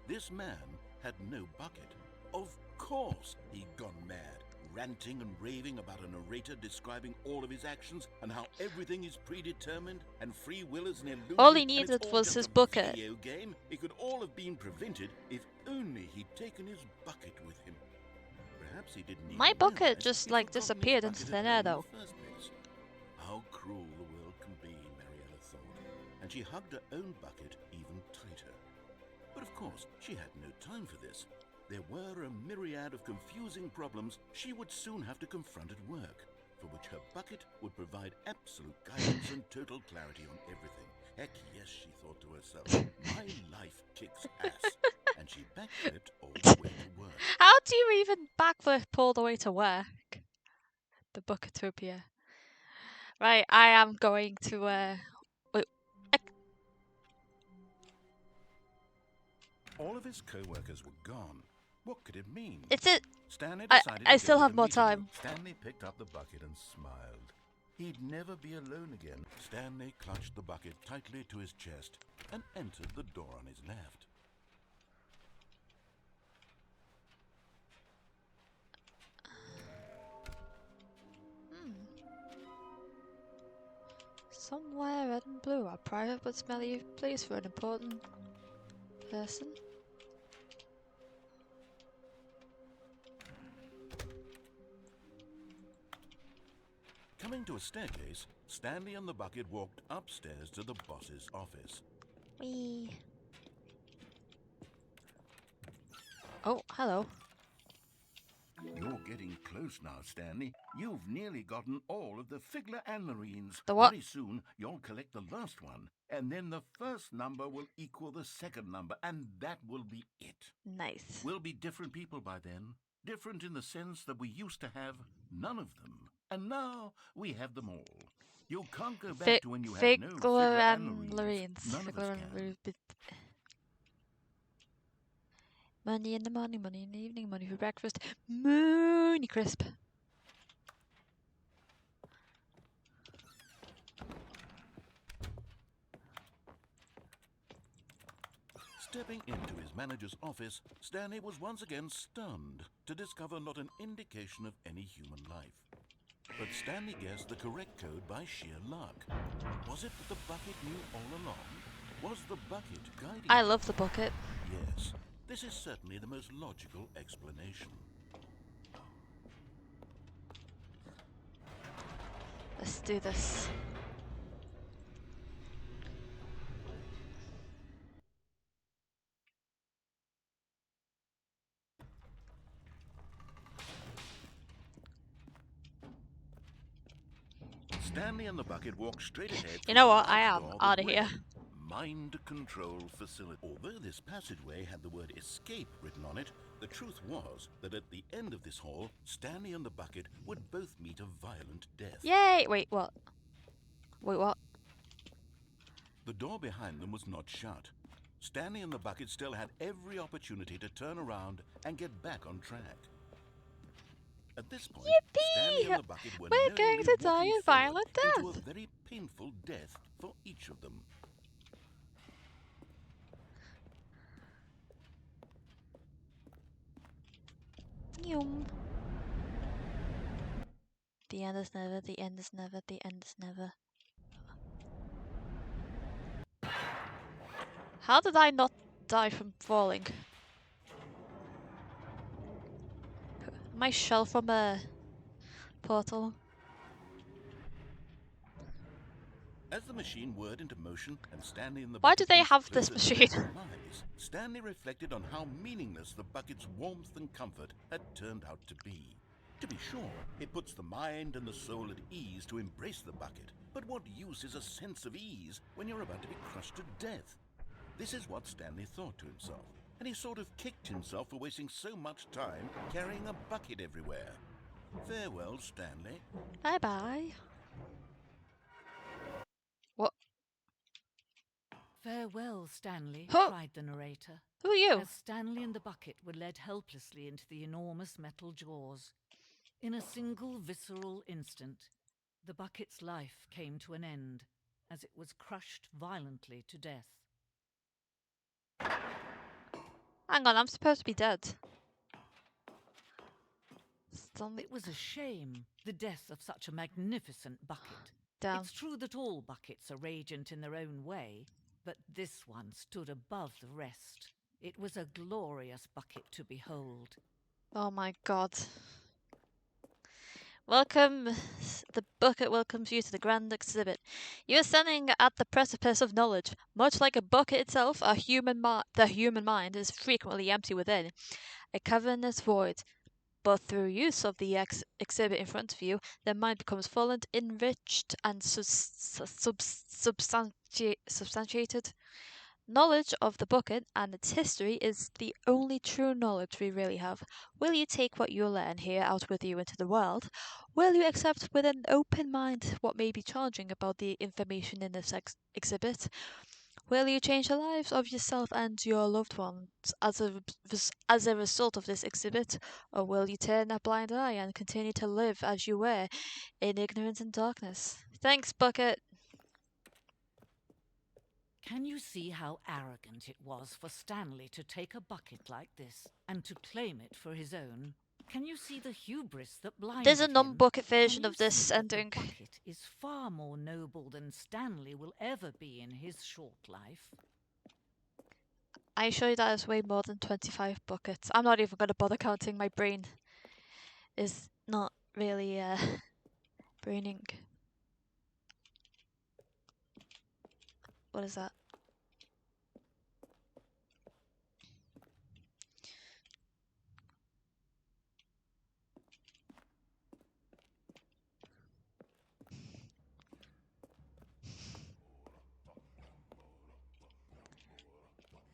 This man had no bucket. Of course he'd gone mad, ranting and raving about a narrator describing all of his actions and how everything is predetermined and free will is an illusion. All he and it's needed all was just his a bucket. Video game. It could all have been prevented if only he'd taken his bucket with him. Perhaps he didn't. My even bucket realize just, he'd like, forgotten his disappeared bucket into at thin air, home in though. the first place. How cruel the world can be, Mariella thought, and she hugged her own bucket even tighter. But of course, she had no time for this. There were a myriad of confusing problems she would soon have to confront at work, for which her bucket would provide absolute guidance and total clarity on everything. Heck yes, she thought to herself, my life kicks ass. And she backflipped all the way to work. How do you even backflip all the way to work? The Bucketopia. Right, I am going to, wait, All of his co-workers were gone. What could it mean? it's it. Stanley I decided to still go to have the more meeting room. time. Stanley picked up the bucket and smiled. He'd never be alone again. Stanley clutched the bucket tightly to his chest and entered the door on his left. Somewhere red and blue, a private but smelly place for an important person. Coming to a staircase, Stanley and the bucket walked upstairs to the boss's office. Wee. Oh, hello. You're getting close now, Stanley. You've nearly gotten all of the Figler and Marines. The what? Very soon, you'll collect the last one, and then the first number will equal the second number, and that will be it. Nice. We'll be different people by then. Different in the sense that we used to have none of them, and now we have them all. You can't go back to when you had no Figler Figler and Marines. None of us Figler and can. Marines. Money in the morning, money in the evening, money for breakfast. Moony crisp. Stepping into his manager's office, Stanley was once again stunned to discover not an indication of any human life. But Stanley guessed the correct code by sheer luck. Was it that the bucket knew all along? Was the bucket guiding I him? love the bucket. Yes, This is certainly the most logical explanation. Let's do this. Stanley and the bucket walked straight ahead. You know through a what? I large am door out that of here. read Mind Control Facility. Although this passageway had the word escape written on it, the truth was that at the end of this hall, Stanley and the bucket would both meet a violent death. Yay! Wait, what? Wait, what? The door behind them was not shut. Stanley and the bucket still had every opportunity to turn around and get back on track. At this point, Stanley and the bucket were We're going knowingly to die walking a forward violent into a death. very painful death for each of them. Yum. The end is never, the end is never, the end is never. How did I not die from falling? Am I shell from a portal? As the machine whirred into motion and Stanley and the Why bucket do they inched have this closer to machine? their demise, Stanley reflected on how meaningless the bucket's warmth and comfort had turned out to be. To be sure, it puts the mind and the soul at ease to embrace the bucket, but what use is a sense of ease when you're about to be crushed to death? This is what Stanley thought to himself, and he sort of kicked himself for wasting so much time carrying a bucket everywhere. Farewell, Stanley. Bye-bye. What? Farewell, Stanley, Huh. cried the narrator, Who are you? as Stanley and the bucket were led helplessly into the enormous metal jaws. In a single visceral instant, the bucket's life came to an end as it was crushed violently to death. Hang on, I'm supposed to be dead. Stanley. It was a shame, the death of such a magnificent bucket. Damn. It's true that all buckets are radiant in their own way, but this one stood above the rest. It was a glorious bucket to behold. Oh my god. Welcome, the bucket welcomes you to the grand exhibit. You are standing at the precipice of knowledge. Much like a bucket itself, the human mind is frequently empty within, a cavernous void. But through use of the exhibit in front of you, the mind becomes full and enriched and substantiated. Knowledge of the bucket and its history is the only true knowledge we really have. Will you take what you learn here out with you into the world? Will you accept with an open mind what may be challenging about the information in this exhibit? Will you change the lives of yourself and your loved ones as a result of this exhibit? Or will you turn a blind eye and continue to live as you were, in ignorance and darkness? Thanks, Bucket. Can you see how arrogant it was for Stanley to take a bucket like this and to claim it for his own? Can you see the hubris that blinded There's a him? non-bucket version Can you of this see that ending. The bucket is far more noble than Stanley will ever be in his short life. I assure you that is way more than 25 buckets. I'm not even going to bother counting. My brain is not really braining. What is that?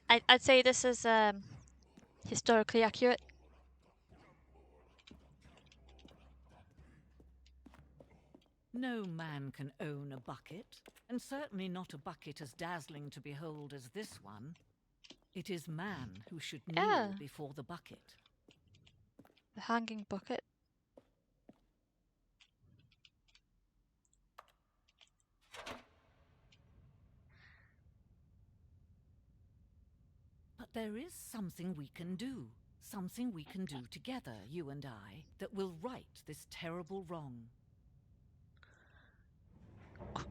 I'd say this is historically accurate. No man can own a bucket, and certainly not a bucket as dazzling to behold as this one. It is man who should kneel before the bucket. The hanging bucket. But there is something we can do. Something we can do together, you and I, that will right this terrible wrong.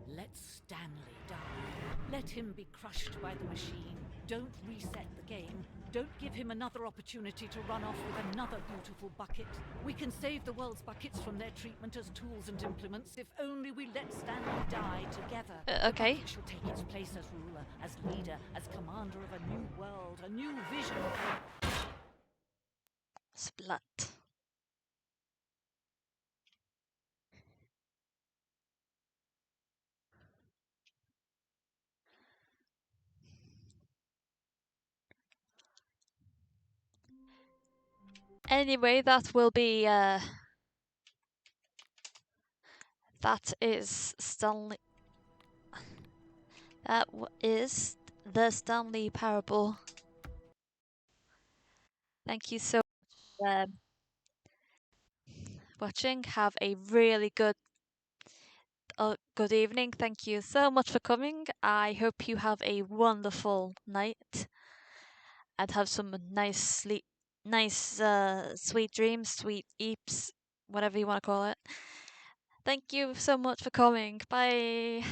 Let Stanley die. Let him be crushed by the machine. Don't reset the game. Don't give him another opportunity to run off with another beautiful bucket. We can save the world's buckets from their treatment as tools and implements if only we let Stanley die together. Okay. The bucket shall take its place as ruler, as leader, as commander of a new world, a new vision. Splat. Anyway, that will be that is Stanley. That is the Stanley Parable. Thank you so much for watching. Have a really good evening. Thank you so much for coming. I hope you have a wonderful night and have some nice sweet dreams, sweet eeps, whatever you want to call it. Thank you so much for coming. Bye.